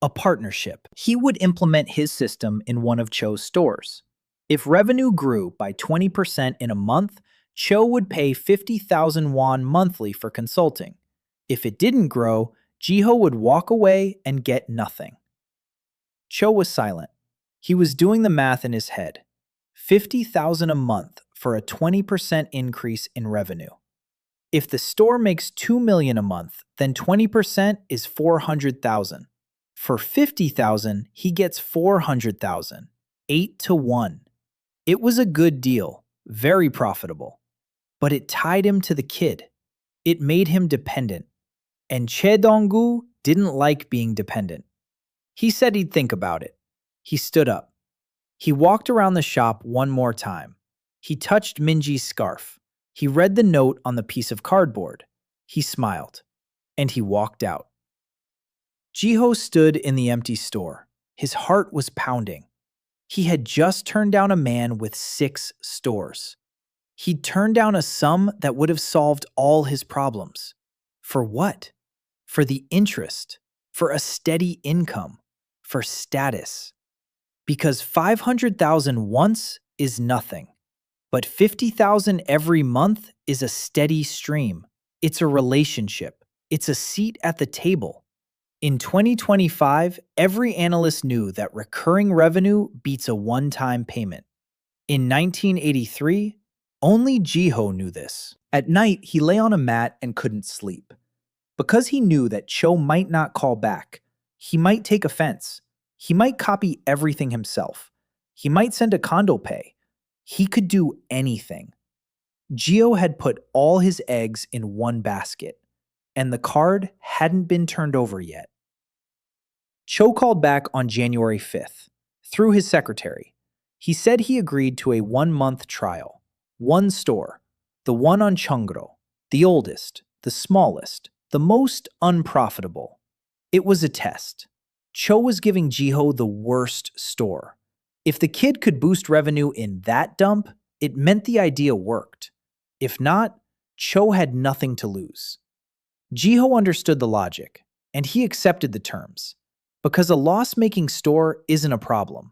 A partnership. He would implement his system in one of Cho's stores. If revenue grew by 20% in a month, Cho would pay 50,000 won monthly for consulting. If it didn't grow, Jiho would walk away and get nothing. Cho was silent. He was doing the math in his head. 50,000 a month for a 20% increase in revenue. If the store makes 2 million a month, then 20% is 400,000. For 50,000, he gets 400,000. 8 to 1. It was a good deal, very profitable. But it tied him to the kid. It made him dependent. And Che Dong-gu didn't like being dependent. He said he'd think about it. He stood up. He walked around the shop one more time. He touched Minji's scarf. He read the note on the piece of cardboard. He smiled. And he walked out. Jiho stood in the empty store. His heart was pounding. He had just turned down a man with 6 stores. He'd turned down a sum that would have solved all his problems. For what? For the interest. For a steady income. For status. Because 500,000 once is nothing. But 50,000 every month is a steady stream. It's a relationship. It's a seat at the table. In 2025, every analyst knew that recurring revenue beats a one-time payment. In 1983, only Jiho knew this. At night, he lay on a mat and couldn't sleep. Because he knew that Cho might not call back, he might take offense. He might copy everything himself. He might send a condo pay. He could do anything. Jiho had put all his eggs in one basket, and the card hadn't been turned over yet. Cho called back on January 5th, through his secretary. He said he agreed to a 1-month trial. One store, the one on Cheongro, the oldest, the smallest, the most unprofitable. It was a test. Cho was giving Jiho the worst store. If the kid could boost revenue in that dump, it meant the idea worked. If not, Cho had nothing to lose. Jiho understood the logic, and he accepted the terms. Because a loss-making store isn't a problem.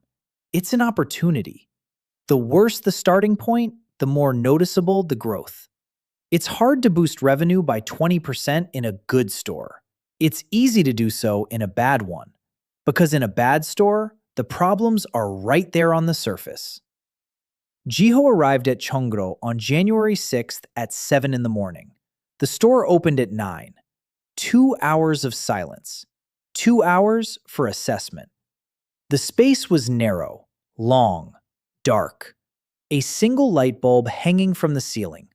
It's an opportunity. The worse the starting point, the more noticeable the growth. It's hard to boost revenue by 20% in a good store. It's easy to do so in a bad one. Because in a bad store, the problems are right there on the surface. Jiho arrived at Cheongro on January 6th at 7 in the morning. The store opened at 9. 2 hours of silence. 2 hours for assessment. The space was narrow, long, dark. A single light bulb hanging from the ceiling.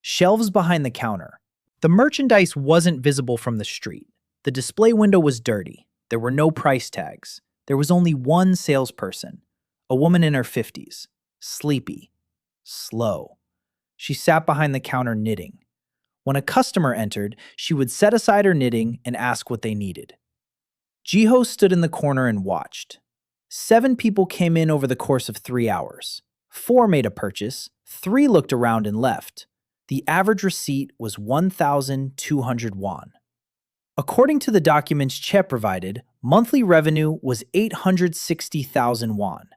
Shelves behind the counter. The merchandise wasn't visible from the street. The display window was dirty. There were no price tags. There was only one salesperson. a woman in her 50s, sleepy, slow. She sat behind the counter knitting. When a customer entered, she would set aside her knitting and ask what they needed. Jiho stood in the corner and watched. 7 people came in over the course of 3 hours. 4 made a purchase, 3 looked around and left. The average receipt was 1,200 won. According to the documents Che provided, monthly revenue was 860,000 won.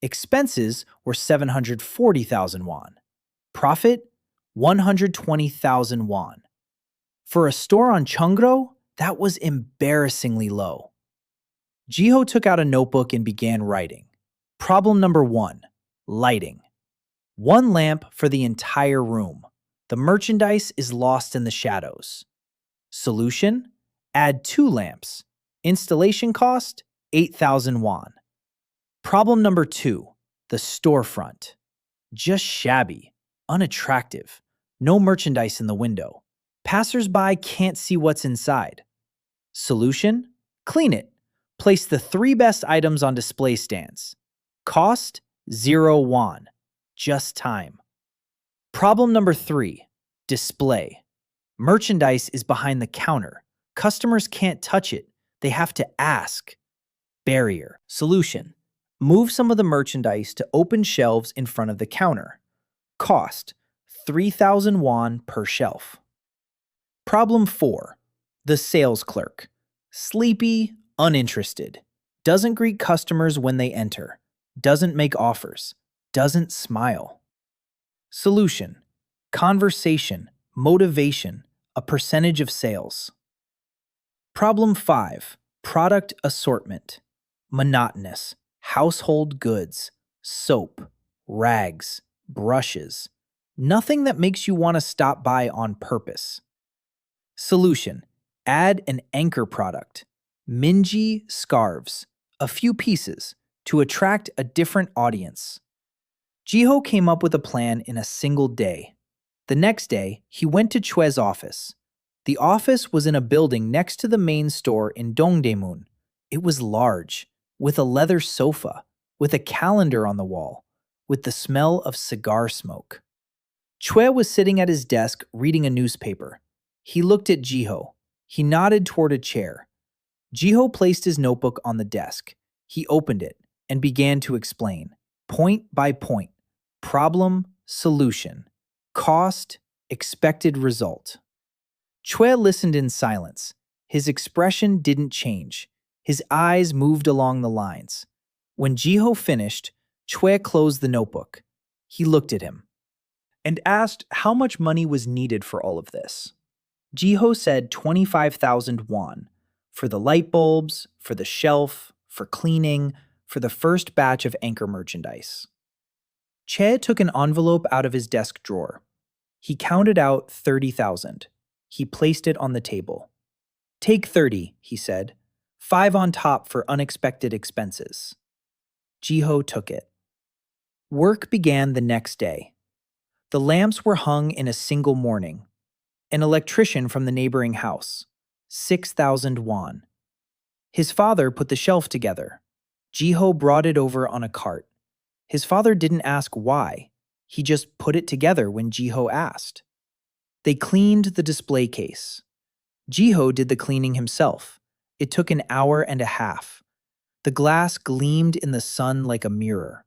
Expenses were 740,000 won. Profit, 120,000 won. For a store on Cheongro, that was embarrassingly low. Jiho took out a notebook and began writing. Problem number 1, lighting. 1 lamp for the entire room. The merchandise is lost in the shadows. Solution, add 2 lamps. Installation cost, 8,000 won. Problem number 2, the storefront. Just shabby, unattractive, no merchandise in the window. Passers-by can't see what's inside. Solution, clean it. Place the 3 best items on display stands. Cost, 0 won. Just time. Problem number 3, display. Merchandise is behind the counter. Customers can't touch it. They have to ask. Barrier. Solution, move some of the merchandise to open shelves in front of the counter. Cost, 3,000 won per shelf. Problem 4, the sales clerk. Sleepy, uninterested. Doesn't greet customers when they enter. Doesn't make offers. Doesn't smile. Solution, conversation, motivation, a percentage of sales. Problem 5, product assortment. Monotonous, household goods, soap, rags, brushes. Nothing that makes you want to stop by on purpose. Solution, add an anchor product. Minji scarves, a few pieces, to attract a different audience. Jiho came up with a plan in a single day. The next day, he went to Chue's office. The office was in a building next to the main store in Dongdaemun. It was large, with a leather sofa, with a calendar on the wall, with the smell of cigar smoke. Chue was sitting at his desk reading a newspaper. He looked at Jiho. He nodded toward a chair. Jiho placed his notebook on the desk. He opened it and began to explain, point by point, problem, solution, cost, expected result. Chue listened in silence. His expression didn't change. His eyes moved along the lines. When Jiho finished, Chue closed the notebook. He looked at him and asked how much money was needed for all of this. Jiho said 25,000 won for the light bulbs, for the shelf, for cleaning, for the first batch of anchor merchandise. Che took an envelope out of his desk drawer. He counted out 30,000. He placed it on the table. Take 30, he said. 5 on top for unexpected expenses. Jiho took it. Work began the next day. The lamps were hung in a single morning. An electrician from the neighboring house. 6,000 won. His father put the shelf together. Jiho brought it over on a cart. His father didn't ask why. He just put it together when Jiho asked. They cleaned the display case. Jiho did the cleaning himself. It took an hour and a half. The glass gleamed in the sun like a mirror.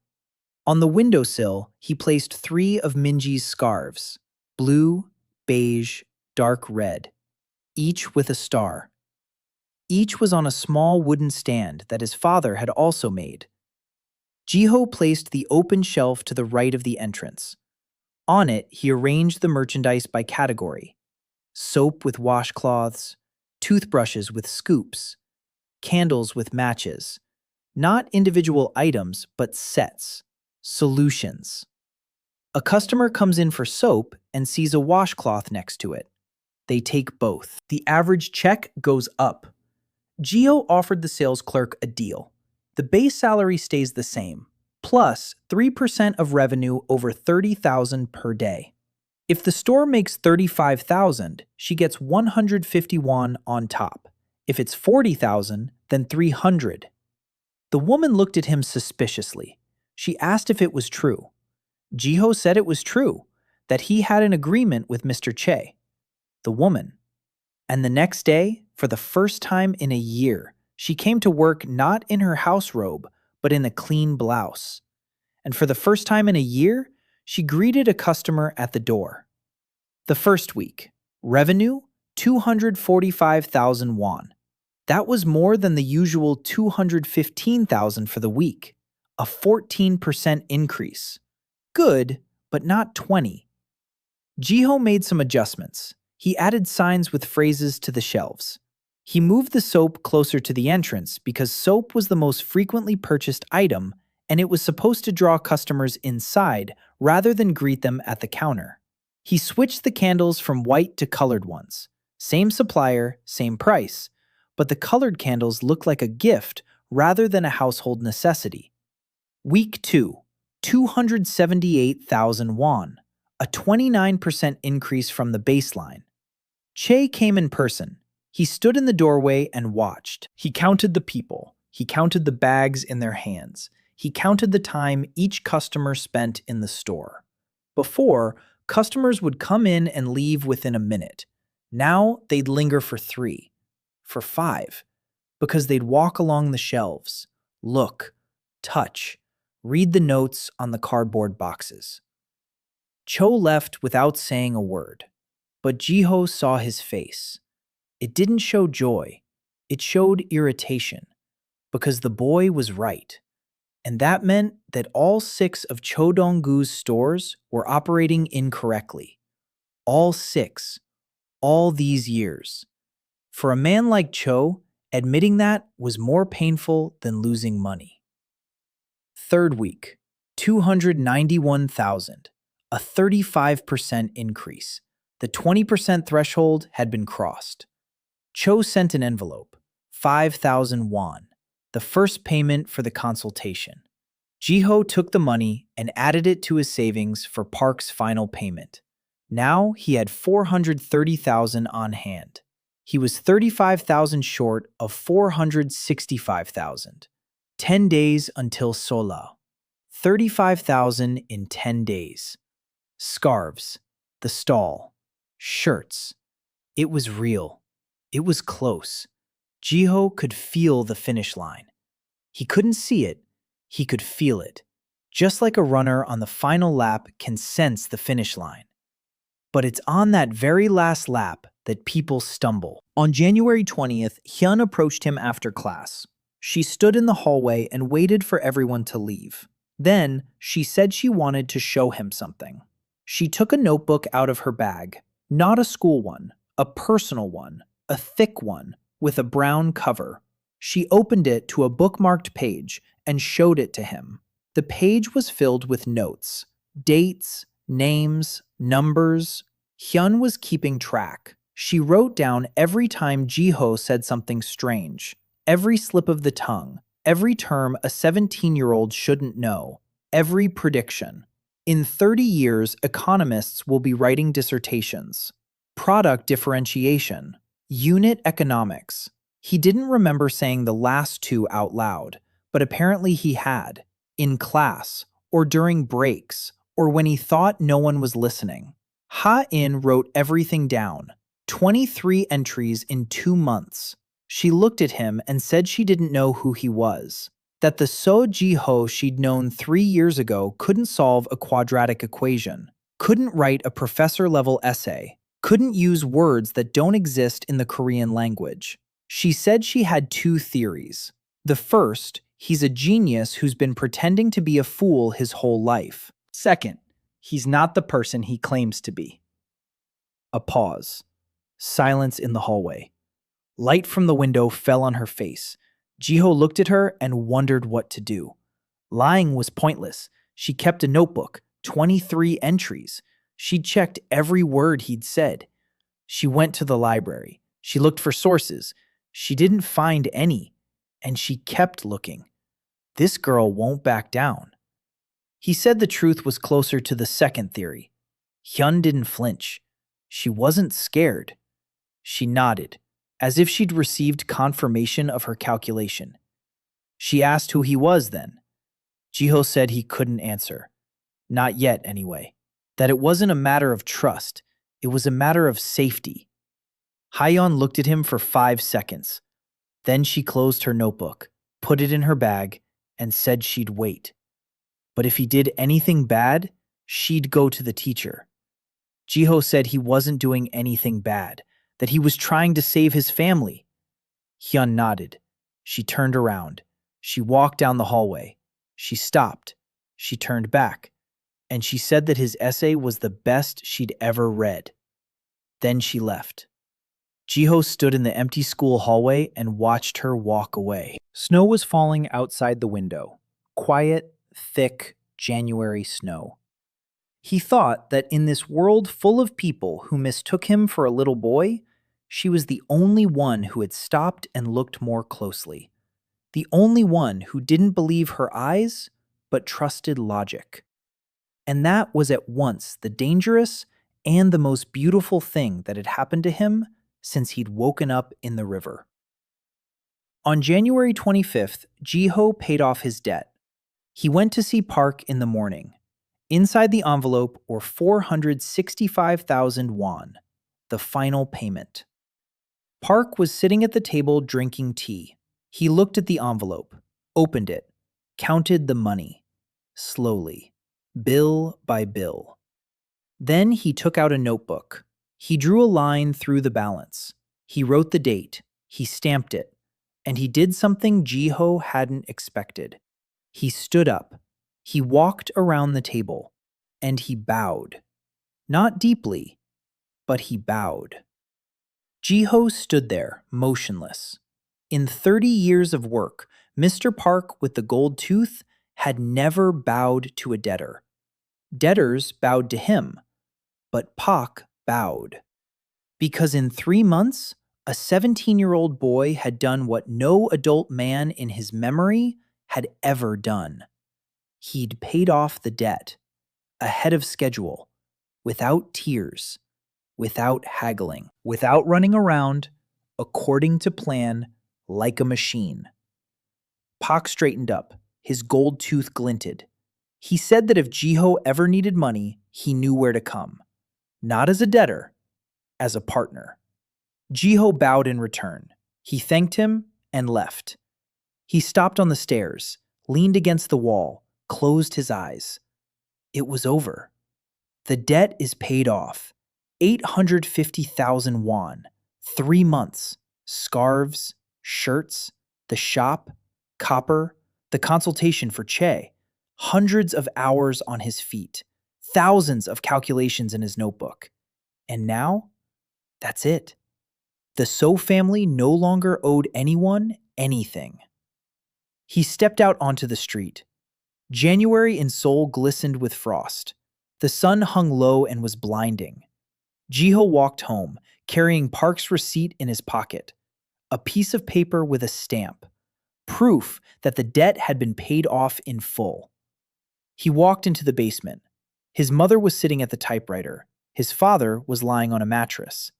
On the windowsill, he placed 3 of Minji's scarves, blue, beige, dark red, each with a star. Each was on a small wooden stand that his father had also made. Jiho placed the open shelf to the right of the entrance. On it, he arranged the merchandise by category: soap with washcloths, toothbrushes with scoops, candles with matches, not individual items, but sets, solutions. A customer comes in for soap and sees a washcloth next to it. They take both. The average check goes up. Jiho offered the sales clerk a deal. The base salary stays the same, plus 3% of revenue over 30,000 per day. If the store makes 35,000, she gets 150 won on top. If it's 40,000, then 300. The woman looked at him suspiciously. She asked if it was true. Jiho said it was true, that he had an agreement with Mr. Che, the woman. And the next day, for the first time in a year, she came to work not in her house robe, but in a clean blouse. And for the first time in a year, she greeted a customer at the door. The first week, revenue 245,000 won. That was more than the usual 215,000 for the week, a 14% increase. Good, but not 20. Jiho made some adjustments. He added signs with phrases to the shelves. He moved the soap closer to the entrance because soap was the most frequently purchased item and it was supposed to draw customers inside rather than greet them at the counter. He switched the candles from white to colored ones. Same supplier, same price, but the colored candles looked like a gift rather than a household necessity. Week 2, 278,000 won, a 29% increase from the baseline. Che came in person. He stood in the doorway and watched. He counted the people. He counted the bags in their hands. He counted the time each customer spent in the store. Before, customers would come in and leave within a minute. Now, they'd linger for 3, for 5, because they'd walk along the shelves, look, touch, read the notes on the cardboard boxes. Cho left without saying a word, but Jiho saw his face. It didn't show joy, it showed irritation, because the boy was right. And that meant that all 6 of Cho Dong-gu's stores were operating incorrectly. All 6, all these years. For a man like Cho, admitting that was more painful than losing money. Third week, 291,000, a 35% increase. The 20% threshold had been crossed. Cho sent an envelope, 5,000 won, the first payment for the consultation. Jiho took the money and added it to his savings for Park's final payment. Now he had 430,000 on hand. He was 35,000 short of 465,000. 10 days until Sola. 35,000 in 10 days. Scarves, the stall, shirts. It was real. It was close. Jiho could feel the finish line. He couldn't see it, he could feel it, just like a runner on the final lap can sense the finish line. But it's on that very last lap that people stumble. On January 20th, Hyun approached him after class. She stood in the hallway and waited for everyone to leave. Then, she said she wanted to show him something. She took a notebook out of her bag. Not a school one, a personal one, a thick one, with a brown cover. She opened it to a bookmarked page and showed it to him. The page was filled with notes, dates, names, numbers. Hyun was keeping track. She wrote down every time Jiho said something strange, every slip of the tongue, every term a 17-year-old shouldn't know, every prediction. In 30 years, economists will be writing dissertations. Product differentiation, unit economics. He didn't remember saying the last 2 out loud, but apparently he had, in class, or during breaks, or when he thought no one was listening. Ha-in wrote everything down, 23 entries in 2 months. She looked at him and said she didn't know who he was, that the So Jiho she'd known 3 years ago couldn't solve a quadratic equation, couldn't write a professor-level essay, couldn't use words that don't exist in the Korean language. She said she had 2 theories. The first, he's a genius who's been pretending to be a fool his whole life. Second, he's not the person he claims to be. A pause. Silence in the hallway. Light from the window fell on her face. Jiho looked at her and wondered what to do. Lying was pointless. She kept a notebook, 23 entries. She'd checked every word he'd said. She went to the library. She looked for sources. She didn't find any. And she kept looking. This girl won't back down. He said the truth was closer to the second theory. Hyun didn't flinch. She wasn't scared. She nodded, as if she'd received confirmation of her calculation. She asked who he was then. Jiho said he couldn't answer. Not yet, anyway. That it wasn't a matter of trust, it was a matter of safety. Hyeon looked at him for 5 seconds. Then she closed her notebook, put it in her bag, and said she'd wait. But if he did anything bad, she'd go to the teacher. Jiho said he wasn't doing anything bad, that he was trying to save his family. Hyun nodded. She turned around. She walked down the hallway. She stopped. She turned back. And she said that his essay was the best she'd ever read. Then she left. Jiho stood in the empty school hallway and watched her walk away. Snow was falling outside the window. Quiet, thick, January snow. He thought that in this world full of people who mistook him for a little boy, she was the only one who had stopped and looked more closely. The only one who didn't believe her eyes, but trusted logic. And that was at once the dangerous and the most beautiful thing that had happened to him since he'd woken up in the river. On January 25th, Jiho paid off his debt. He went to see Park in the morning. Inside the envelope were 465,000 won, the final payment. Park was sitting at the table drinking tea. He looked at the envelope, opened it, counted the money, slowly, bill by bill. Then he took out a notebook. He drew a line through the balance. He wrote the date. He stamped it. And he did something Jiho hadn't expected. He stood up. He walked around the table. And he bowed. Not deeply, but he bowed. Jiho stood there, motionless. In 30 years of work, Mr. Park with the gold tooth had never bowed to a debtor. Debtors bowed to him, but Pak bowed. Because in 3 months, a 17-year-old boy had done what no adult man in his memory had ever done. He'd paid off the debt, ahead of schedule, without tears, without haggling, without running around, according to plan, like a machine. Pak straightened up. His gold tooth glinted. He said that if Jiho ever needed money, he knew where to come. Not as a debtor, as a partner. Jiho bowed in return. He thanked him and left. He stopped on the stairs, leaned against the wall, closed his eyes. It was over. The debt is paid off. 850,000 won. 3 months. Scarves, shirts, the shop, copper, the consultation for Che. Hundreds of hours on his feet. Thousands of calculations in his notebook. And now, that's it. The So family no longer owed anyone anything. He stepped out onto the street. January in Seoul glistened with frost. The sun hung low and was blinding. Jiho walked home, carrying Park's receipt in his pocket. A piece of paper with a stamp. Proof that the debt had been paid off in full. He walked into the basement. His mother was sitting at the typewriter. His father was lying on a mattress.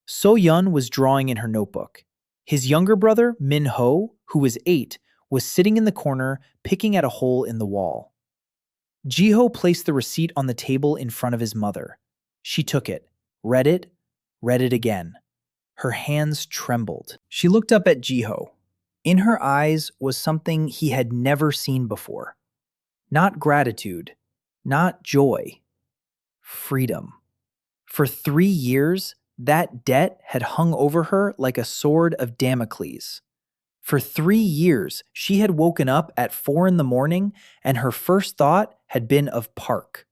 So-yeon was drawing in her notebook. His younger brother, Min-ho, who was 8, was sitting in the corner, picking at a hole in the wall. Jiho placed the receipt on the table in front of his mother. She took it, read it again. Her hands trembled. She looked up at Jiho. In her eyes was something he had never seen before. Not gratitude, not joy. Freedom. For 3 years, that debt had hung over her like a sword of Damocles. For 3 years, she had woken up at 4 a.m, and her first thought had been of Park,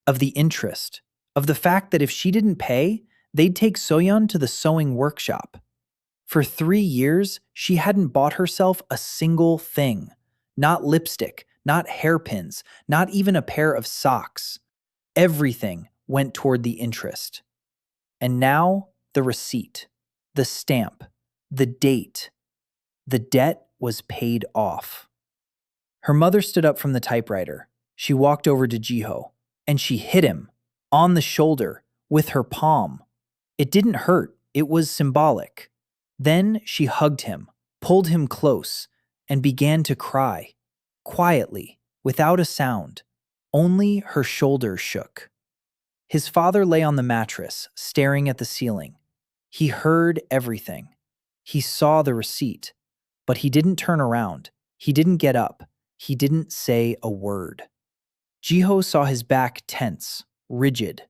of the interest, of the fact that if she didn't pay, they'd take So-yeon to the sewing workshop. For 3 years, she hadn't bought herself a single thing. Not lipstick, not hairpins, not even a pair of socks. Everything went toward the interest. And now, the receipt, the stamp, the date. The debt was paid off. Her mother stood up from the typewriter. She walked over to Jiho, and she hit him, on the shoulder, with her palm. It didn't hurt, it was symbolic. Then she hugged him, pulled him close, and began to cry, quietly, without a sound. Only her shoulders shook. His father lay on the mattress, staring at the ceiling. He heard everything. He saw the receipt, but he didn't turn around. He didn't get up. He didn't say a word. Jiho saw his back tense, rigid.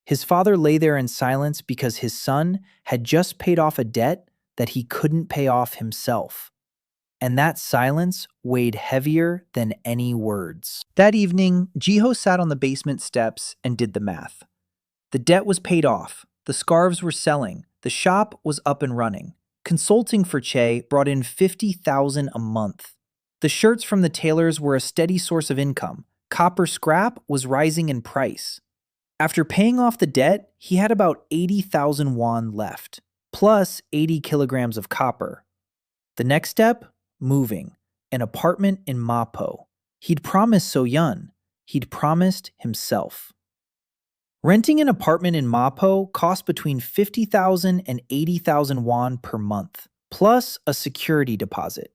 His father lay there in silence because his son had just paid off a debt that he couldn't pay off himself. And that silence weighed heavier than any words. That evening, Jiho sat on the basement steps and did the math. The debt was paid off, the scarves were selling, the shop was up and running. Consulting for Che brought in $50,000 a month. The shirts from the tailors were a steady source of income. Copper scrap was rising in price. After paying off the debt, he had about 80,000 won left, plus 80 kilograms of copper. The next step? Moving. An apartment in Mapo. He'd promised So-yeon. He'd promised himself. Renting an apartment in Mapo cost between 50,000 and 80,000 won per month, plus a security deposit.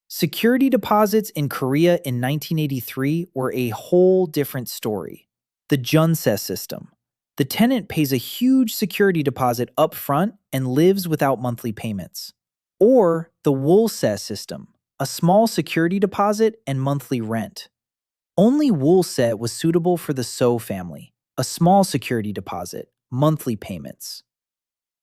Security deposits in Korea in 1983 were a whole different story. The Junse system. The tenant pays a huge security deposit up front and lives without monthly payments. Or the Wolse system, a small security deposit and monthly rent. Only Wolse was suitable for the So family, a small security deposit, monthly payments.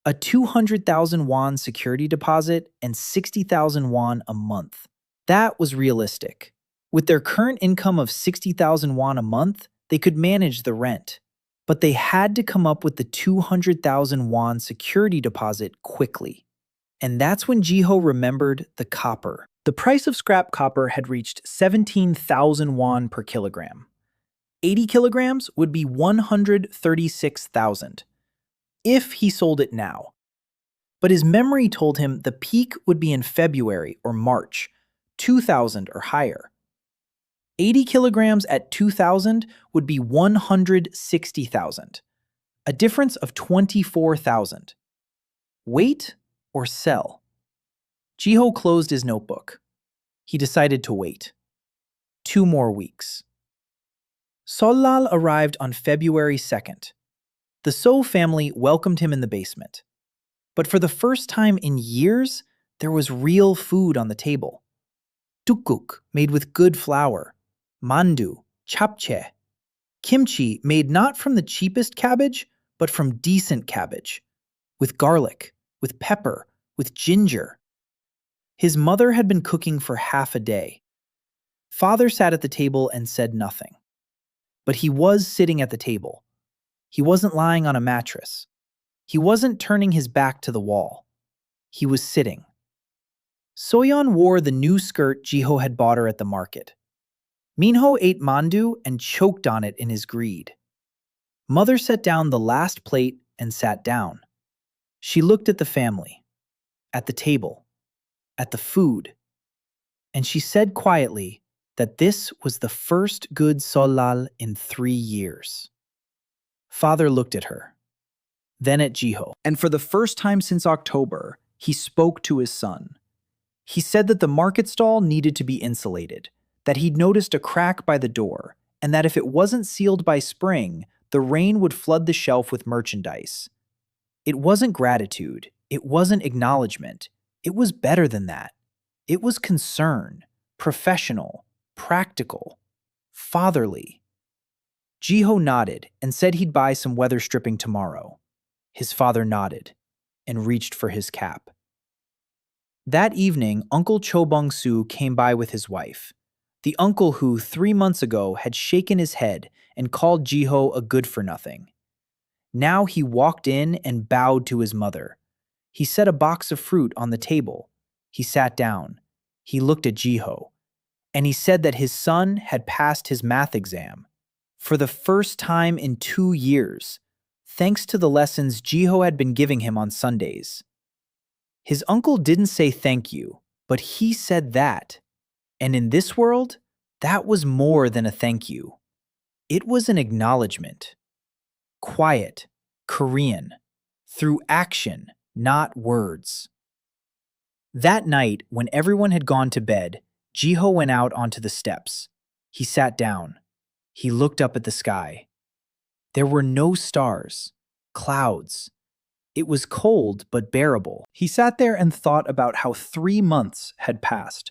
A 200,000 won security deposit and 60,000 won a month. That was realistic. With their current income of 60,000 won a month, they could manage the rent. But they had to come up with the 200,000 won security deposit quickly. And that's when Jiho remembered the copper. The price of scrap copper had reached 17,000 won per kilogram. 80 kilograms would be 136,000 if he sold it now. But his memory told him the peak would be in February or March, 2,000 or higher. 80 kilograms at 2,000 would be 160,000, a difference of 24,000. Wait or sell? Jiho closed his notebook. He decided to wait. 2 more weeks. Solal arrived on February 2nd. The So family welcomed him in the basement. But for the first time in years, there was real food on the table. Tukguk, made with good flour. Mandu, japchae. Kimchi, made not from the cheapest cabbage, but from decent cabbage. With garlic, with pepper, with ginger. His mother had been cooking for half a day. Father sat at the table and said nothing. But he was sitting at the table. He wasn't lying on a mattress. He wasn't turning his back to the wall. He was sitting. So-yeon wore the new skirt Jiho had bought her at the market. Minho ate mandu and choked on it in his greed. Mother set down the last plate and sat down. She looked at the family, at the table, at the food, and she said quietly that this was the first good solal in 3 years. Father looked at her, then at Jiho, and for the first time since October, he spoke to his son. He said that the market stall needed to be insulated, that he'd noticed a crack by the door, and that if it wasn't sealed by spring, the rain would flood the shelf with merchandise. It wasn't gratitude, it wasn't acknowledgement, it was better than that. It was concern, professional, practical, fatherly. Jiho nodded and said he'd buy some weather stripping tomorrow. His father nodded and reached for his cap. That evening, Uncle Cho Bong-soo came by with his wife. The uncle who 3 months ago had shaken his head and called Jiho a good-for-nothing. Now he walked in and bowed to his mother. He set a box of fruit on the table. He sat down. He looked at Jiho. And he said that his son had passed his math exam. For the first time in 2 years, thanks to the lessons Jiho had been giving him on Sundays. His uncle didn't say thank you, but he said that. And in this world, that was more than a thank you. It was an acknowledgement. Quiet, Korean, through action, not words. That night, when everyone had gone to bed, Jiho went out onto the steps. He sat down. He looked up at the sky. There were no stars, clouds. It was cold but bearable. He sat there and thought about how 3 months had passed.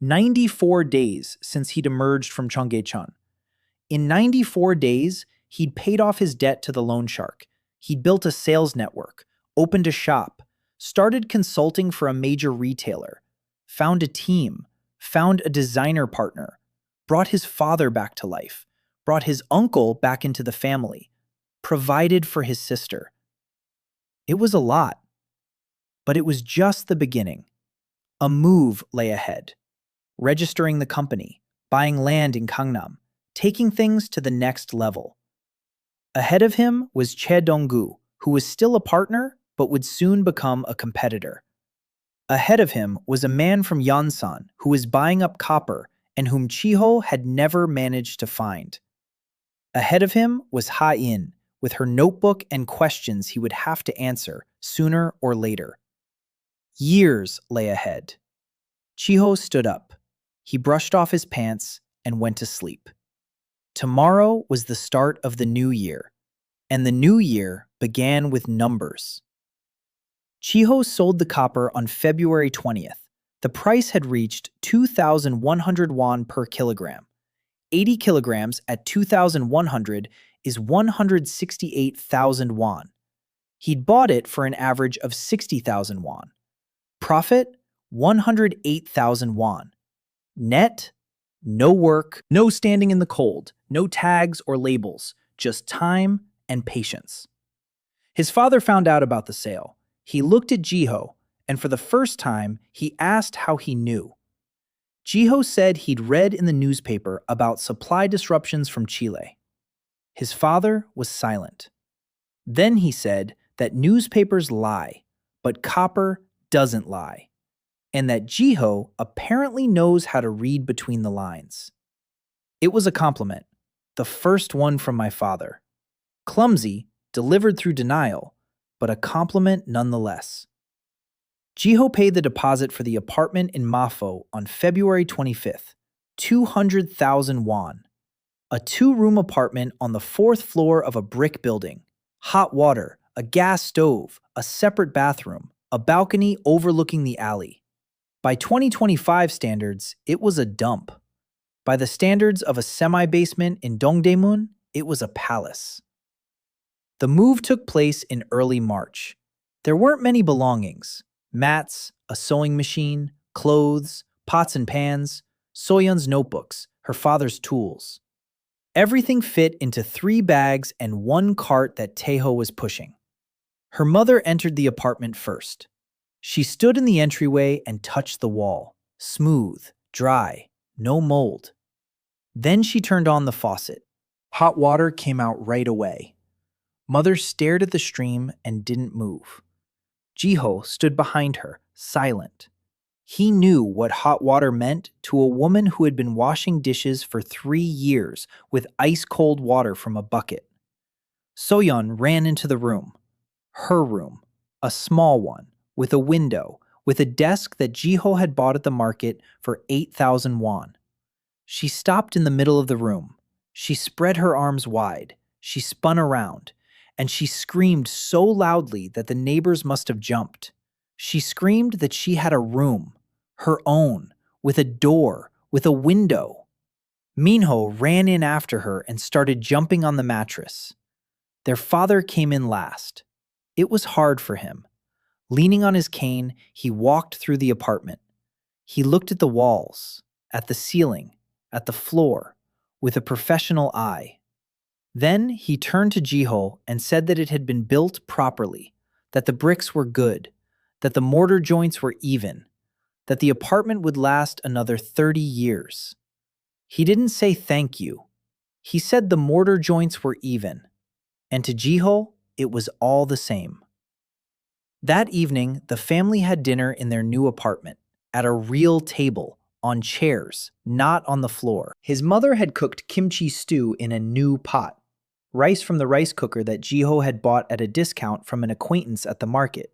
94 days since he'd emerged from Cheonggyecheon. In 94 days, he'd paid off his debt to the loan shark. He'd built a sales network, opened a shop, started consulting for a major retailer, found a team, found a designer partner, brought his father back to life, brought his uncle back into the family, provided for his sister. It was a lot, but it was just the beginning. A move lay ahead, registering the company, buying land in Gangnam, taking things to the next level. Ahead of him was Che Dong-gu, who was still a partner but would soon become a competitor. Ahead of him was a man from Yonsan who was buying up copper and whom Chiho had never managed to find. Ahead of him was Ha-in, with her notebook and questions he would have to answer sooner or later. Years lay ahead. Chiho stood up. He brushed off his pants and went to sleep. Tomorrow was the start of the new year, and the new year began with numbers. Chiho sold the copper on February 20th. The price had reached 2,100 won per kilogram. 80 kilograms at 2,100 is 168,000 won. He'd bought it for an average of 60,000 won. Profit, 108,000 won. Net, no work, no standing in the cold, no tags or labels, just time and patience. His father found out about the sale. He looked at Jiho, and for the first time, he asked how he knew. Jiho said he'd read in the newspaper about supply disruptions from Chile. His father was silent. Then he said that newspapers lie, but copper doesn't lie, and that Jiho apparently knows how to read between the lines. It was a compliment, the first one from my father. Clumsy, delivered through denial, but a compliment nonetheless. Jiho paid the deposit for the apartment in Mafo on February 25th, 200,000 won. A 2-room apartment on the 4th floor of a brick building. Hot water, a gas stove, a separate bathroom, a balcony overlooking the alley. By 2025 standards, it was a dump. By the standards of a semi-basement in Dongdaemun, it was a palace. The move took place in early March. There weren't many belongings. Mats, a sewing machine, clothes, pots and pans, Soyeon's notebooks, her father's tools. Everything fit into 3 bags and 1 cart that Taeho was pushing. Her mother entered the apartment first. She stood in the entryway and touched the wall. Smooth, dry, no mold. Then she turned on the faucet. Hot water came out right away. Mother stared at the stream and didn't move. Jiho stood behind her, silent. He knew what hot water meant to a woman who had been washing dishes for 3 years with ice-cold water from a bucket. Soyeon ran into the room. Her room, a small one, with a window, with a desk that Jiho had bought at the market for 8,000 won. She stopped in the middle of the room. She spread her arms wide. She spun around. And she screamed so loudly that the neighbors must have jumped. She screamed that she had a room, her own, with a door, with a window. Minho ran in after her and started jumping on the mattress. Their father came in last. It was hard for him. Leaning on his cane, he walked through the apartment. He looked at the walls, at the ceiling, at the floor, with a professional eye. Then he turned to Jiho and said that it had been built properly, that the bricks were good, that the mortar joints were even, that the apartment would last another 30 years. He didn't say thank you. He said the mortar joints were even, and to Jiho, it was all the same. That evening, the family had dinner in their new apartment, at a real table, on chairs, not on the floor. His mother had cooked kimchi stew in a new pot. Rice from the rice cooker that Jiho had bought at a discount from an acquaintance at the market.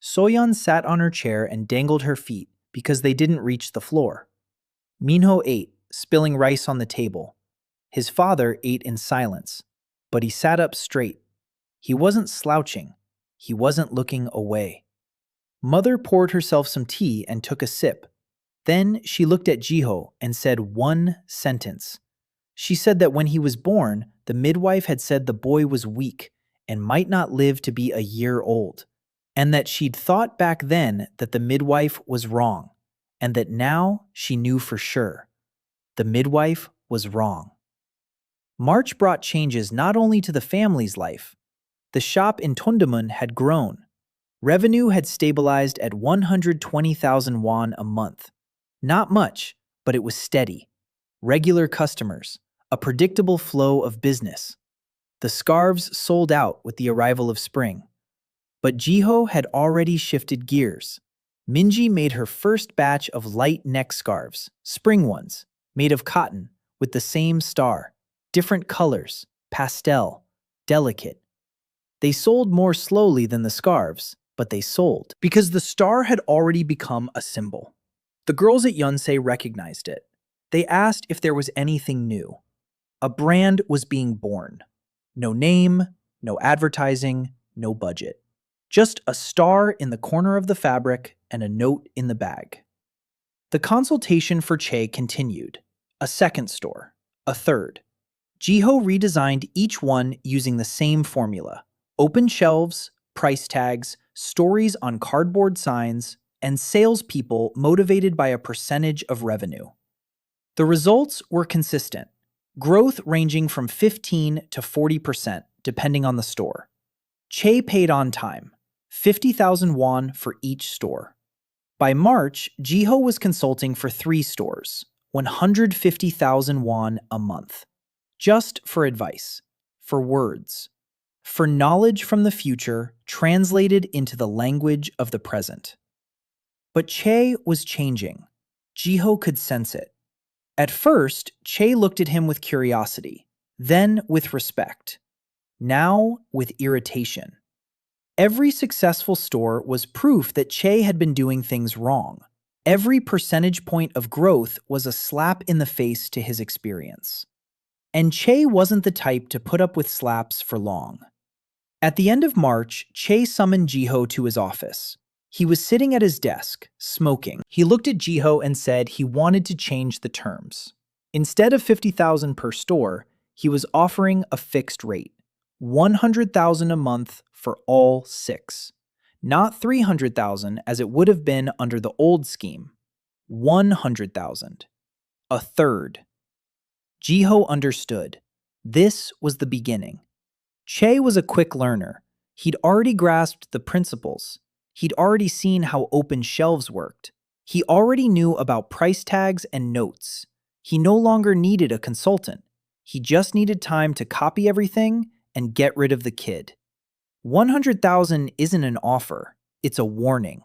Soyeon sat on her chair and dangled her feet because they didn't reach the floor. Minho ate, spilling rice on the table. His father ate in silence, but he sat up straight. He wasn't slouching. He wasn't looking away. Mother poured herself some tea and took a sip. Then she looked at Jiho and said one sentence. She said that when he was born, the midwife had said the boy was weak and might not live to be a year old, and that she'd thought back then that the midwife was wrong, and that now she knew for sure. The midwife was wrong. March brought changes not only to the family's life. The shop in Tondamun had grown. Revenue had stabilized at 120,000 won a month. Not much, but it was steady. Regular customers, a predictable flow of business. The scarves sold out with the arrival of spring. But Jiho had already shifted gears. Minji made her first batch of light neck scarves, spring ones, made of cotton, with the same star, different colors, pastel, delicate. They sold more slowly than the scarves, but they sold, because the star had already become a symbol. The girls at Yonsei recognized it. They asked if there was anything new. A brand was being born. No name, no advertising, no budget. Just a star in the corner of the fabric and a note in the bag. The consultation for Che continued. A second store. A third. Jiho redesigned each one using the same formula. Open shelves, price tags, stories on cardboard signs, and salespeople motivated by a percentage of revenue. The results were consistent. Growth ranging from 15 to 40%, depending on the store. Che paid on time, 50,000 won for each store. By March, Jiho was consulting for 3 stores, 150,000 won a month. Just for advice, for words, for knowledge from the future translated into the language of the present. But Che was changing. Jiho could sense it. At first, Che looked at him with curiosity, then with respect, now with irritation. Every successful store was proof that Che had been doing things wrong. Every percentage point of growth was a slap in the face to his experience. And Che wasn't the type to put up with slaps for long. At the end of March, Che summoned Jiho to his office. He was sitting at his desk, smoking. He looked at Jiho and said he wanted to change the terms. Instead of 50,000 per store, he was offering a fixed rate, 100,000 a month for all 6. Not 300,000 as it would have been under the old scheme. 100,000. A third. Jiho understood. This was the beginning. Che was a quick learner. He'd already grasped the principles. He'd already seen how open shelves worked. He already knew about price tags and notes. He no longer needed a consultant. He just needed time to copy everything and get rid of the kid. 100,000 isn't an offer. It's a warning.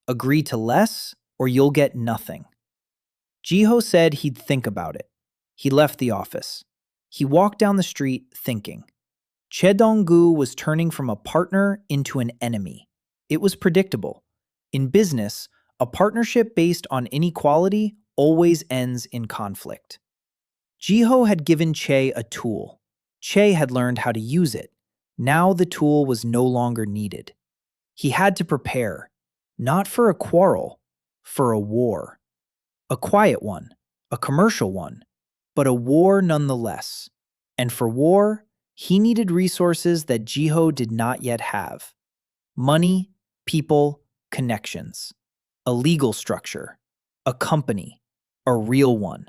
Agree to less or you'll get nothing. Jiho said he'd think about it. He left the office. He walked down the street thinking. Che Donggu was turning from a partner into an enemy. It was predictable. In business, a partnership based on inequality always ends in conflict. Jiho had given Che a tool. Che had learned how to use it. Now the tool was no longer needed. He had to prepare, not for a quarrel, for a war. A quiet one, a commercial one, but a war nonetheless. And for war, he needed resources that Jiho did not yet have. Money, people, connections. A legal structure. A company. A real one.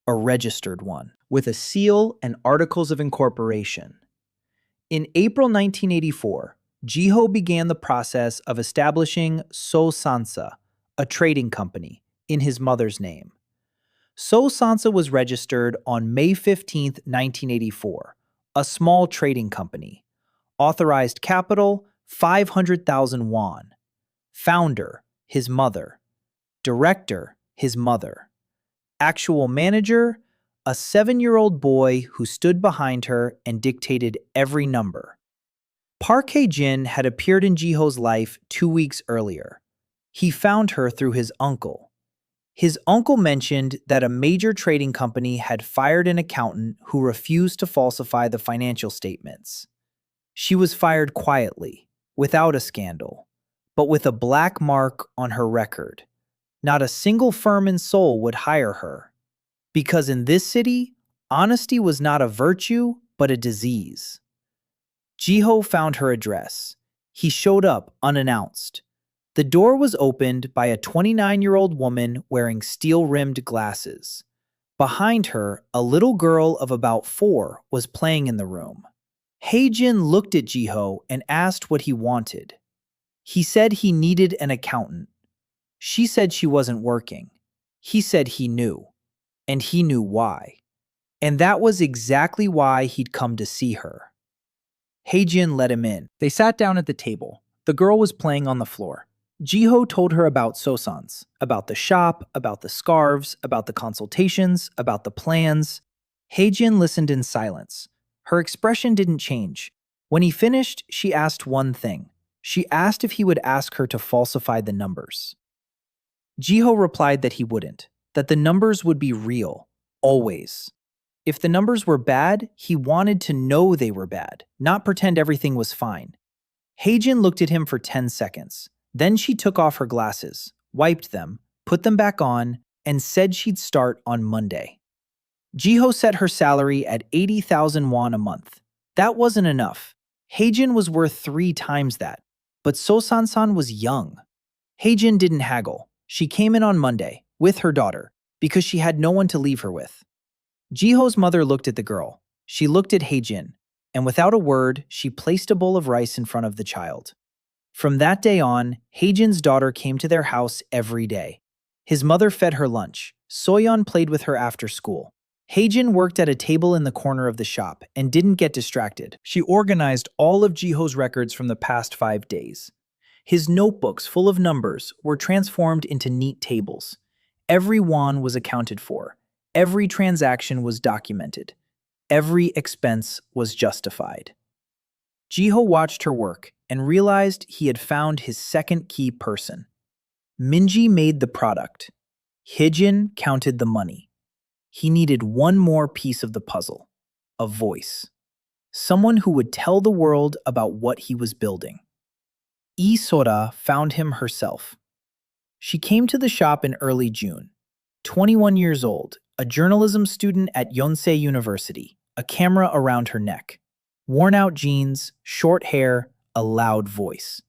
A registered one. With a seal and articles of incorporation. In April 1984, Jiho began the process of establishing So Sansa, a trading company, in his mother's name. So Sansa was registered on May 15, 1984, a small trading company. Authorized capital, 500,000 won. Founder, his mother. Director, his mother. Actual manager, a 7-year-old boy who stood behind her and dictated every number. Park Hae-jin had appeared in Jiho's life 2 weeks earlier. He found her through his uncle. His uncle mentioned that a major trading company had fired an accountant who refused to falsify the financial statements. She was fired quietly, without a scandal, but with a black mark on her record. Not a single firm in Seoul would hire her. Because in this city, honesty was not a virtue, but a disease. Jiho found her address. He showed up unannounced. The door was opened by a 29-year-old woman wearing steel-rimmed glasses. Behind her, a little girl of about 4 was playing in the room. Hae-jin looked at Jiho and asked what he wanted. He said he needed an accountant. She said she wasn't working. He said he knew. And he knew why. And that was exactly why he'd come to see her. Hae-jin let him in. They sat down at the table. The girl was playing on the floor. Jiho told her about Sosan's, about the shop, about the scarves, about the consultations, about the plans. Hae-jin listened in silence. Her expression didn't change. When he finished, she asked one thing. She asked if he would ask her to falsify the numbers. Jiho replied that he wouldn't, that the numbers would be real, always. If the numbers were bad, he wanted to know they were bad, not pretend everything was fine. Hae-jin looked at him for 10 seconds. Then she took off her glasses, wiped them, put them back on, and said she'd start on Monday. Jiho set her salary at 80,000 won a month. That wasn't enough. Hae-jin was worth 3 times that. But Sosan-san was young. Hae-jin didn't haggle. She came in on Monday, with her daughter, because she had no one to leave her with. Jiho's mother looked at the girl. She looked at Hae-jin, and without a word, she placed a bowl of rice in front of the child. From that day on, Hae-jin's daughter came to their house every day. His mother fed her lunch. Soyeon played with her after school. Hae-jin worked at a table in the corner of the shop and didn't get distracted. She organized all of Jiho's records from the past 5 days. His notebooks full of numbers were transformed into neat tables. Every won was accounted for. Every transaction was documented. Every expense was justified. Jiho watched her work and realized he had found his second key person. Minji made the product. Hae-jin counted the money. He needed one more piece of the puzzle, a voice. Someone who would tell the world about what he was building. Lee Sora found him herself. She came to the shop in early June. 21 years old, a journalism student at Yonsei University, a camera around her neck. Worn-out jeans, short hair, a loud voice.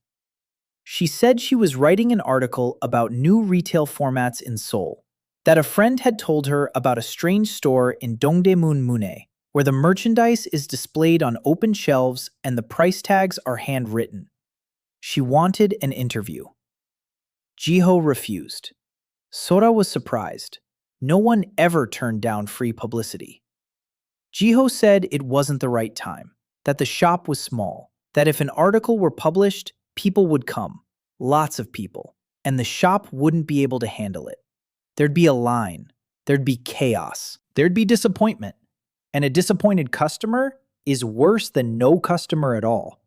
She said she was writing an article about new retail formats in Seoul, that a friend had told her about a strange store in Dongdaemun Mune, where the merchandise is displayed on open shelves and the price tags are handwritten. She wanted an interview. Jiho refused. Sora was surprised. No one ever turned down free publicity. Jiho said it wasn't the right time, that the shop was small, that if an article were published, people would come, lots of people, and the shop wouldn't be able to handle it. There'd be a line, there'd be chaos, there'd be disappointment, and a disappointed customer is worse than no customer at all.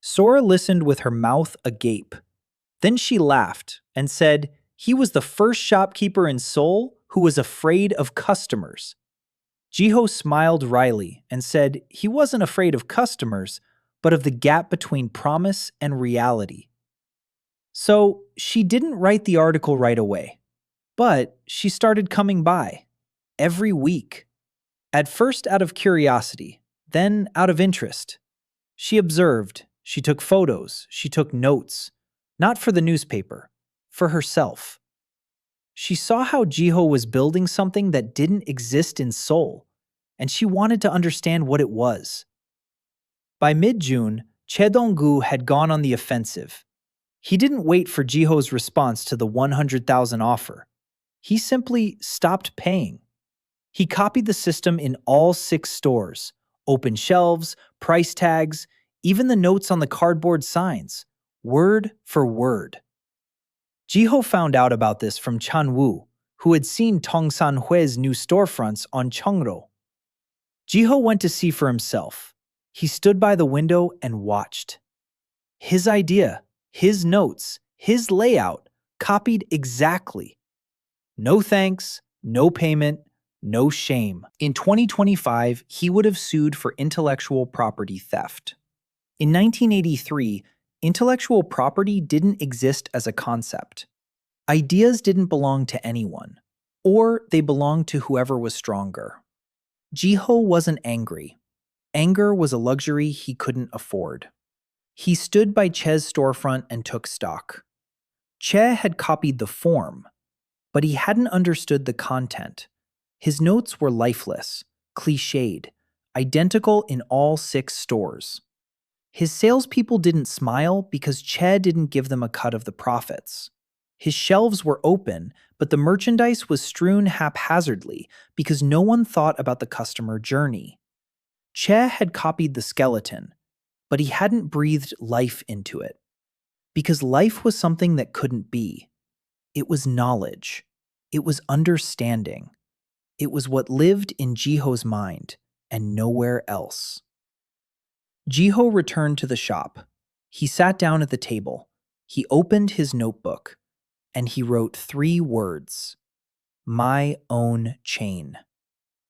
Sora listened with her mouth agape. Then she laughed and said he was the first shopkeeper in Seoul who was afraid of customers. Jiho smiled wryly and said he wasn't afraid of customers, but of the gap between promise and reality. So she didn't write the article right away, but she started coming by, every week. At first out of curiosity, then out of interest. She observed, she took photos, she took notes, not for the newspaper, for herself. She saw how Jiho was building something that didn't exist in Seoul, and she wanted to understand what it was. By mid-June, Che Dong-gu had gone on the offensive. He didn't wait for Jiho's response to the 100,000 offer. He simply stopped paying. He copied the system in all 6 stores, open shelves, price tags, even the notes on the cardboard signs, word for word. Jiho found out about this from Chan-woo, who had seen Tong San-hwe's new storefronts on Cheongro. Jiho went to see for himself. He stood by the window and watched. His idea, his notes, his layout, copied exactly. No thanks, no payment, no shame. In 2025, he would have sued for intellectual property theft. In 1983, intellectual property didn't exist as a concept. Ideas didn't belong to anyone, or they belonged to whoever was stronger. Jiho wasn't angry. Anger was a luxury he couldn't afford. He stood by Che's storefront and took stock. Che had copied the form, but he hadn't understood the content. His notes were lifeless, cliched, identical in all 6 stores. His salespeople didn't smile because Che didn't give them a cut of the profits. His shelves were open, but the merchandise was strewn haphazardly because no one thought about the customer journey. Che had copied the skeleton, but he hadn't breathed life into it. Because life was something that couldn't be. It was knowledge. It was understanding. It was what lived in Jiho's mind and nowhere else. Jiho returned to the shop. He sat down at the table. He opened his notebook, and he wrote 3 words. My own chain.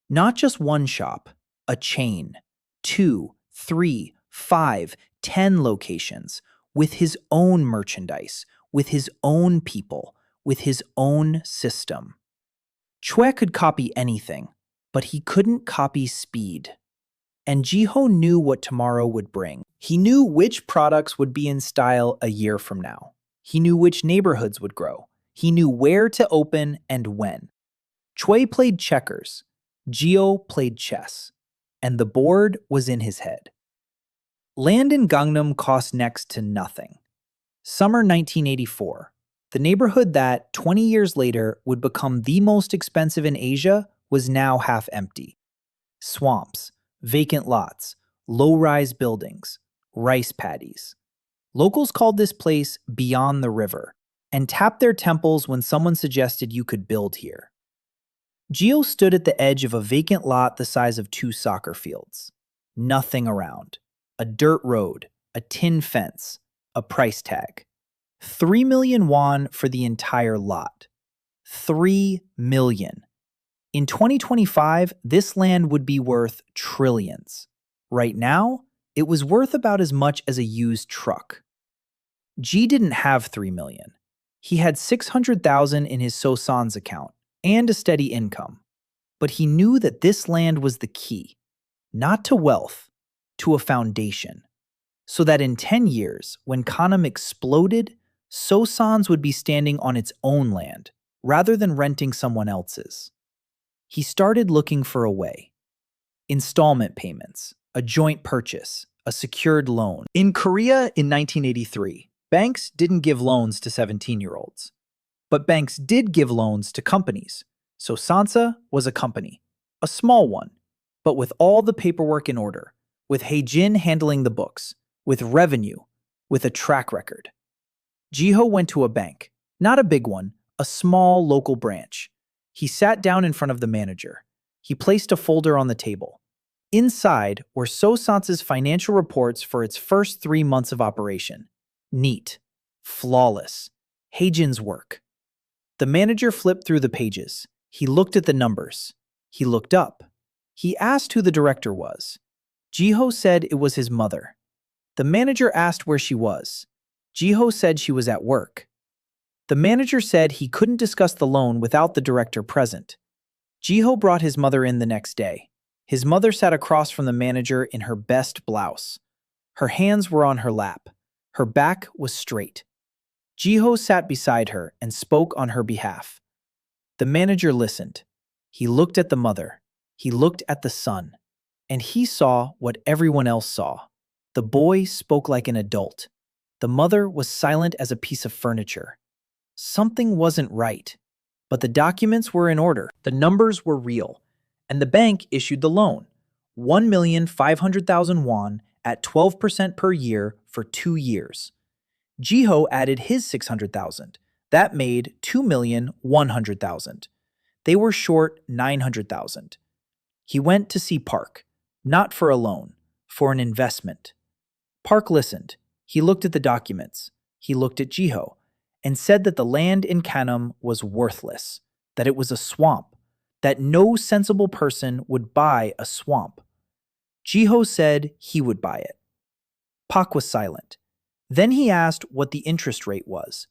Not just one shop, a chain. 2, 3, 5, 10 locations, with his own merchandise, with his own people, with his own system. Chue could copy anything, but he couldn't copy speed. And Jiho knew what tomorrow would bring. He knew which products would be in style a year from now. He knew which neighborhoods would grow. He knew where to open and when. Chue played checkers. Jiho played chess. And the board was in his head. Land in Gangnam cost next to nothing. Summer 1984. The neighborhood that, 20 years later, would become the most expensive in Asia was now half empty. Swamps, vacant lots, low-rise buildings, rice paddies. Locals called this place Beyond the River and tapped their temples when someone suggested you could build here. Gio stood at the edge of a vacant lot the size of 2 soccer fields. Nothing around. A dirt road, a tin fence, a price tag. 3 million won for the entire lot. 3 million. In 2025, this land would be worth trillions. Right now, it was worth about as much as a used truck. G didn't have 3 million. He had 600,000 in his Sosan's account and a steady income. But he knew that this land was the key, not to wealth, to a foundation. So that in 10 years, when Kanam exploded, Sosan's would be standing on its own land, rather than renting someone else's. He started looking for a way. Installment payments, a joint purchase, a secured loan. In Korea in 1983, banks didn't give loans to 17-year-olds. But banks did give loans to companies. So Sansa was a company, a small one, but with all the paperwork in order, with Haejin handling the books, with revenue, with a track record. Jiho went to a bank, not a big one, a small local branch. He sat down in front of the manager. He placed a folder on the table. Inside were Sosansa's financial reports for its first 3 months of operation. Neat. Flawless. Haejin's work. The manager flipped through the pages. He looked at the numbers. He looked up. He asked who the director was. Jiho said it was his mother. The manager asked where she was. Jiho said she was at work. The manager said he couldn't discuss the loan without the director present. Jiho brought his mother in the next day. His mother sat across from the manager in her best blouse. Her hands were on her lap. Her back was straight. Jiho sat beside her and spoke on her behalf. The manager listened. He looked at the mother. He looked at the son. And he saw what everyone else saw. The boy spoke like an adult. The mother was silent as a piece of furniture. Something wasn't right. But the documents were in order. The numbers were real. And the bank issued the loan. 1,500,000 won at 12% per year for 2 years. Jiho added his 600,000. That made 2,100,000. They were short 900,000. He went to see Park, not for a loan, for an investment. Park listened. He looked at the documents. He looked at Jiho and said that the land in Kanam was worthless. that it was a swamp, that no sensible person would buy a swamp. Jiho said he would buy it. Pak was silent. Then he asked what the interest rate was.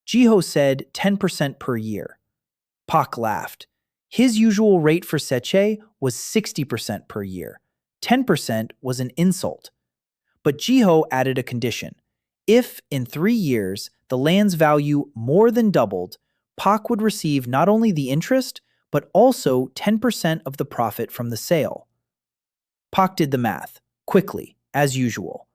Jiho said 10% per year. Pak laughed. His usual rate for Seche was 60% per year. 10% was an insult. But Jiho added a condition. If, in 3 years, the land's value more than doubled, Pak would receive not only the interest, but also 10% of the profit from the sale. Pak did the math, quickly, as usual.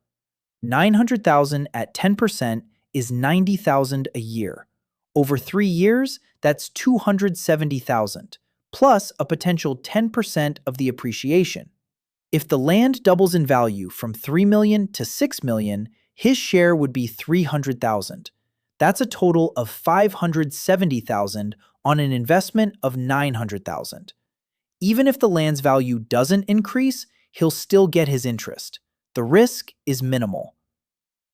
900,000 at 10% is 90,000 a year. Over 3 years, that's 270,000, plus a potential 10% of the appreciation. If the land doubles in value from 3 million to 6 million, his share would be 300,000. That's a total of 570,000 on an investment of 900,000. Even if the land's value doesn't increase, he'll still get his interest. The risk is minimal.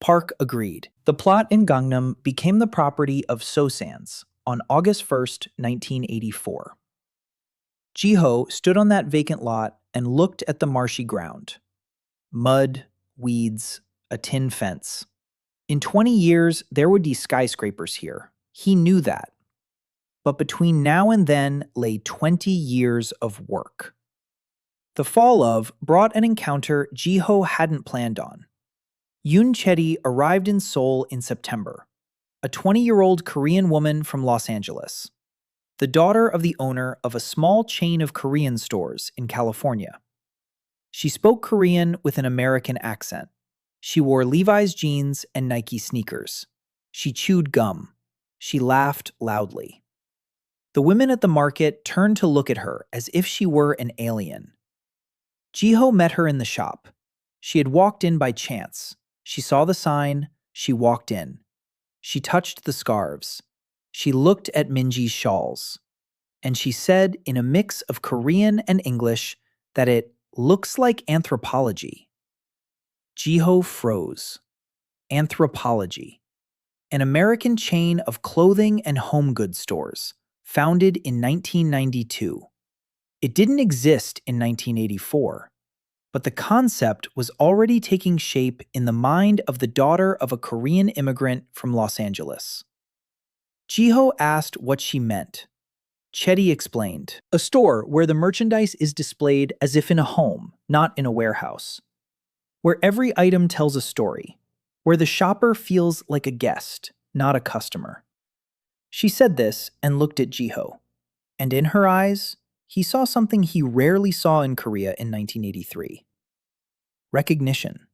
Park agreed. The plot in Gangnam became the property of Sosans on August 1st, 1984. Jiho stood on that vacant lot and looked at the marshy ground. Mud, weeds, a tin fence. In 20 years, there would be skyscrapers here. He knew that. But between now and then lay 20 years of work. The fall of brought an encounter Jiho hadn't planned on. Yoon Chedi arrived in Seoul in September, a 20-year-old Korean woman from Los Angeles, the daughter of the owner of a small chain of Korean stores in California. She spoke Korean with an American accent. She wore Levi's jeans and Nike sneakers. She chewed gum. She laughed loudly. The women at the market turned to look at her as if she were an alien. Jiho met her in the shop. She had walked in by chance. She saw the sign. She walked in. She touched the scarves. She looked at Minji's shawls. And she said in a mix of Korean and English that it looks like anthropology. Jiho froze. Anthropology. An American chain of clothing and home goods stores, founded in 1992. It didn't exist in 1984, but the concept was already taking shape in the mind of the daughter of a Korean immigrant from Los Angeles. Jiho asked what she meant. Chedi explained, a store where the merchandise is displayed as if in a home, not in a warehouse. Where every item tells a story. Where the shopper feels like a guest, not a customer. She said this and looked at Jiho. And in her eyes, he saw something he rarely saw in Korea in 1983. Recognition.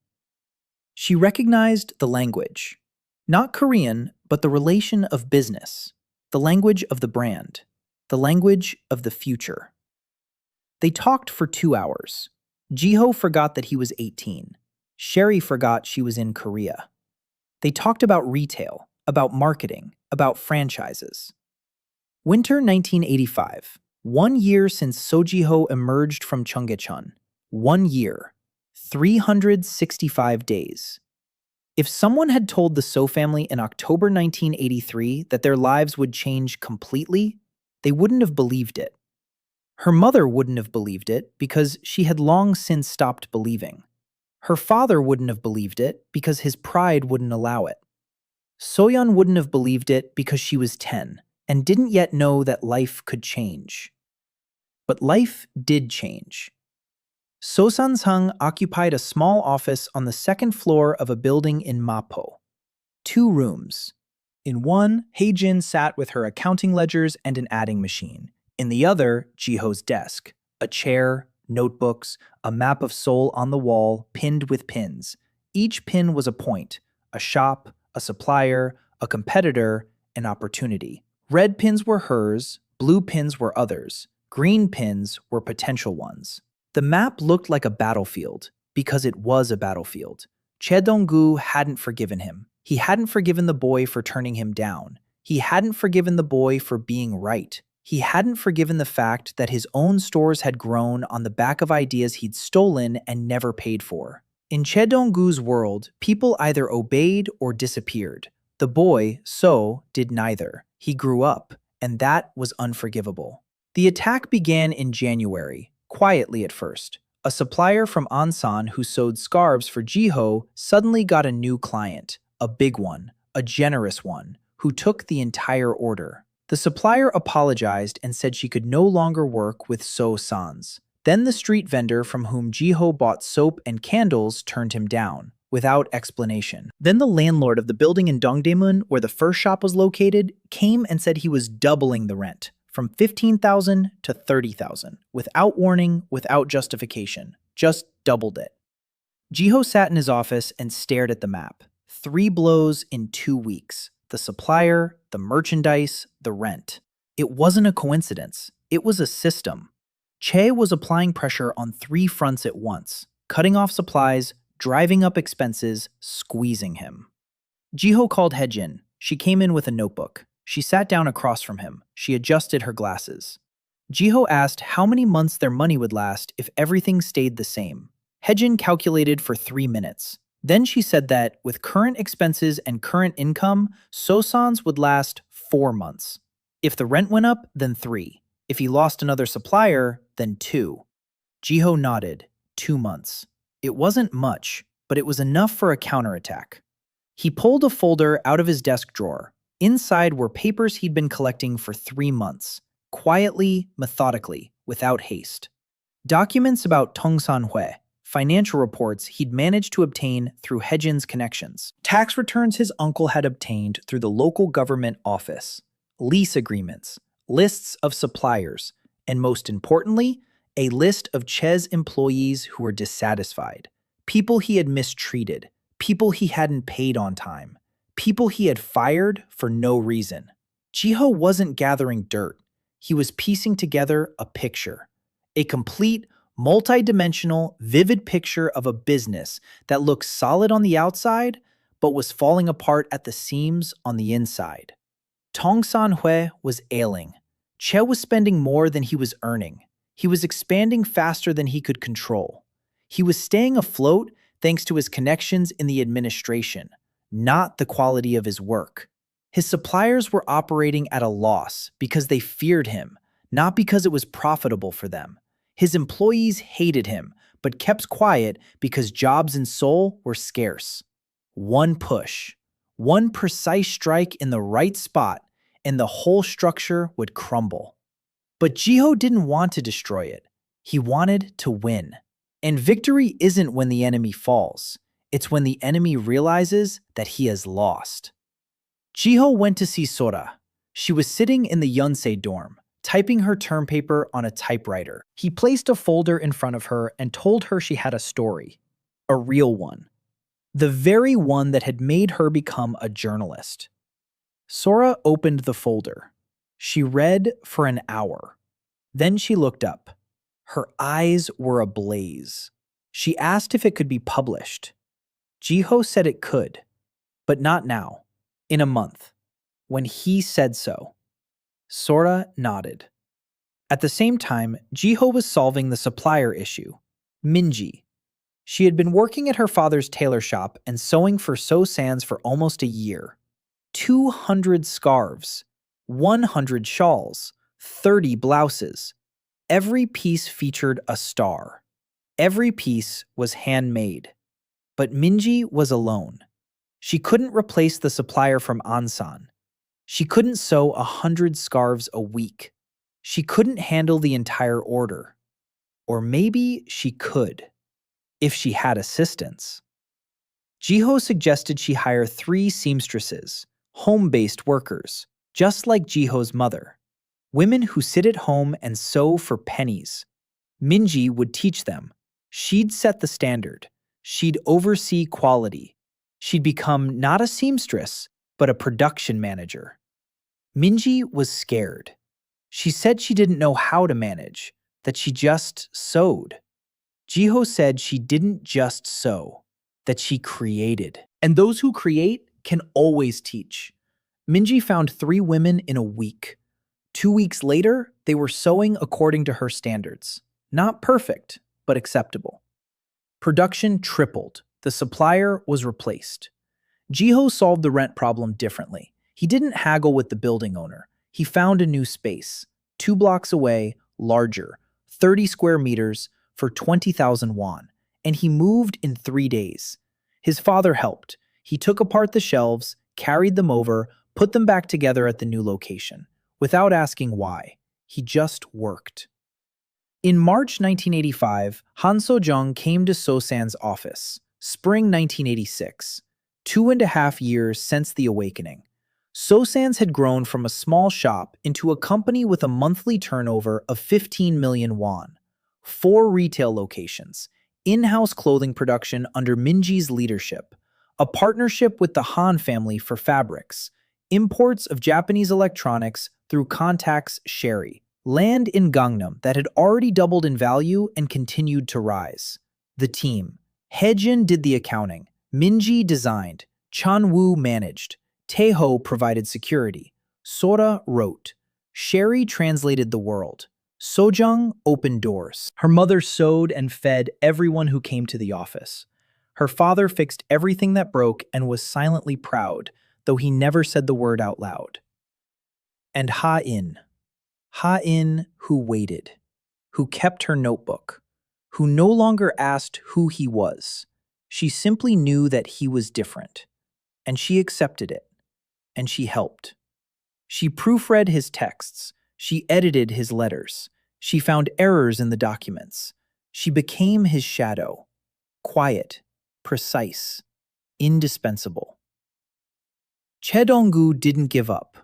She recognized the language. Not Korean, but the relation of business. The language of the brand. The language of the future. They talked for 2 hours. Jiho forgot that he was 18. Sherry forgot she was in Korea. They talked about retail, about marketing, about franchises. Winter 1985. 1 year since Sojiho emerged from Cheonggyecheon. 1 year. 365 days. If someone had told the So family in October 1983 that their lives would change completely, they wouldn't have believed it. Her mother wouldn't have believed it because she had long since stopped believing. Her father wouldn't have believed it because his pride wouldn't allow it. Soyeon wouldn't have believed it because she was 10 and didn't yet know that life could change. But life did change. So San-sung occupied a small office on the second floor of a building in Mapo. 2 rooms. In one, Hae-jin sat with her accounting ledgers and an adding machine. In the other, Jiho's desk, a chair, notebooks, a map of Seoul on the wall, pinned with pins. Each pin was a point, a shop, a supplier, a competitor, an opportunity. Red pins were hers, blue pins were others, green pins were potential ones. The map looked like a battlefield, because it was a battlefield. Che Dong-gu hadn't forgiven him. He hadn't forgiven the boy for turning him down. He hadn't forgiven the boy for being right. He hadn't forgiven the fact that his own stores had grown on the back of ideas he'd stolen and never paid for. In Che Dong-gu's world, people either obeyed or disappeared. The boy, So, did neither. He grew up, and that was unforgivable. The attack began in January, quietly at first. A supplier from Ansan who sewed scarves for Jiho suddenly got a new client, a big one, a generous one, who took the entire order. The supplier apologized and said she could no longer work with So-sans. Then the street vendor from whom Jiho bought soap and candles turned him down, without explanation. Then the landlord of the building in Dongdaemun, where the first shop was located, came and said he was doubling the rent, from 15,000 to 30,000, without warning, without justification. Just doubled it. Jiho sat in his office and stared at the map. 3 blows in 2 weeks. The supplier, the merchandise, the rent. It wasn't a coincidence. It was a system. Che was applying pressure on 3 fronts at once, cutting off supplies, driving up expenses, squeezing him. Jiho called Hejin. She came in with a notebook. She sat down across from him. She adjusted her glasses. Jiho asked how many months their money would last if everything stayed the same. Hejin calculated for 3 minutes. Then she said that, with current expenses and current income, So-sans would last 4 months. If the rent went up, then 3. If he lost another supplier, then 2. Jiho nodded. 2 months. It wasn't much, but it was enough for a counterattack. He pulled a folder out of his desk drawer. Inside were papers he'd been collecting for 3 months, quietly, methodically, without haste. Documents about Tongsan Hui, financial reports he'd managed to obtain through Hejin's connections, tax returns his uncle had obtained through the local government office, lease agreements, lists of suppliers, and most importantly, a list of Che's employees who were dissatisfied, people he had mistreated, people he hadn't paid on time, people he had fired for no reason. Jiho wasn't gathering dirt. He was piecing together a picture. A complete, multi-dimensional, vivid picture of a business that looked solid on the outside, but was falling apart at the seams on the inside. Tongsan Hui was ailing. Che was spending more than he was earning. He was expanding faster than he could control. He was staying afloat thanks to his connections in the administration, not the quality of his work. His suppliers were operating at a loss because they feared him, not because it was profitable for them. His employees hated him, but kept quiet because jobs in Seoul were scarce. One push, one precise strike in the right spot, and the whole structure would crumble. But Jiho didn't want to destroy it. He wanted to win. And victory isn't when the enemy falls. It's when the enemy realizes that he has lost. Jiho went to see Sora. She was sitting in the Yonsei dorm, typing her term paper on a typewriter. He placed a folder in front of her and told her she had a story. A real one. The very one that had made her become a journalist. Sora opened the folder. She read for an hour. Then she looked up. Her eyes were ablaze. She asked if it could be published. Jiho said it could, but not now, in a month, when he said so. Sora nodded. At the same time, Jiho was solving the supplier issue, Minji. She had been working at her father's tailor shop and sewing for So-sans for almost a year. 200 scarves, 100 shawls, 30 blouses. Every piece featured a star. Every piece was handmade. But Minji was alone. She couldn't replace the supplier from Ansan. She couldn't sew 100 scarves a week. She couldn't handle the entire order. Or maybe she could, if she had assistance. Jiho suggested she hire 3 seamstresses, home-based workers, just like Jiho's mother. Women who sit at home and sew for pennies. Minji would teach them. She'd set the standard. She'd oversee quality. She'd become not a seamstress, but a production manager. Minji was scared. She said she didn't know how to manage, that she just sewed. Jiho said she didn't just sew, that she created. And those who create can always teach. Minji found 3 women in a week. 2 weeks later, they were sewing according to her standards. Not perfect, but acceptable. Production tripled. The supplier was replaced. Jiho solved the rent problem differently. He didn't haggle with the building owner. He found a new space, 2 blocks away, larger, 30 square meters for 20,000 won, and he moved in 3 days. His father helped. He took apart the shelves, carried them over, put them back together at the new location, without asking why. He just worked. In March 1985, Han So-jung came to So-san's office, spring 1986, 2.5 years since the awakening. So-san's had grown from a small shop into a company with a monthly turnover of 15 million won, 4 retail locations, in-house clothing production under Minji's leadership, a partnership with the Han family for fabrics, imports of Japanese electronics through Contacts Sherry, land in Gangnam that had already doubled in value and continued to rise. The team. Haejin did the accounting, Minji designed, Chanwoo managed, Taeho provided security, Sora wrote, Sherry translated the world, Sojung opened doors. Her mother sewed and fed everyone who came to the office. Her father fixed everything that broke and was silently proud, though he never said the word out loud. And Ha-in, who waited, who kept her notebook, who no longer asked who he was. She simply knew that he was different, and she accepted it, and she helped. She proofread his texts, she edited his letters, she found errors in the documents. She became his shadow, quiet, precise, indispensable. Choi Dong-gu didn't give up.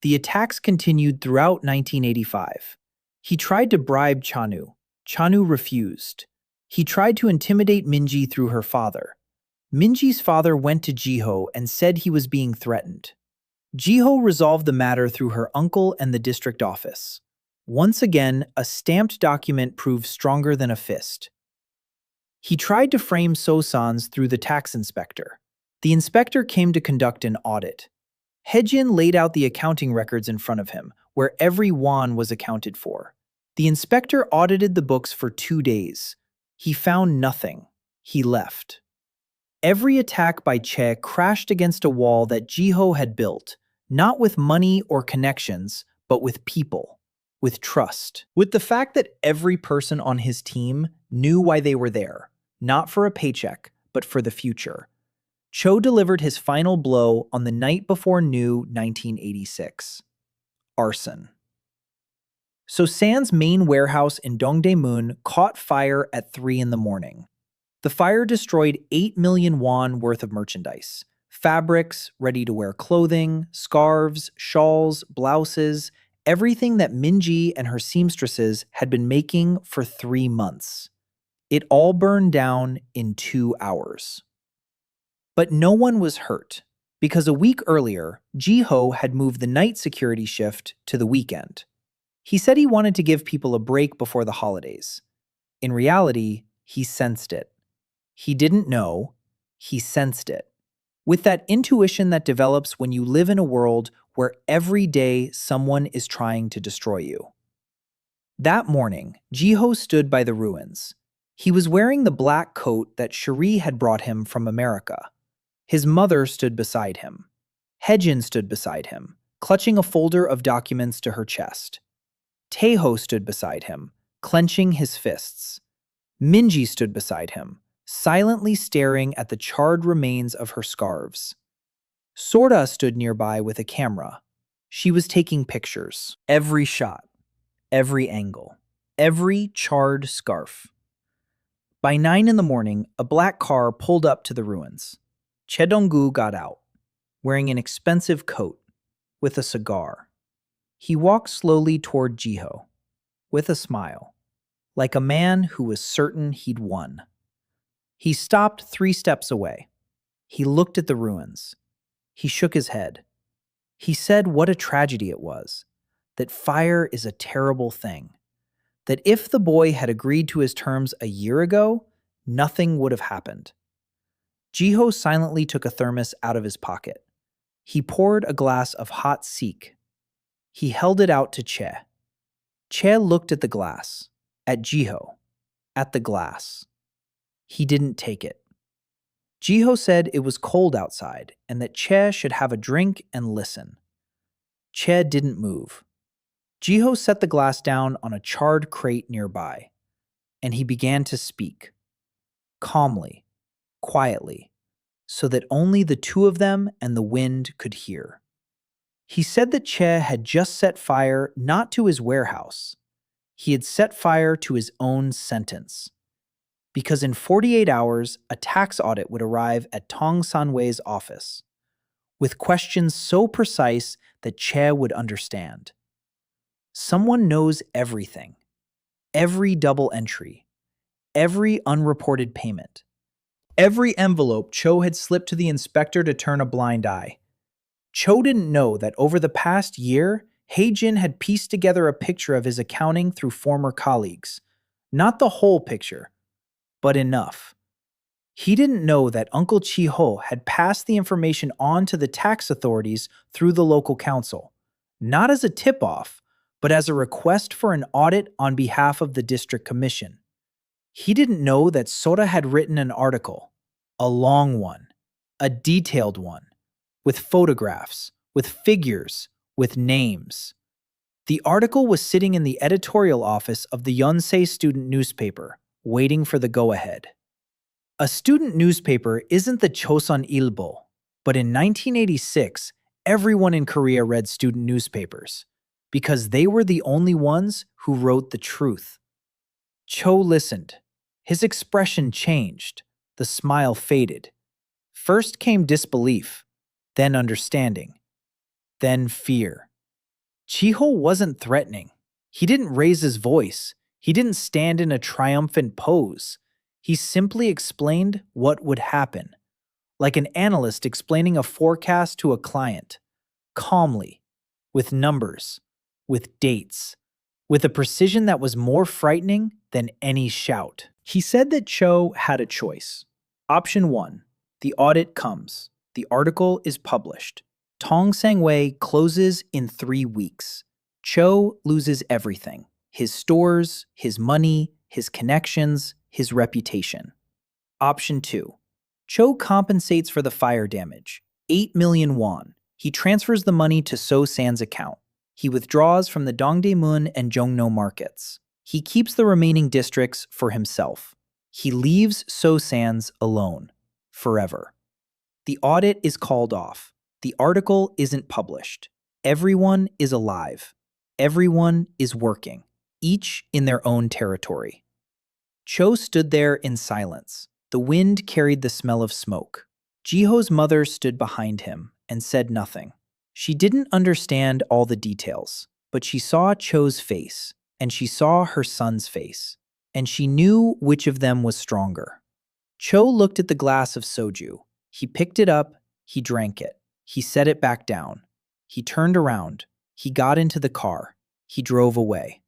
The attacks continued throughout 1985. He tried to bribe Chanu. Chanu refused. He tried to intimidate Minji through her father. Minji's father went to Jiho and said he was being threatened. Jiho resolved the matter through her uncle and the district office. Once again, a stamped document proved stronger than a fist. He tried to frame So-san's through the tax inspector. The inspector came to conduct an audit. Haejin laid out the accounting records in front of him, where every won was accounted for. The inspector audited the books for 2 days. He found nothing. He left. Every attack by Che crashed against a wall that Jiho had built, not with money or connections, but with people, with trust. With the fact that every person on his team knew why they were there, not for a paycheck, but for the future. Cho delivered his final blow on the night before New 1986. Arson. So-san's main warehouse in Dongdaemun caught fire at 3 in the morning. The fire destroyed 8 million won worth of merchandise. Fabrics, ready-to-wear clothing, scarves, shawls, blouses, everything that Minji and her seamstresses had been making for 3 months. It all burned down in 2 hours. But no one was hurt, because a week earlier, Jiho had moved the night security shift to the weekend. He said he wanted to give people a break before the holidays. In reality, he sensed it. He didn't know, he sensed it. With that intuition that develops when you live in a world where every day someone is trying to destroy you. That morning, Jiho stood by the ruins. He was wearing the black coat that Cherie had brought him from America. His mother stood beside him. Haejin stood beside him, clutching a folder of documents to her chest. Taeho stood beside him, clenching his fists. Minji stood beside him, silently staring at the charred remains of her scarves. Sorda stood nearby with a camera. She was taking pictures. Every shot, every angle, every charred scarf. By 9 in the morning, a black car pulled up to the ruins. Choi Dong-gu got out, wearing an expensive coat, with a cigar. He walked slowly toward Jiho, with a smile, like a man who was certain he'd won. He stopped 3 steps away. He looked at the ruins. He shook his head. He said what a tragedy it was, that fire is a terrible thing, that if the boy had agreed to his terms a year ago, nothing would have happened. Jiho silently took a thermos out of his pocket. He poured a glass of hot sik. He held it out to Che. Che looked at the glass, at Jiho, at the glass. He didn't take it. Jiho said it was cold outside and that Che should have a drink and listen. Che didn't move. Jiho set the glass down on a charred crate nearby, and he began to speak, calmly, quietly, so that only the two of them and the wind could hear. He said that Che had just set fire not to his warehouse. He had set fire to his own sentence. Because in 48 hours, a tax audit would arrive at Tong Sanwei's office, with questions so precise that Che would understand. Someone knows everything, every double entry, every unreported payment, every envelope Cho had slipped to the inspector to turn a blind eye. Cho didn't know that over the past year, Heijin had pieced together a picture of his accounting through former colleagues. Not the whole picture, but enough. He didn't know that Uncle Chi-ho had passed the information on to the tax authorities through the local council, not as a tip-off, but as a request for an audit on behalf of the district commission. He didn't know that Sora had written an article, a long one, a detailed one, with photographs, with figures, with names. The article was sitting in the editorial office of the Yonsei student newspaper, waiting for the go-ahead. A student newspaper isn't the Chosun Ilbo, but in 1986, everyone in Korea read student newspapers, because they were the only ones who wrote the truth. Cho listened. His expression changed. The smile faded. First came disbelief, then understanding, then fear. Chiho wasn't threatening. He didn't raise his voice. He didn't stand in a triumphant pose. He simply explained what would happen, like an analyst explaining a forecast to a client, calmly, with numbers, with dates, with a precision that was more frightening than any shout. He said that Cho had a choice. Option 1, the audit comes. The article is published. Tong Sangwei closes in 3 weeks. Cho loses everything. His stores, his money, his connections, his reputation. Option 2. Cho compensates for the fire damage. 8 million won. He transfers the money to So San's account. He withdraws from the Dongdaemun and Jongno markets. He keeps the remaining districts for himself. He leaves So San's alone. Forever. The audit is called off. The article isn't published. Everyone is alive. Everyone is working, each in their own territory. Cho stood there in silence. The wind carried the smell of smoke. Jiho's mother stood behind him and said nothing. She didn't understand all the details, but she saw Cho's face, and she saw her son's face, and she knew which of them was stronger. Cho looked at the glass of soju. He picked it up, he drank it. He set it back down. He turned around. He got into the car. He drove away.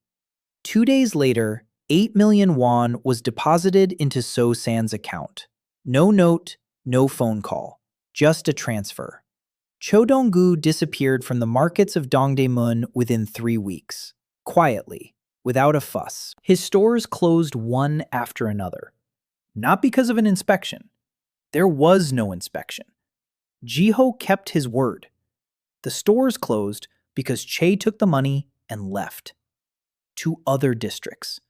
2 days later, 8 million won was deposited into So San's account. No note, no phone call, just a transfer. Cho Dong-gu disappeared from the markets of Dongdaemun within 3 weeks, quietly, without a fuss. His stores closed one after another. Not because of an inspection. There was no inspection. Jiho kept his word. The stores closed because Che took the money and left. To other districts,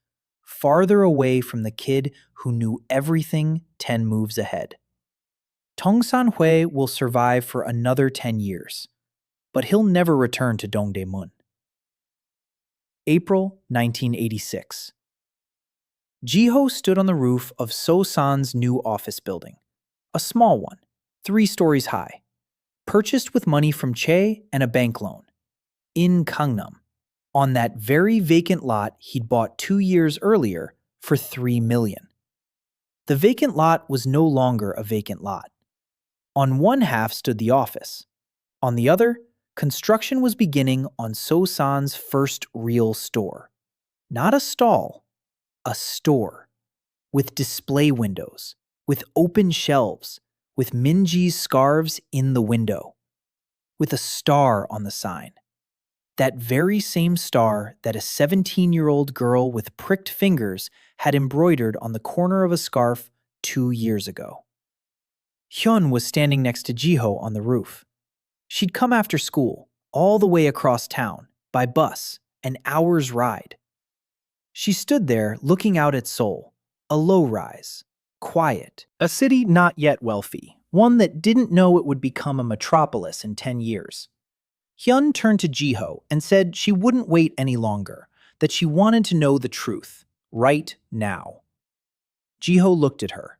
farther away from the kid who knew everything 10 moves ahead. Tong San-hui will survive for another 10 years, but he'll never return to Dongdaemun. April 1986. Jiho stood on the roof of So San's new office building, a small one, 3 stories high, purchased with money from Che and a bank loan, in Gangnam, on that very vacant lot he'd bought 2 years earlier for 3 million. The vacant lot was no longer a vacant lot. On one half stood the office. On the other, construction was beginning on So San's first real store. Not a stall, a store, with display windows, with open shelves, with Minji's scarves in the window, with a star on the sign. That very same star that a 17-year-old girl with pricked fingers had embroidered on the corner of a scarf 2 years ago. Hyun was standing next to Jiho on the roof. She'd come after school, all the way across town, by bus, an hour's ride. She stood there looking out at Seoul, a low-rise, quiet, a city not yet wealthy, one that didn't know it would become a metropolis in 10 years. Hyun turned to Jiho and said she wouldn't wait any longer, that she wanted to know the truth, right now. Jiho looked at her,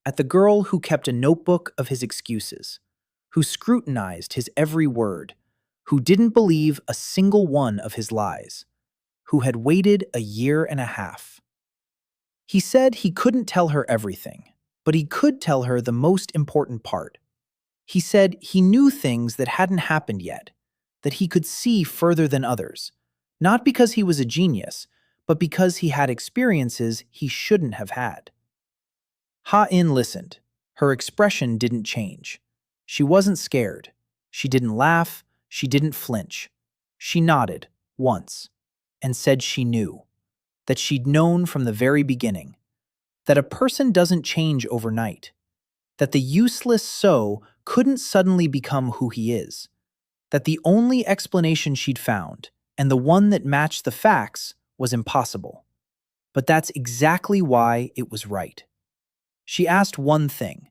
at the girl who kept a notebook of his excuses, who scrutinized his every word, who didn't believe a single one of his lies, who had waited a year and a half. He said he couldn't tell her everything, but he could tell her the most important part. He said he knew things that hadn't happened yet, that he could see further than others, not because he was a genius, but because he had experiences he shouldn't have had. Ha-in listened. Her expression didn't change. She wasn't scared. She didn't laugh. She didn't flinch. She nodded, once, and said she knew, that she'd known from the very beginning, that a person doesn't change overnight, that the useless So couldn't suddenly become who he is, that the only explanation she'd found, and the one that matched the facts, was impossible. But that's exactly why it was right. She asked one thing.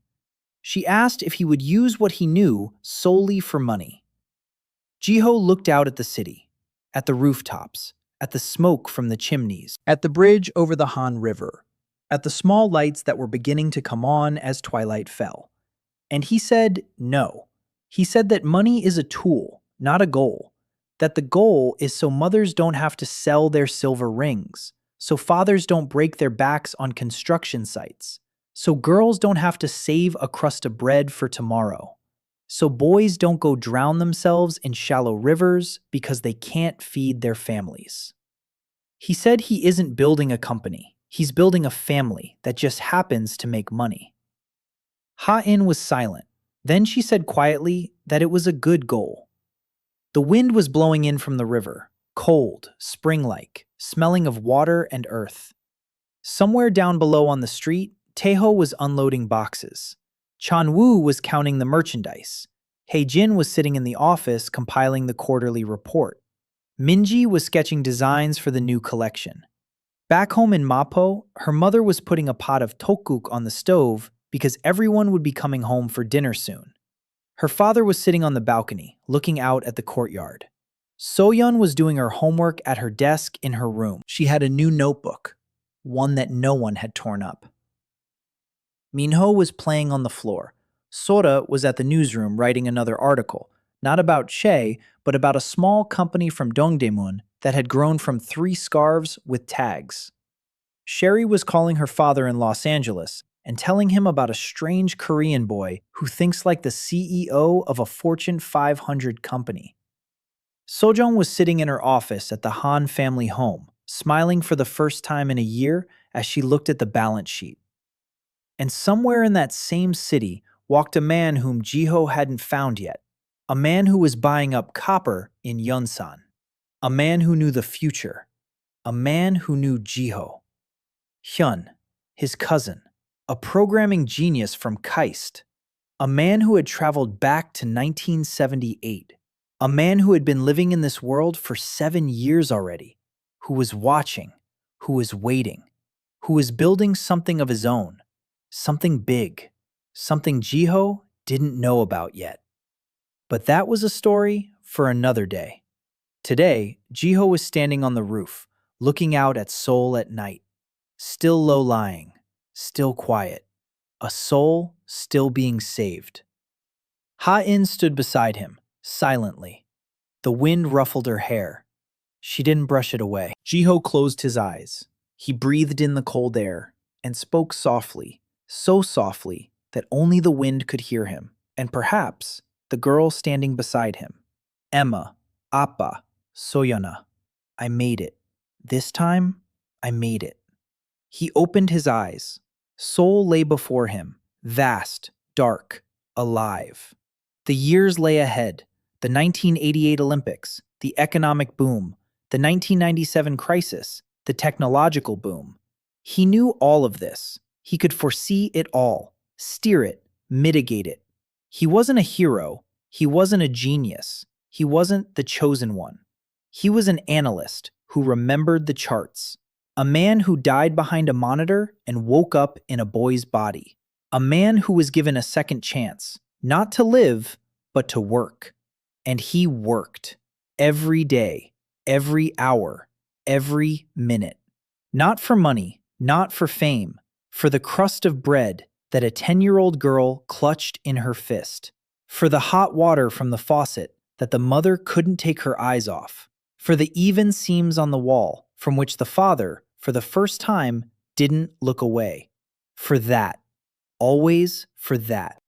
She asked if he would use what he knew solely for money. Jiho looked out at the city, at the rooftops, at the smoke from the chimneys, at the bridge over the Han River, at the small lights that were beginning to come on as twilight fell. And he said no. He said that money is a tool, not a goal. That the goal is so mothers don't have to sell their silver rings, so fathers don't break their backs on construction sites, so girls don't have to save a crust of bread for tomorrow, so boys don't go drown themselves in shallow rivers because they can't feed their families. He said he isn't building a company, he's building a family that just happens to make money. Ha-in was silent. Then she said quietly that it was a good goal. The wind was blowing in from the river, cold, spring-like, smelling of water and earth. Somewhere down below on the street, Taeho was unloading boxes. Chan-woo was counting the merchandise. Hae-jin was sitting in the office compiling the quarterly report. Minji was sketching designs for the new collection. Back home in Mapo, her mother was putting a pot of tteokguk on the stove because everyone would be coming home for dinner soon. Her father was sitting on the balcony, looking out at the courtyard. Soyeon was doing her homework at her desk in her room. She had a new notebook, one that no one had torn up. Minho was playing on the floor. Sora was at the newsroom writing another article, not about Che, but about a small company from Dongdaemun that had grown from 3 scarves with tags. Sherry was calling her father in Los Angeles and telling him about a strange Korean boy who thinks like the CEO of a Fortune 500 company. Sojong was sitting in her office at the Han family home, smiling for the first time in a year as she looked at the balance sheet. And somewhere in that same city walked a man whom Jiho hadn't found yet, a man who was buying up copper in Yunsan, a man who knew the future, a man who knew Jiho. Hyun, his cousin, a programming genius from KAIST, a man who had traveled back to 1978, a man who had been living in this world for 7 years already, who was watching, who was waiting, who was building something of his own, something big, something Jiho didn't know about yet. But that was a story for another day. Today, Jiho was standing on the roof, looking out at Seoul at night, still low-lying, still quiet, a soul still being saved. Ha-in stood beside him, silently. The wind ruffled her hair. She didn't brush it away. Jiho closed his eyes. He breathed in the cold air and spoke softly, so softly that only the wind could hear him, and perhaps the girl standing beside him. Emma, Appa, Soyana, I made it. This time, I made it. He opened his eyes. Seoul lay before him, vast, dark, alive. The years lay ahead, the 1988 Olympics, the economic boom, the 1997 crisis, the technological boom. He knew all of this. He could foresee it all, steer it, mitigate it. He wasn't a hero. He wasn't a genius. He wasn't the chosen one. He was an analyst who remembered the charts. A man who died behind a monitor and woke up in a boy's body. A man who was given a second chance, not to live, but to work. And he worked. Every day, every hour, every minute. Not for money, not for fame, for the crust of bread that a 10-year-old girl clutched in her fist. For the hot water from the faucet that the mother couldn't take her eyes off. For the even seams on the wall from which the father, for the first time, didn't look away. For that. Always for that.